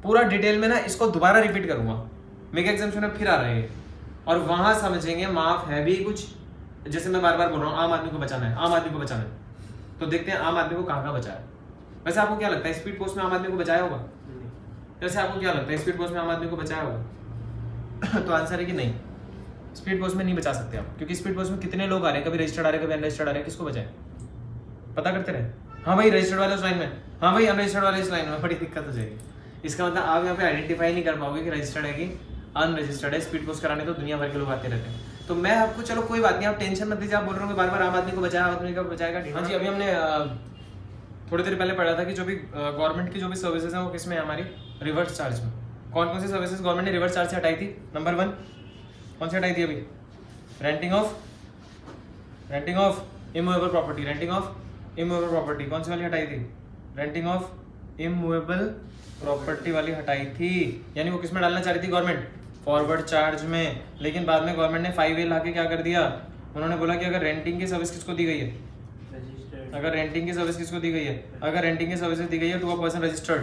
Speaker 1: पूरा डिटेल में ना इसको दोबारा रिपीट करूंगा, मेगा एग्जाम्पशन में फिर आ रहे हैं और वहां समझेंगे माफ है भी कुछ। जैसे मैं बार बार बोल रहा हूँ, आम आदमी को बचाना है, आम आदमी को बचाना है, तो देखते हैं आम आदमी को कहाँ बचाया। वैसे आपको क्या लगता है स्पीड पोस्ट में आम आदमी को बचाया होगा? वैसे आपको क्या लगता है स्पीड पोस्ट में आम आदमी को बचाया होगा? तो आंसर है कि नहीं, स्पीड पोस्ट में नहीं बचा सकते आप, क्योंकि स्पीड पोस्ट में कितने लोग आ रहे हैं, कभी रजिस्टर्ड आ रहे हैं, कभी अनरजिस्टर्ड आ रहे हैं, किसको बचाए? पता करते रहे। हाँ भाई रजिस्टर्ड वाले उस लाइन में, हाँ भाई अनरजिस्टर्ड वाले इस लाइन में, बड़ी दिक्कत हो जाएगी। इसका मतलब आप यहाँ पे आइडेंटिफाई नहीं कर पाओगे कि रजिस्टर्ड है कि अनरजिस्टर्ड है। स्पीड पोस्ट कराने तो दुनिया भर के लोग आते रहते हैं। तो मैं आपको, चलो कोई बात नहीं, आप टेंशन मत लीजिए, आप बोल रहे हो बार बार आम आदमी को बचाया, आदमी को बचाएगा। हाँ जी, अभी हमने थोड़ी देर पहले पढ़ा था कि जो भी गवर्नमेंट की जो भी सर्विसेज है वो किसमें है? हमारी रिवर्स चार्ज में। कौन कौन सी सर्विसेज गवर्नमेंट ने रिवर्स चार्ज से हटाई थी? नंबर 1 कौन सी हटाई थी? अभी renting of immovable property. Renting of immovable property कौन सी वाली हटाई थी? रेंटिंग ऑफ इमूवेबल प्रॉपर्टी वाली हटाई थी। यानी वो किसमें डालना चाह रही थी गवर्नमेंट? फॉरवर्ड चार्ज में। लेकिन बाद में गवर्नमेंट ने 5A लाके क्या कर दिया, उन्होंने बोला कि अगर रेंटिंग की सर्विस किसको दी गई है, अगर रेंटिंग की सर्विस किसको दी गई है, अगर रेंटिंग की सर्विस दी गई है टू अ पर्सन रजिस्टर्ड,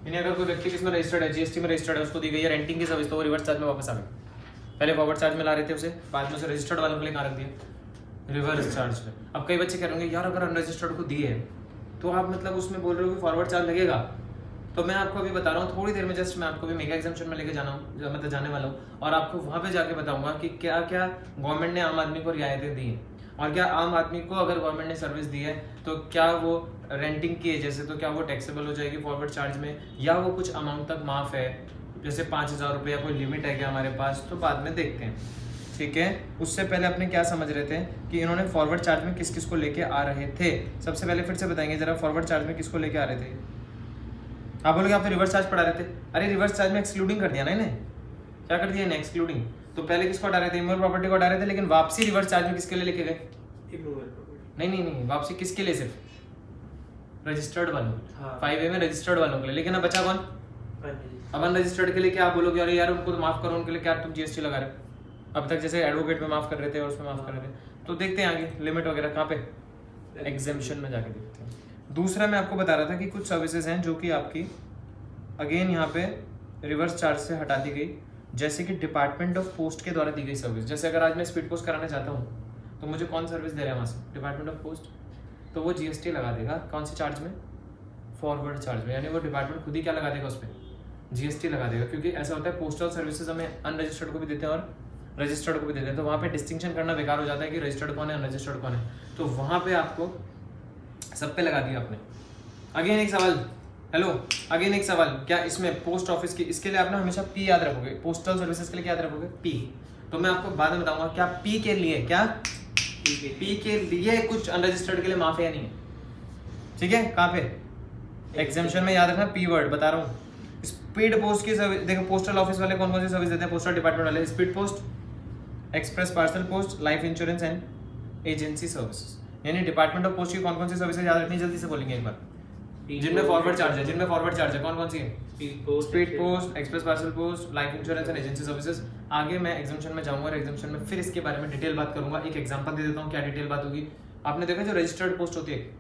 Speaker 1: यानी अगर कोई व्यक्ति किसमें रजिस्टर्ड है, जीएसटी में रजिस्टर्ड है, उसको दी गई है रेंटिंग की सर्विस, तो वो रिवर्स चार्ज में वापस आ गई। पहले फॉरवर्ड चार्ज में ला रहे थे उसे, बाद में उसे रजिस्टर्ड वालों के लिए कहाँ रख दिया? रिवर्स चार्ज में। अब कई बच्चे कह रहे होंगे यार अगर अनरजिस्टर्ड को दिए है तो आप मतलब उसमें बोल रहे हो कि फॉरवर्ड चार्ज लगेगा। तो मैं आपको अभी बता रहा हूँ, थोड़ी देर में जस्ट मैं आपको भी मेगा एग्जाम्पशन में लेके जाना हूँ, मतलब जाने वाला हूँ, और आपको वहाँ पे जाके बताऊंगा कि क्या क्या गवर्नमेंट ने आम आदमी को रियायतें दी हैं, और क्या आम आदमी को अगर गवर्नमेंट ने सर्विस दी है तो क्या वो रेंटिंग की है जैसे, तो क्या वो टैक्सेबल हो जाएगी फॉरवर्ड चार्ज में, या वो कुछ अमाउंट तक माफ है, जैसे 5000 रुपये या कोई लिमिट है क्या हमारे पास, तो बाद में देखते हैं। ठीक है, उससे पहले अपने क्या समझ रहे थे कि इन्होंने फॉरवर्ड चार्ज में किस किस को लेके आ रहे थे। सबसे पहले फिर से बताएंगे जरा, फॉरवर्ड चार्ज में किसको लेके आ रहे थे? आप बोलोगे आप तो रिवर्स चार्ज पढ़ा रहे थे। अरे रिवर्स चार्ज में एक्सक्लूडिंग कर दिया ना इन्हें, क्या कर दिया इन्हें? एक्सक्लूडिंग। तो पहले किसको हटा रहे थे? इमूवेबल प्रॉपर्टी को हटा रहे थे, लेकिन वापसी रिवर्स चार्ज में किसके लिए लेके गए? नहीं, वापसी किसके लिए? सिर्फ रजिस्टर्ड वालों, 5A में रजिस्टर्ड वालों के लिए। लेकिन अब बचा कौन? अब अनरजिस्टर्ड के लिए क्या आप बोलोगे, अरे यार उनको तो माफ करो, उनके लिए क्या तुम जीएसटी लगा रहे हो। अब तक जैसे एडवोकेट में माफ कर रहे थे और उसमें माफ कर रहे थे, तो देखते हैं आगे लिमिट वगैरह कहाँ पे, एग्जेम्पशन में जाके देखते हैं। दूसरा मैं आपको बता रहा था कि कुछ सर्विसेज हैं जो कि आपकी अगेन यहाँ पे रिवर्स चार्ज से हटा दी गई, जैसे कि डिपार्टमेंट ऑफ पोस्ट के द्वारा दी गई सर्विस। जैसे अगर आज मैं स्पीड पोस्ट कराना चाहता हूँ तो मुझे कौन सर्विस दे रहा है वहाँ से, डिपार्टमेंट ऑफ पोस्ट, तो वो जीएसटी लगा देगा कौन से चार्ज में, फॉरवर्ड चार्ज में, यानी वो डिपार्टमेंट खुद ही क्या लगा देगा उस पर, जीएसटी लगा देगा। क्योंकि ऐसा होता है पोस्टल सर्विसेज हमें अनरजिस्टर्ड को भी देते हैं और रजिस्टर्ड को भी देते हैं, तो वहाँ पे डिस्टिंक्शन करना बेकार हो जाता है कि रजिस्टर्ड कौन है अनरजिस्टर्ड कौन है, तो वहाँ पे आपको सब पे लगा दिया आपने। अगेन एक सवाल, हेलो अगेन एक सवाल, क्या इसमें पोस्ट ऑफिस की, इसके लिए आप ना हमेशा पी याद रखोगे, पोस्टल सर्विसेज के लिए क्या याद रखोगे, पी। तो मैं आपको बाद में बताऊंगा क्या पी के लिए, क्या पी के लिए कुछ अनरजिस्टर्ड के लिए माफ है या नहीं है, ठीक है। कहाँ पे एग्जामिशन में याद रखना पी वर्ड बता रहा हूँ। स्पीड पोस्ट की सर्विस देखो, पोस्टल ऑफिस वाले कौन कौन सी सर्विस देते हैं, पोस्टल डिपार्टमेंट वाले, speed post, express parcel post, life insurance and agency services. यानी डिपार्टमेंट ऑफ पोस्ट की कौन कौन सी सर्विसेज याद रखनी, जल्दी से बोलेंगे एक बार। जिनमें फॉरवर्ड चार्ज है, जिनमें फॉरवर्ड चार्ज है कौन कौन सी है, speed post, express parcel post, life insurance and agency services. आगे मैं एग्जामिशन में जाऊंगा और एग्जामिशन में फिर इसके बारे में डिटेल बात करूंगा। एक एग्जांपल दे देता हूँ क्या डिटेल बात होगी। आपने देखा जो रजिस्टर्ड पोस्ट होती है,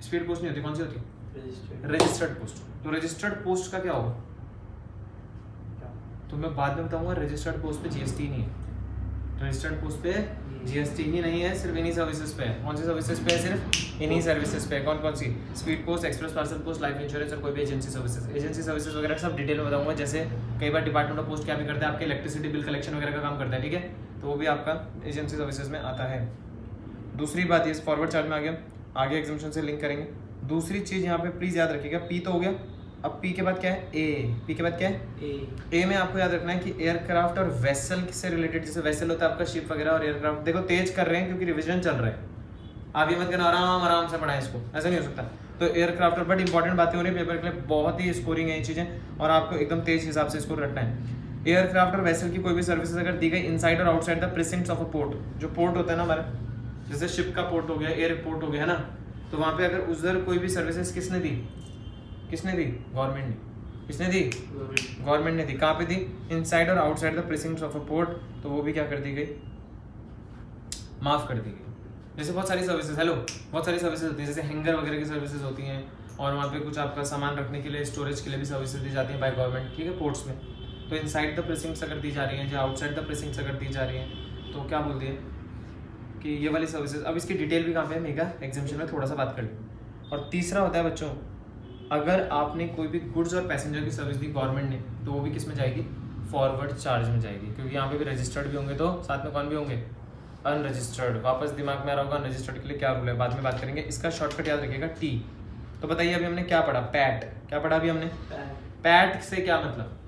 Speaker 1: स्पीड पोस्ट नहीं होती, कौन सी होती है, रजिस्टर्ड पोस्ट। तो रजिस्टर्ड पोस्ट का क्या होगा, तो मैं बाद में बताऊंगा। रजिस्टर्ड पोस्ट पे जीएसटी नहीं है, रजिस्टर्ड पोस्ट पे जीएसटी ही नहीं है, सिर्फ इन्हीं सर्विसेज पे है। कौन सी सर्विसेज पे है, सिर्फ इन्हीं सर्विसेज पे। कौन कौन सी, speed post, express parcel post, life insurance और कोई भी एजेंसी सर्विसेज। एजेंसी सर्विसेज वगैरह सब डिटेल में बताऊंगा। जैसे कई बार डिपार्टमेंट ऑफ पोस्ट क्या भी करता है, आपके इलेक्ट्रिसिटी बिल कलेक्शन वगैरह का काम करता है, ठीक है, तो वो भी आपका एजेंसी सर्विसेज में आता है। दूसरी बात ये फॉरवर्ड चार्ज में आ गया, आगे एग्जामिशन से लिंक करेंगे। दूसरी चीज यहाँ पे प्लीज याद रखिएगा, पी तो हो गया, अब पी के बाद क्या है, ए। पी के बाद क्या है, ए में आपको याद रखना है कि एयरक्राफ्ट और वेसल से रिलेटेड, जैसे वेसल होता है आपका शिप वगैरह और एयरक्राफ्ट। देखो तेज कर रहे हैं क्योंकि रिवीजन चल रहा है, आप ये मत कहना आराम आराम से पढ़ाएं इसको, ऐसा नहीं हो सकता। तो एयरक्राफ्ट और बट इंपॉर्टेंट बातें हो रही है पेपर के लिए, बहुत ही स्कोरिंग है ये चीजें और आपको एकदम तेज हिसाब से स्कोर रखना है। एयरक्राफ्ट और वेसल की कोई भी सर्विसेज अगर दी गई इनसाइड और outside the presidents of a port, जो पोर्ट होता है ना हमारा, जैसे शिप का पोर्ट हो गया, एयरपोर्ट हो गया है ना, तो वहाँ पे अगर उधर कोई भी सर्विसेज किसने दी, गवर्नमेंट ने, किसने दी, गवर्नमेंट ने दी। कहाँ पे दी, इनसाइड और outside the presidents of a port, तो वो भी क्या कर दी गई, माफ कर दी गई। जैसे बहुत सारी सर्विसेज, हेलो बहुत सारी सर्विसेज होती है, जैसे हैंगर वगैरह की सर्विसेज होती हैं और वहाँ पे कुछ आपका सामान रखने के लिए, स्टोरेज के लिए भी सर्विसेज दी जाती है बाय गवर्नमेंट, ठीक है, पोर्ट्स में। तो इनसाइड द प्रेसिडेंट्स अगर दी जा रही है, या आउटसाइड द प्रेसिडेंट्स अगर दी जा रही है, तो क्या बोलती है कि ये वाली सर्विसेज। अब इसकी डिटेल भी कहाँ पे है, मेगा एग्जामिशन में थोड़ा सा बात कर ली। और तीसरा होता है बच्चों, अगर आपने कोई भी गुड्स और पैसेंजर की सर्विस दी गवर्नमेंट ने, तो वो भी किस में जाएगी, फॉरवर्ड चार्ज में जाएगी, क्योंकि यहाँ पे भी रजिस्टर्ड भी होंगे तो साथ में कौन भी होंगे, अनरजिस्टर्ड। वापस दिमाग में आ रहा होगा अनरजिस्टर्ड के लिए क्या रूल है, बाद में बात करेंगे। इसका शॉर्टकट याद रखिएगा टी। तो बताइए अभी हमने क्या पढ़ा, पैट। क्या पढ़ा अभी हमने, पैट से क्या मतलब,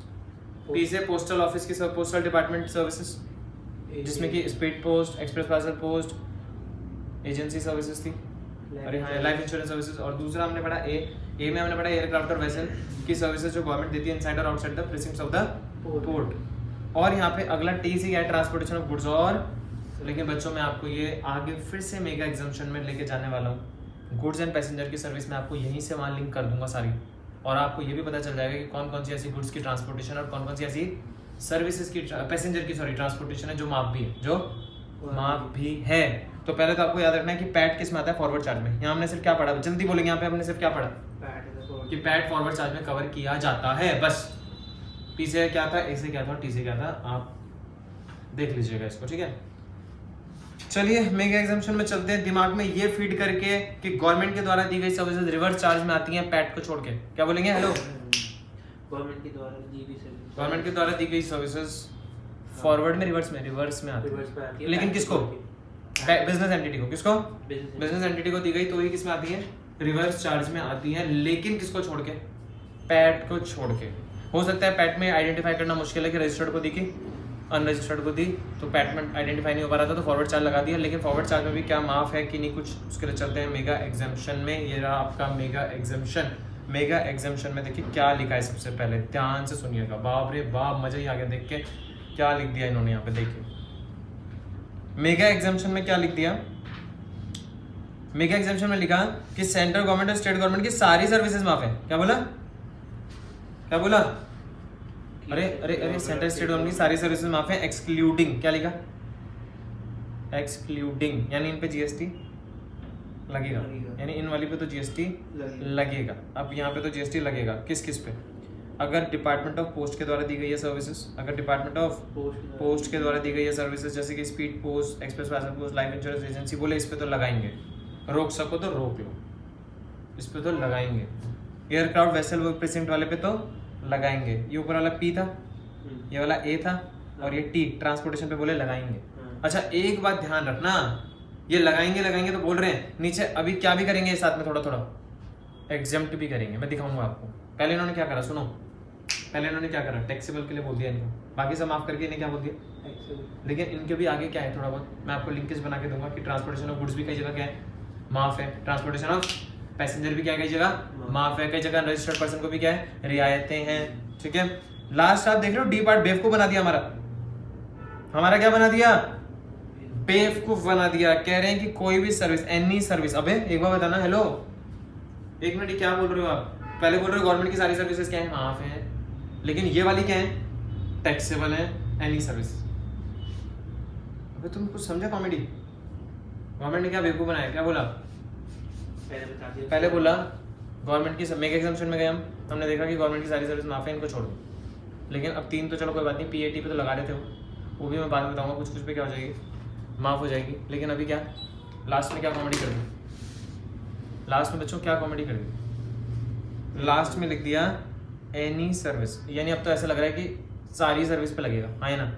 Speaker 1: पी से पोस्टल ऑफिस की, पोस्टल डिपार्टमेंट सर्विसेज, जिसमें कि speed post, express parcel post, agency services थी, अरे हाँ लाइफ इंश्योरेंस सर्विसेज। और दूसरा हमने पढ़ा ए में हमने पढ़ा एयरक्राफ्ट और वेसल की सर्विसेज जो गवर्नमेंट देती है इनसाइड और outside the presidents of the port. और यहाँ पे अगला टी से क्या है, ट्रांसपोर्टेशन ऑफ गुड्स। और लेकिन बच्चों मैं आपको ये आगे फिर से मेगा एग्जामिशन में लेके जाने वाला हूँ, गुड्स एंड पैसेंजर की सर्विस में आपको यहीं से वहाँ लिंक कर दूंगा सारी, और आपको ये भी पता चल जाएगा कि कौन कौन सी ऐसी गुड्स की ट्रांसपोर्टेशन और कौन कौन सी ऐसी सर्विसेज की, पैसेंजर की सॉरी ट्रांसपोर्टेशन है जो माप भी है, जो माप भी है। तो पहले तो आपको याद रखना है कि पैट किस में आता है, फॉरवर्ड चार्ज में। यहाँ हमने सिर्फ क्या पढ़ा, जल्दी बोलेंगे, यहाँ पे हमने सिर्फ क्या पढ़ा कि पैट फॉरवर्ड चार्ज में कवर किया जाता है, बस। पी से क्या था, ए से क्या था, टी से क्या था, आप देख लीजिएगा इसको, ठीक है। चलिए मेगा एग्जामिशन में चलते हैं, दिमाग में ये फीड करके कि गवर्नमेंट के द्वारा दी गई सर्विसेज रिवर्स चार्ज में आती हैं पैट को छोड़ के। क्या बोलेंगे, हेलो
Speaker 2: गवर्नमेंट के द्वारा दी गई
Speaker 1: सर्विसेज फॉरवर्ड में, रिवर्स में आती है, लेकिन किसको, बिजनेस एंटिटी को, किसको, बिजनेस एंटिटी को दी गई तो ये किस में आती है, रिवर्स चार्ज में आती है, लेकिन किसको छोड़ के, पैट को छोड़ के। हो सकता है पैट में आइडेंटिफाई करना मुश्किल है कि रजिस्टर्ड को दी कि अनरजिस्टर्ड को दी, तो पैट में आइडेंटिफाई नहीं हो पा रहा था तो फॉरवर्ड चार्ज लगा दिया। लेकिन फॉरवर्ड चार्ज में भी क्या माफ है कि नहीं कुछ, उसके लिए चलते हैं मेगा एग्जामिशन में। ये रहा आपका मेगा एग्जामिशन। मेगा एग्जामिशन में देखिए क्या लिखा है, सबसे पहले ध्यान से सुनिएगा, बाप रे बाप मजा ही आ गया देख के, क्या लिख दिया इन्होंने यहाँ पे देखिए। मेगा एग्जामिशन में क्या लिख दिया, मेगा एग्जामिशन में लिखा कि सेंट्रल गवर्नमेंट और स्टेट गवर्नमेंट की सारी सर्विसेज माफ है। क्या बोला, क्या बोला? अरे अरे अरे सेंटर स्टेट ओनली सारी सर्विसेज माफ है एक्सक्लूडिंग, क्या लिखा? एक्सक्लूडिंग, यानी इन पे जीएसटी लगेगा, यानी इन वाली पे तो जीएसटी लगेगा। अब यहाँ पे तो जीएसटी लगेगा किस किस पे? अगर डिपार्टमेंट ऑफ पोस्ट के द्वारा दी गई है सर्विसेज, अगर डिपार्टमेंट ऑफ पोस्ट के द्वारा दी गई है सर्विसेज जैसे कि speed post, express parcel post, life insurance agency, बोले इस पे तो लगाएंगे, रोक सको तो रोक लो, इस पे तो लगाएंगे। एयरक्राफ्ट वेसल वर्क प्रेजेंट वाले पे तो लगाएंगे। ये ऊपर वाला पी था, ये वाला ए था, और ये टी ट्रांसपोर्टेशन पे बोले लगाएंगे। अच्छा एक बात ध्यान रखना, ये लगाएंगे तो बोल रहे हैं, नीचे अभी क्या भी करेंगे साथ में, थोड़ा थोड़ा एग्जेम्प्ट भी करेंगे, मैं दिखाऊंगा आपको। पहले इन्होंने क्या करा सुनो, पहले इन्होंने क्या करा, टैक्सेबल के लिए बोल दिया इनको, बाकी सब माफ करके इन्हें क्या बोल दिया, लेकिन इनके भी आगे क्या है थोड़ा बहुत मैं आपको लिंकेज बना के दूंगा कि ट्रांसपोर्टेशन ऑफ गुड्स भी कई जगह क्या है, माफ है। ट्रांसपोर्टेशन ऑफ पैसेंजर भी क्या कई जगह माफ है, कई जगह रजिस्टर्ड पर्सन को भी क्या है, रियायतें हैं। ठीक है, लास्ट आप देख रहे हो डी पार्ट बेवकूफ बना दिया, हमारा क्या बना दिया, बेवकूफ बना दिया। कह रहे हैं कि कोई भी सर्विस, एनी सर्विस, अबे एक बार बताना, हेलो एक मिनट, क्या बोल रहे हो आप? पहले बोल रहे हो गवर्नमेंट की सारी सर्विसेज क्या है, माफ है, लेकिन ये वाली क्या है, टैक्सेबल है, एनी सर्विस। अबे तुम कुछ समझा कॉमेडी? गवर्नमेंट ने क्या बेवकूफ बनाया, क्या बोला? पहले बोला गवर्नमेंट की मेगा एग्जाम्पशन में गए हमने देखा कि गवर्नमेंट की सारी सर्विस माफ है, इनको छोड़ दो। लेकिन अब 3 तो चलो कोई बात नहीं, पीएटी पे तो लगा रहे थे वो भी मैं बाद में बताऊंगा, कुछ कुछ पे क्या हो जाएगी, माफ हो जाएगी। लेकिन अभी क्या लास्ट में क्या कॉमेडी कर दी, लास्ट में बच्चों क्या कॉमेडी कर दी, लास्ट में लिख दिया एनी सर्विस, यानी अब तो ऐसा लग रहा है कि सारी सर्विस पे लगेगा, है ना?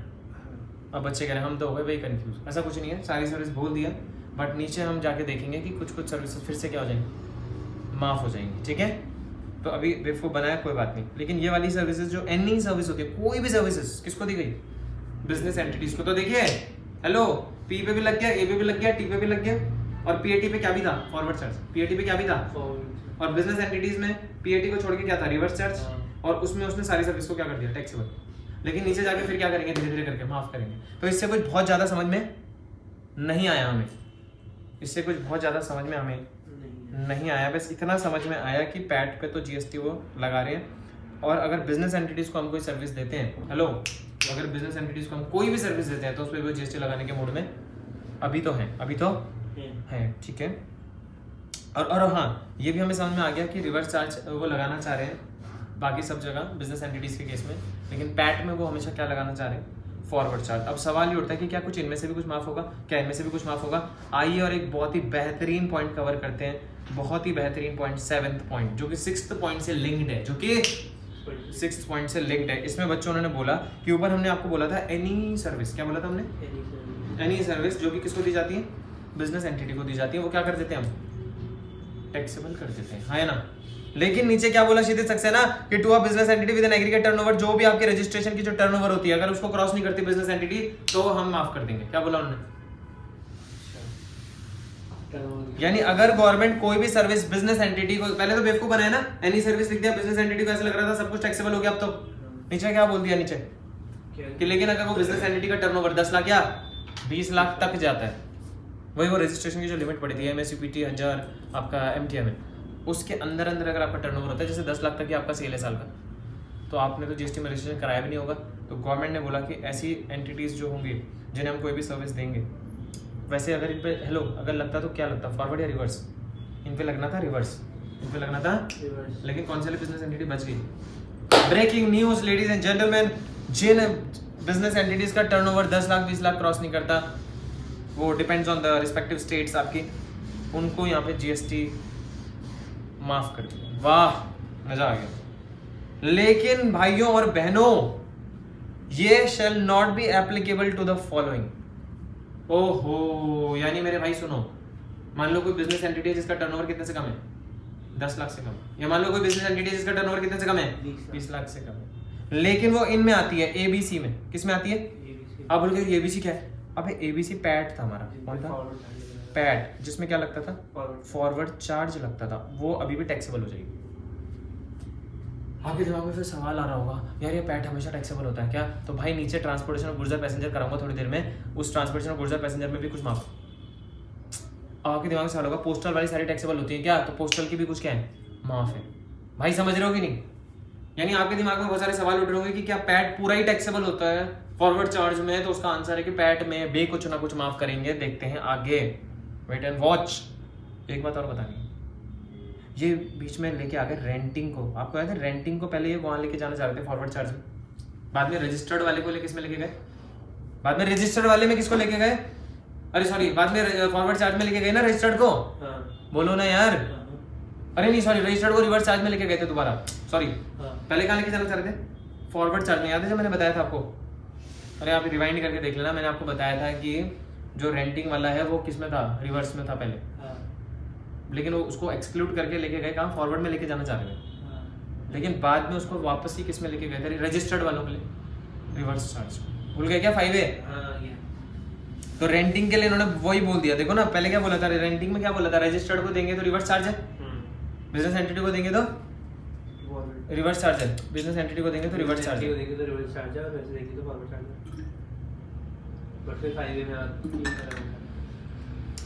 Speaker 1: अब बच्चे कह रहे हैं हम तो हो गए भाई कंफ्यूज, ऐसा कुछ नहीं है, सारी सर्विस बोल दिया, बट नीचे हम जाके देखेंगे कि कुछ कुछ सर्विसेज फिर से क्या हो जाएंगी, माफ हो जाएंगी। ठीक है, तो अभी बेवकूफ बनाया कोई बात नहीं, लेकिन ये वाली सर्विसेज जो एनी सर्विस होती है, कोई भी सर्विसेज किसको दी गई, बिजनेस एंटिटीज को। तो देखिए हेलो, पी पे भी लग गया, ए पे भी लग गया, टी पे भी लग गया, और पीएटी पे क्या भी था, फॉरवर्ड चार्ज। पीएटी पे क्या भी था, और बिजनेस एंटिटीज में पीएटी को छोड़ के क्या था, रिवर्स चार्ज, और उसमें उसने सारी सर्विस को क्या कर दिया, टैक्सेबल। लेकिन नीचे जाके फिर क्या करेंगे, धीरे धीरे करके माफ करेंगे। तो इससे कुछ बहुत ज्यादा समझ में नहीं आया हमें, इससे कुछ बहुत ज्यादा समझ में हमें नहीं आया, बस इतना समझ में आया कि पैट पे तो जीएसटी वो लगा रहे हैं, और अगर बिजनेस एंटिटीज को हम कोई सर्विस देते हैं, हेलो, अगर बिजनेस एंटिटीज को हम कोई भी सर्विस देते हैं तो उस पर भी जीएसटी लगाने के मूड में अभी तो है। ठीक है, और हाँ ये भी हमें समझ में आ गया कि रिवर्स चार्ज वो लगाना चाह रहे हैं बाकी सब जगह बिजनेस एंटिटीज के केस में, लेकिन पैट में वो हमेशा क्या लगाना चाह रहे हैं, फॉरवर्ड चार्ज। अब सवाल ये उठता है कि क्या कुछ इनमें से भी कुछ माफ होगा, क्या इनमें से भी कुछ माफ होगा? आइए और एक बहुत ही बेहतरीन पॉइंट कवर करते हैं, बहुत ही बेहतरीन पॉइंट, 7th पॉइंट, जो कि 6th पॉइंट से लिंक्ड है, जो कि 6th पॉइंट से लिंक्ड है। इसमें बच्चों ने बोला कि ऊपर हमने आपको बोला था एनी सर्विस, क्या बोला था हमने, एनी सर्विस जो कि किसको दी जाती है, बिजनेस एंटिटी को दी जाती है, वो क्या कर देते हैं हम, टैक्सेबल कर देते हैं, है ना? लेकिन नीचे क्या बोला क्षितिज सक्सेना कि to a business entity with an aggregate turnover, जो भी आपके रजिस्ट्रेशन की जो टर्नओवर होती है अगर उसको क्रॉस नहीं करती बिजनेस एंटिटी तो हम माफ कर देंगे। क्या बोला उन्होंने, यानी अगर गवर्नमेंट कोई भी सर्विस बिजनेस एंटिटी को, पहले तो बेवकूफ बनाया ना, एनी सर्विस लिख दिया, बिजनेस एंटिटी को ऐसा लग रहा था सब कुछ टैक्सेबल हो गया। अब तो नीचे क्या बोल दिया, नीचे कि लेकिन अगर वो बिजनेस एंटिटी का टर्नओवर 10 लाख या 20 लाख तक जाता है, वही वो रजिस्ट्रेशन की जो लिमिट पड़ी थी एमएससीपीटी 1000 आपका एमटीएम है, उसके अंदर अगर आपका टर्नओवर होता है जैसे 10 लाख तक ही आपका सेल है साल का, तो आपने तो जीएसटी में रजिस्ट्रेशन कराया भी नहीं होगा। तो गवर्नमेंट ने बोला कि ऐसी एंटिटीज जो होंगी जिन्हें हम कोई भी सर्विस देंगे, वैसे अगर इन पे हेलो अगर लगता तो क्या लगता, फॉरवर्ड या रिवर्स, इन पे लगना था रिवर्स, इन पे लगना था रिवर्स, लेकिन कौन सी बिजनेस एंटिटी बच गई। Breaking news ladies and gentleman, जिन बिजनेस एंटिटीज का टर्नओवर 10 लाख 20 लाख क्रॉस नहीं करता, वो depends on the respective states आपकी, उनको यहाँ पे जीएसटी माफ कर दिया। वाह मजा आ गया। लेकिन भाइयों और बहनों, ये shall not be applicable to the following. ओहो, यानी मेरे भाई सुनो, मान लो कोई बिजनेस एंटिटी है जिसका टर्नओवर कितने से कम है, 10 लाख से कम, या मान लो कोई बिजनेस एंटिटी है जिसका टर्नओवर कितने से कम है, 20 लाख से कम है, लेकिन वो इनमें आती है एबीसी में। किस में आती है, अब बोल गए एबीसी क्या है, अबे एबीसी पैट था हमारा, कौन था, पैट, जिसमें क्या लगता था, फॉरवर्ड चार्ज लगता था, वो अभी भी टैक्सेबल हो जाएगी। आपके दिमाग में फिर सवाल आ रहा होगा, यार ये पैट हमेशा टैक्सेबल होता है क्या? तो भाई नीचे ट्रांसपोर्टेशन ऑफ गुड्स और पैसेंजर कराऊंगा थोड़ी देर में, उस ट्रांसपोर्टेशन ऑफ गुड्स और पैसेंजर में भी कुछ माफ। आपके दिमाग में सवाल होगा, पोस्टल वाली सारी टैक्सेबल होती है क्या? तो पोस्टल की भी कुछ क्या है, माफ है। भाई समझ रहे हो कि नहीं, यानी आपके दिमाग में बहुत सारे सवाल उठ रहे होंगे कि क्या पैट पूरा ही टैक्सेबल होता है फॉरवर्ड चार्ज में, तो उसका आंसर है कि पैट में भी कुछ ना कुछ माफ करेंगे। देखते हैं आगे, वेट एंड वॉच। एक बात और बतानी, ये बीच में लेके आ गए रेंटिंग को। आपको याद है रेंटिंग को पहले ये वहां लेके जाना चाह रहे थे फॉरवर्ड चार्ज में, बाद में रजिस्टर्ड वाले को किस में लेके गए, बाद में रजिस्टर्ड वाले में किसको लेके गए, अरे सॉरी बाद में फॉरवर्ड चार्ज में लेके गए ना रजिस्टर्ड को। बोलो ना यार, अरे नहीं सॉरी रजिस्टर्ड को रिवर्स चार्ज में लेके गए थे दोबारा, सॉरी पहले कहाँ लेके जाना चाह रहे थे, फॉरवर्ड चार्ज में। याद है जब मैंने बताया था आपको, अरे आप रिवाइंड करके देख लेना, मैंने आपको बताया था कि जो रेंटिंग वाला है वो किस में था, रिवर्स में था पहले, लेकिन वो उसको एक्सक्लूड करके लेके गए कहाँ, फॉरवर्ड में लेके जाना चाह रहे थे, लेकिन बाद में उसको वापस ही किस में लेके गए थे, रजिस्टर्ड वालों के लिए, रिवर्स चार्ज। भूल गए क्या 5A? तो रेंटिंग के लिए इन्होंने वही बोल दिया। देखो ना पहले क्या बोला था, रेंटिंग में क्या बोला था, रजिस्टर्ड को देंगे तो रिवर्स चार्ज है, बिजनेस एंटिटी को देंगे तो रिवर्स चार्ज है, बिजनेस एंटिटी को देंगे तो रिवर्स चार्ज है,
Speaker 2: देंगे तो रिवर्स चार्ज है, और वैसे देंगे तो फॉरवर्ड चार्ज है। बट फिर 5A में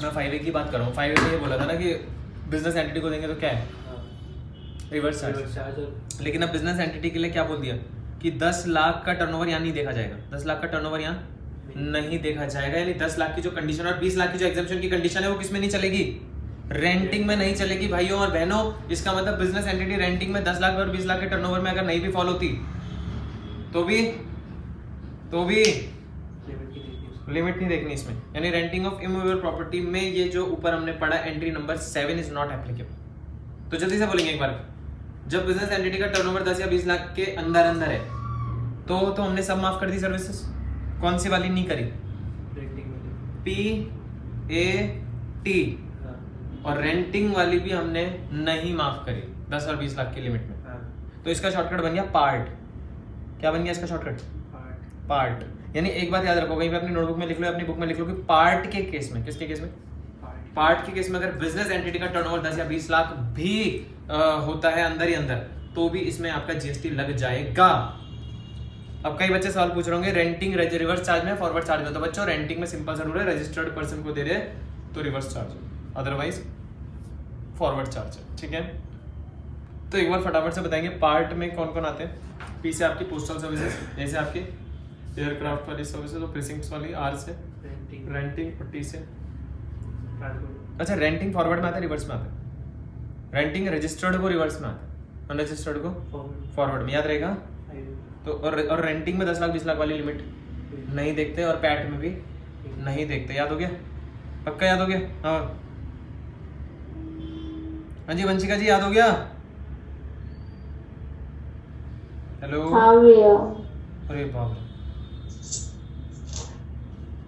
Speaker 1: मैं 5A की बात कर रहा हूँ। 5A में ये बोला था ना कि बिजनेस एंटिटी को देंगे तो क्या है, रिवर्स चार्ज। लेकिन अब बिजनेस एंटिटी के लिए क्या बोल दिया कि 10 लाख का टर्नओवर यहाँ नहीं देखा जाएगा, 10 लाख का टर्नओवर यहाँ नहीं देखा जाएगा। यानी 10 लाख की जो कंडीशन और 20 लाख की जो एग्जम्पशन की कंडीशन है वो किस में नहीं चलेगी, रेंटिंग में नहीं चलेगी भाइयों और बहनों। इसका मतलब बिजनेस एंटिटी रेंटिंग में 10 लाख और 20 लाख के टर्नओवर में अगर नहीं भी फॉल होती तो भी लिमिट नहीं देखनी इसमें। यानी रेंटिंग ऑफ इमूवेबल प्रॉपर्टी में ये जो ऊपर हमने पढ़ा entry number 7 is not applicable. तो जल्दी से बोलेंगे एक बार, जब बिजनेस एंटिटी का टर्नओवर 10 या 20 लाख के अंदर है तो हमने सब माफ कर दी सर्विसेज, कौन सी वाली नहीं करी, PAT, और रेंटिंग वाली भी हमने नहीं माफ करी 10 और 20 लाख की लिमिट में। तो इसका शॉर्टकट बन गया पार्ट। क्या बन गया इसका शॉर्टकट, पार्ट। यानी एक बात याद रखो, कहीं पे अपनी नोटबुक में लिख लो, अपनी बुक में लिख लो कि पार्ट के केस में, किसके केस में, पार्ट के केस में अगर बिजनेस एंटिटी का टर्नओवर 10 या 20 लाख भी होता है अंदर ही अंदर, तो भी इसमें आपका GST लग जाएगा। अब कई बच्चे सवाल पूछ रहे होंगे रेंटिंग रिवर्स चार्ज में, फॉरवर्ड चार्ज में। तो बच्चों रेंटिंग में सिंपल सा रूल है, रजिस्टर्ड पर्सन को दे रहे तो रिवर्स चार्ज है, अदरवाइज फॉरवर्ड चार्ज है। ठीक है, तो एक बार फटाफट से बताएंगे पार्ट में कौन कौन आते हैं। P से आपकी पोस्टल सर्विसेज, जैसे आपकी एयरक्राफ्ट वाली सर्विसेज और प्रीसिंक्ट्स वाली, R से रेंटिंग और T से अच्छा रेंटिंग फॉरवर्ड में आता है, रिवर्स में आता है। रेंटिंग रजिस्टर्ड को रिवर्स में आता है, अनरजिस्टर्ड को फॉरवर्ड में, याद रहेगा। तो और रेंटिंग में 10 लाख 20 लाख वाली लिमिट नहीं देखते, और पैट में भी नहीं देखते। याद हो गया, पक्का याद हो गया। हाँ जी वंशिका जी याद हो गया, हेलो।
Speaker 3: हाँ भैया।
Speaker 1: अरे बाप रे।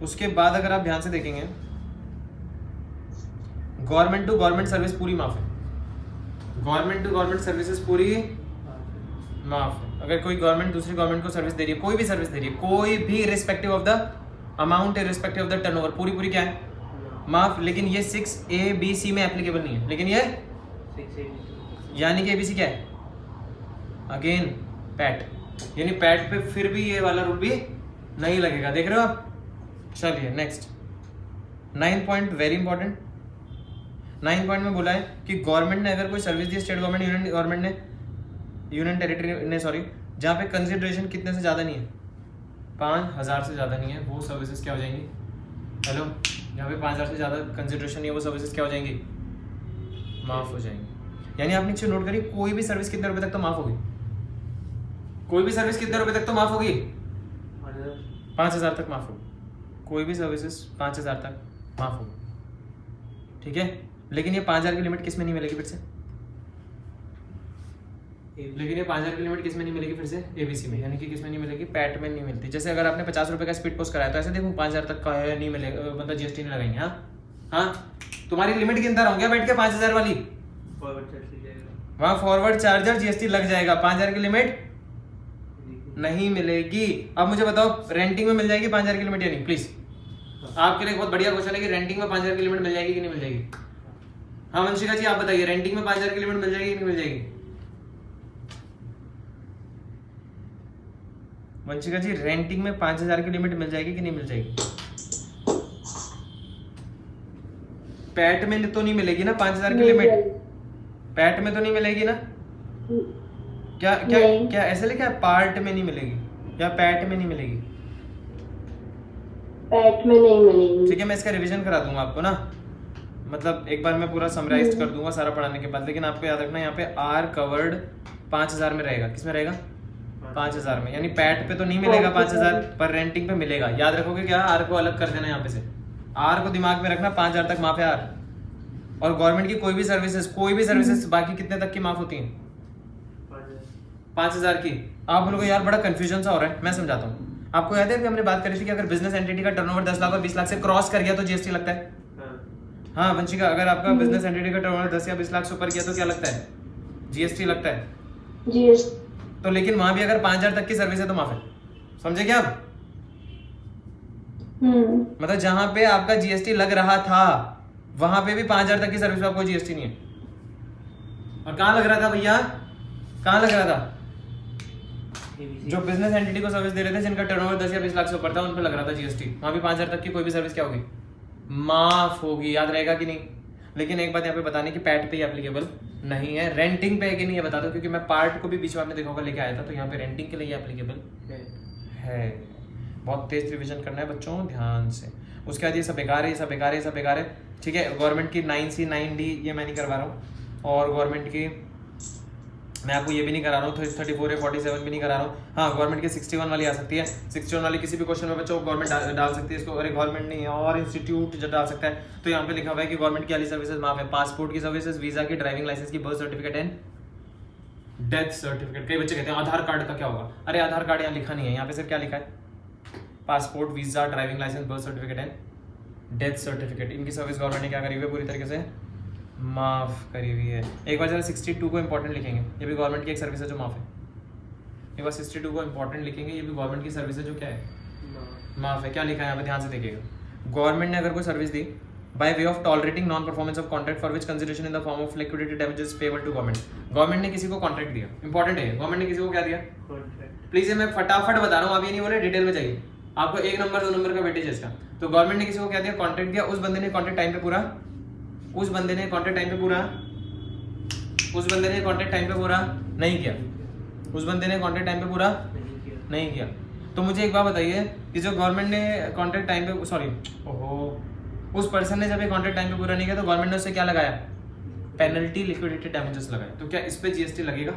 Speaker 1: उसके बाद अगर आप ध्यान से देखेंगे, गवर्नमेंट टू गवर्नमेंट सर्विस पूरी माफ है, गवर्नमेंट टू गवर्नमेंट सर्विसेज पूरी माफ है। अगर कोई गवर्नमेंट दूसरी गवर्नमेंट को सर्विस दे रही है, कोई भी सर्विस दे रही है, कोई भी irrespective of the amount, irrespective of the turnover, पूरी क्या है, माफ। लेकिन ये 6A-B-C में एप्लीकेबल नहीं है, लेकिन ये
Speaker 2: 6A
Speaker 1: यानी कि ABC क्या है, अगेन पैट। यानी पैट पे फिर भी ये वाला रूल भी नहीं लगेगा, देख रहे हो आप। चलिए next 9 point, very important. 9 point में बोला है कि गवर्नमेंट ने अगर कोई सर्विस दी, स्टेट गवर्नमेंट, यूनियन गवर्नमेंट ने, यूनियन टेरिटरी ने, सॉरी, जहाँ पे कंसिडरेशन कितने से ज़्यादा नहीं है, 5000 से ज़्यादा नहीं है, वो सर्विसेज क्या हो जाएंगी, हेलो, जहाँ पे 5000 से ज़्यादा कंसिडरेशन नहीं है वो सर्विसेज क्या हो जाएंगी, माफ़ हो जाएंगी। यानी आपने नीचे नोट करी, कोई भी सर्विस कितने रुपए तक तो माफ़ होगी, कोई भी सर्विस कितने रुपए तक तो माफ़ होगी, 5000 तक माफ़ होगी, कोई भी सर्विसेज 5000 तक माफ़ होगी। ठीक है, लेकिन ये 5000 की लिमिट किस में नहीं मिलेगी फिर से, लेकिन ये 5000 की लिमिट किस में नहीं मिलेगी फिर से, ABC में। यानी कि किस में नहीं मिलेगी, पैट में नहीं मिलती। जैसे अगर आपने 50 रुपए का स्पीड पोस्ट कराया तो ऐसे देखो 5000 तक का है, नहीं मिलेगा, मतलब GST नहीं लगाएंगे। हाँ तुम्हारी लिमिट के अंदर होंगे बैठ के 5000 वाली, वहाँ फॉरवर्ड चार्जर GST लग जाएगा, 5000 की लिमिट नहीं मिलेगी। अब मुझे बताओ रेंटिंग में मिल जाएगी 5000 की लिमिट या नहीं, प्लीज। आपके लिए बहुत बढ़िया क्वेश्चन है कि रेंटिंग में 5000 की लिमिट मिल जाएगी कि नहीं मिल जाएगी। हाँ वंशिका जी आप बताइए, रेंटिंग में 5000 की लिमिट मिल जाएगी कि नहीं मिल जाएगी। वंशिका जी रेंटिंग में 5000 की लिमिट मिल जाएगी कि नहीं मिल जाएगी। पैट में तो नहीं मिलेगी ना 5000 की लिमिट, पैट में तो नहीं मिलेगी ना, क्या क्या
Speaker 3: नहीं।
Speaker 1: क्या ऐसे लिखा है पार्ट में नहीं मिलेगी या पैट में नहीं मिलेगी?
Speaker 3: पैट में नहीं मिलेगी।
Speaker 1: ठीक है, मैं इसका रिवीजन करा दूंगा आपको ना, मतलब एक बार मैं पूरा समराइज कर दूंगा सारा पढ़ाने के बाद, लेकिन आपको याद रखना यहाँ पे आर कवर्ड 5000 में रहेगा। किस में रहेगा? 5000 में, यानी पैट पे तो नहीं मिलेगा 5000, पर रेंटिंग पे मिलेगा। याद रखोगे क्या? आर को अलग कर देना यहाँ पे से, आर को दिमाग में रखना, 5000 तक माफ है आर। और गवर्नमेंट की कोई भी सर्विसेज बाकी कितने तक की माफ होती है? 5000 की। आप बोलोगे यार बड़ा कंफ्यूजन सा हो रहा है, मैं समझाता हूँ। आपको याद है कि हमने बात करी थी कि अगर बिजनेस एंटिटी का टर्नओवर 10 लाख और 20 लाख से क्रॉस कर गया तो जीएसटी लगता है। हाँ वंशिका, अगर आपका बिजनेस एंटिटी का टर्नओवर 10 या 20 लाख से ऊपर किया तो क्या लगता है? जीएसटी लगता है।
Speaker 3: जीएसटी।
Speaker 1: तो लेकिन वहां भी अगर 5000 तक की सर्विस है तो माफ है, समझे क्या आप? मतलब जहां पे आपका जीएसटी लग रहा था वहां पे भी 5000 तक की सर्विस पे आपको जीएसटी नहीं है। और कहाँ लग रहा था भैया? कहाँ लग रहा था? जो बिजनेस एंटिटी को सर्विस दे रहे थे जिनका टर्नओवर 10 या 20 लाख से ऊपर था उन पे लग रहा था जीएसटी। वहां भी 5000 तक की कोई भी सर्विस क्या होगी? माफ होगी। याद रहेगा कि नहीं? लेकिन एक बात यहाँ पे बताने की पैट पे ही एप्लीकेबल नहीं है, रेंटिंग पे है कि नहीं ये बता दो, क्योंकि मैं पार्ट को भी बीच में आपने देखा होगा लेके आया था, तो यहाँ पे रेंटिंग के लिए एप्लीकेबल है। बहुत तेज रिविजन करना है बच्चों, ध्यान से। उसके बाद ये सब बेकार है, ये सब बेकार है, ये सब बेकार है। ठीक है, गवर्नमेंट की 9C 9D ये मैं नहीं करवा रहा हूँ, और गवर्नमेंट की मैं आपको ये भी नहीं करा रहा हूँ, 34 या 47 भी नहीं करा रहा हूँ। हाँ गवर्नमेंट की 61 वाली आ सकती है, 61 वाली किसी भी क्वेश्चन में बच्चों गवर्नमेंट डाल सकती है इसको। अरे गवर्नमेंट नहीं है और इंस्टीट्यूट जो डाल सकता है। तो यहाँ पे लिखा हुआ है कि गवर्नमेंट की वाली सर्विसेज माफ है, पासपोर्ट की सर्विसेज, वीजा की, ड्राइविंग लाइसेंस की, birth certificate and death certificate. कई बच्चे कहते हैं आधार कार्ड का क्या होगा? अरे आधार कार्ड यहाँ लिखा नहीं है, यहाँ पे सिर्फ क्या लिखा है? Passport, visa, driving licence, birth certificate and death certificate. इनकी सर्विस गवर्नमेंट ने क्या करी हुई है? पूरी तरीके से माफ करी हुई है। एक बार जरा 62 को इंपॉर्टेंट लिखेंगे, ये भी गवर्नमेंट की एक सर्विस है जो माफ है। एक बार 62 को इंपॉर्टेंट लिखेंगे, ये भी गवर्नमेंट की सर्विस है जो क्या है? माफ है। क्या लिखा है यहाँ पे? ध्यान से देखिएगा। गवर्नमेंट ने अगर कोई सर्विस दी by way of tolerating non performance of contract for which consideration in the form of liquidated damages payable to government. Government ने किसी को कॉन्ट्रैक्ट दिया, इंपॉर्टेंट है, गवर्नमेंट ने किसी को क्या दिया? प्लीज ये मैं फटाफट बता रहा हूँ, आप ये नहीं बोले डिटेल में चाहिए आपको। 1 नंबर 2 नंबर का वेटेज है इसका। तो गवर्नमेंट ने किसी को क्या दिया? कॉन्ट्रैक्ट दिया। उस बंदे ने कॉन्ट्रैक्ट टाइम पे पूरा उस बंदे ने कॉन्ट्रैक्ट टाइम पे पूरा नहीं किया। उस बंदे ने कॉन्ट्रैक्ट टाइम पे पूरा नहीं किया। तो मुझे एक बात बताइए कि जो गवर्नमेंट ने कॉन्ट्रैक्ट टाइम पे उस पर्सन ने जब ये कॉन्ट्रैक्ट टाइम पे पूरा नहीं किया तो गवर्नमेंट ने उससे क्या लगाया? पेनल्टी, लिक्विडेटेड डैमेजेस लगाए। तो क्या इस पे जीएसटी लगेगा?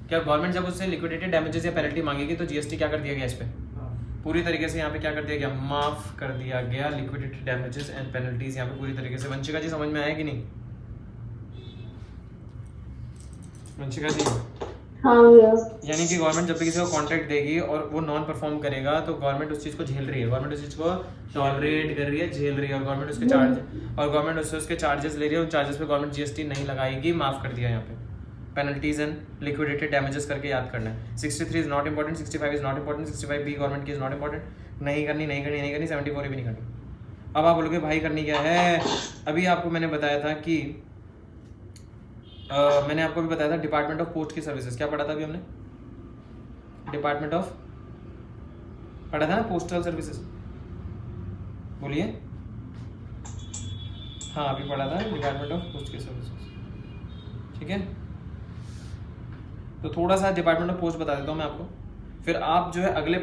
Speaker 1: क्या गवर्नमेंट जब उससे लिक्विडेटेड डैमेजेस या पेनल्टी मांगेगी तो जीएसटी क्या कर दिया गया? इस पे पूरी तरीके से यहाँ पे क्या कर दिया गया? माफ कर दिया गया। लिक्विडेटेड डैमेजेस एंड पेनल्टीज यहाँ पे पूरी तरीके से। वंशिका जी समझ में आया कि नहीं? वंशिका जी
Speaker 3: हाँ भैया।
Speaker 1: यानी कि गवर्नमेंट जब भी किसी को कॉन्ट्रैक्ट देगी और वो नॉन परफॉर्म करेगा तो गवर्नमेंट उस चीज को झेल रही है, गवर्नमेंट उस चीज को टॉलरेट कर रही है, झेल रही है, और गवर्नमेंट उसके चार्जेस ले रही है। उन चार्जेस पे गवर्नमेंट जीएसटी नहीं लगाएगी। माफ कर दिया यहाँ पे। पेनल्टीज एंड लिक्विडेटेड डैमेजेस करके याद करना है। 63 is not important, 65 is not important, 65 B government की इज नॉट इंपॉर्टेंट। नहीं करनी 74 भी नहीं करनी। अब आप बोलोगे भाई करनी क्या है? अभी आपको मैंने बताया था कि मैंने आपको भी बताया था डिपार्टमेंट ऑफ पोस्ट की सर्विसेज। क्या पढ़ा था अभी हमने? डिपार्टमेंट ऑफ पढ़ा था ना, पोस्टल सर्विसेज। बोलिए। हाँ अभी पढ़ा था डिपार्टमेंट ऑफ पोस्ट की सर्विसेज। ठीक है, तो थोड़ा सा डिपार्टमेंट ऑफ पोस्ट बता देता हूँ मैं आपको, फिर आप जो है अगले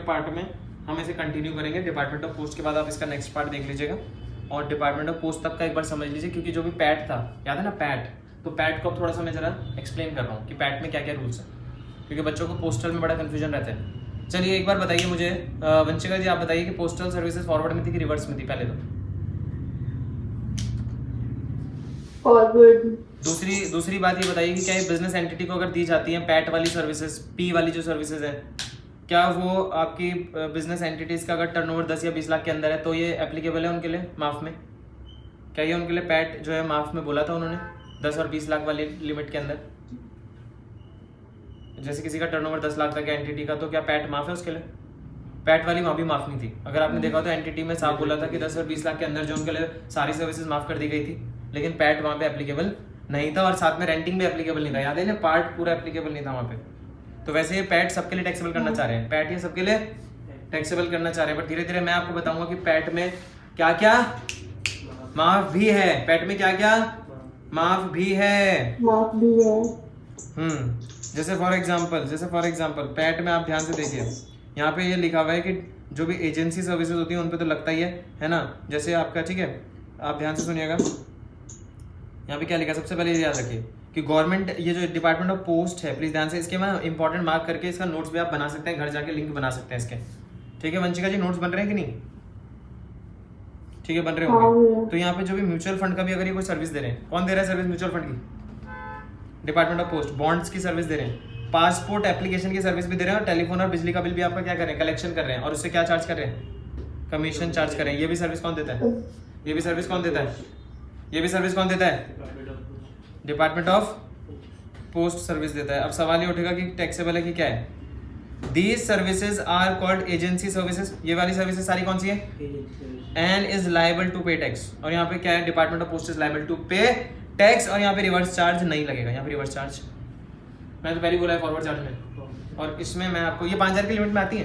Speaker 1: पार्ट में हम इसे कंटिन्यू करेंगे। डिपार्टमेंट ऑफ पोस्ट के बाद आप इसका नेक्स्ट पार्ट देख लीजिएगा, और डिपार्टमेंट ऑफ पोस्ट तक का एक बार समझ लीजिए, क्योंकि जो भी पैट था, याद है ना पैट, तो पैट को अब थोड़ा सा मैं जरा एक्सप्लेन कर रहा हूँ कि पैट में क्या क्या रूल्स है, क्योंकि बच्चों को पोस्टल में बड़ा कन्फ्यूजन रहता है। चलिए एक बार बताइए मुझे, वंशिका जी आप बताइए कि पोस्टल सर्विसेज फॉरवर्ड में थी कि रिवर्स में थी? पहले तो
Speaker 3: फॉरवर्ड।
Speaker 1: दूसरी बात ये बताइए कि क्या ये बिजनेस एंटिटी को अगर दी जाती है पैट वाली सर्विसेज, पी वाली जो सर्विसेज है, क्या वो आपकी बिजनेस एंटिटीज का अगर टर्नओवर 10 या 20 लाख के अंदर है तो ये एप्लीकेबल है उनके लिए माफ में? क्या ये उनके लिए पैट जो है माफ में बोला था उन्होंने 10 और 20 लाख वाली लिमिट के अंदर? जैसे किसी का टर्नओवर 10 लाख तक है एंटिटी का, तो क्या पैट माफ है उसके लिए? पैट वाली वहाँ भी माफ नहीं थी। अगर आपने देखा तो एंटिटी में साफ बोला था कि 10 और 20 लाख के अंदर जो उनके लिए सारी सर्विसेज माफ कर दी गई थी, लेकिन पैट वहाँ पे एप्लीकेबल नहीं था, और साथ में रेंटिंग भी एप्लीकेबल नहीं था। याद है ना, पार्ट पूरा एप्लीकेबल नहीं था वहाँ पे। तो वैसे ये पैट सबके लिए टैक्सेबल करना चाह रहे हैं, पैट ये सबके लिए टैक्सेबल करना चाह रहे हैं, पर धीरे धीरे मैं आपको बताऊंगा कि पैट में क्या क्या माफ भी है, पैट में क्या क्या माफ भी है। जैसे फॉर एग्जांपल पैट में आप ध्यान से देखिए, यहाँ पे ये लिखा हुआ है कि जो भी एजेंसी सर्विसेज होती है उन पे तो लगता ही है ना। जैसे आपका, ठीक है, आप ध्यान से सुनिएगा, यहाँ पे क्या लिखा है, सबसे पहले ये याद रखिए कि गवर्नमेंट, ये जो डिपार्टमेंट ऑफ पोस्ट है, प्लीज ध्यान से, इसके मैं इंपॉर्टेंट मार्क करके इसका नोट्स भी आप बना सकते हैं, घर जाके लिंक बना सकते हैं इसके। ठीक है वंशिका जी, नोट्स बन रहे हैं कि नहीं? ठीक है बन रहे होंगे। तो यहाँ पे जो भी म्यूचुअल फंड का भी अगर ये कोई सर्विस दे रहे हैं, कौन दे रहा है सर्विस म्यूचुअल फंड की? Department of post. बॉन्ड्स की सर्विस दे रहे हैं, पासपोर्ट एप्लीकेशन की सर्विस भी दे रहे हैं, और टेलीफोन और बिजली का बिल भी आपका क्या कर रहे हैं, कलेक्शन कर रहे हैं, और उससे क्या चार्ज कर रहे हैं, कमीशन चार्ज कर रहे हैं। ये भी सर्विस कौन देता है? ये भी सर्विस कौन देता है? ये भी सर्विस कौन देता है? डिपार्टमेंट ऑफ पोस्ट सर्विस देता है। अब सवाल ये उठेगा कि टैक्सेबल है कि क्या है? These services are called agency services. ये वाली सर्विसेज सारी कौन सी है? And is liable to pay tax. और यहाँ पे क्या है? Department of post is liable to pay tax, और यहाँ पे रिवर्स चार्ज नहीं लगेगा। यहाँ पे रिवर्स चार्ज मैं तो पहले बोला है फॉरवर्ड चार्ज में, और इसमें मैं आपको ये 5000 की लिमिट में आती है।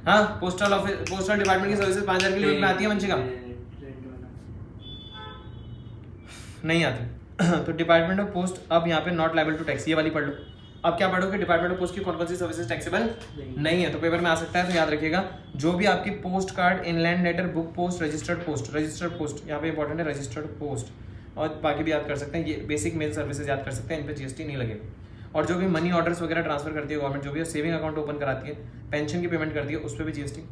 Speaker 1: हाँ, पोस्टल ऑफिस, पोस्टल डिपार्टमेंट की सर्विसेज 5000 की लिमिट में आती है वंशिका? नहीं आती। तो डिपार्टमेंट ऑफ पोस्ट अब यहाँ पे नॉट लायबल टू टैक्स, ये वाली पढ़ लो। अब क्या पढ़ो कि डिपार्टमेंट ऑफ पोस्ट की कौन कौन सी सर्विसेज टैक्सेबल नहीं है, तो पेपर में आ सकता है। तो याद रखिएगा, जो भी आपकी post card, inland letter, book post, registered post यहाँ पे इंपॉर्टेंट है, रजिस्टर्ड पोस्ट, और बाकी भी याद कर सकते हैं। ये बेसिक मेल सर्विसेज याद कर सकते हैं, इन पे जीएसटी नहीं लगेगा। और जो भी मनी ऑर्डर्स वगैरह ट्रांसफर करती है गवर्नमेंट, जो भी सेविंग अकाउंट ओपन कराती है, पेंशन की पेमेंट करती है, उस पर भी जीएसटी।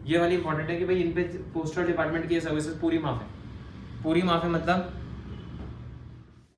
Speaker 1: ये वाली इंपॉर्टेंट है कि भाई इन पे पोस्टल डिपार्टमेंट की ये सर्विसेज पूरी माफ है। पूरी माफ है मतलब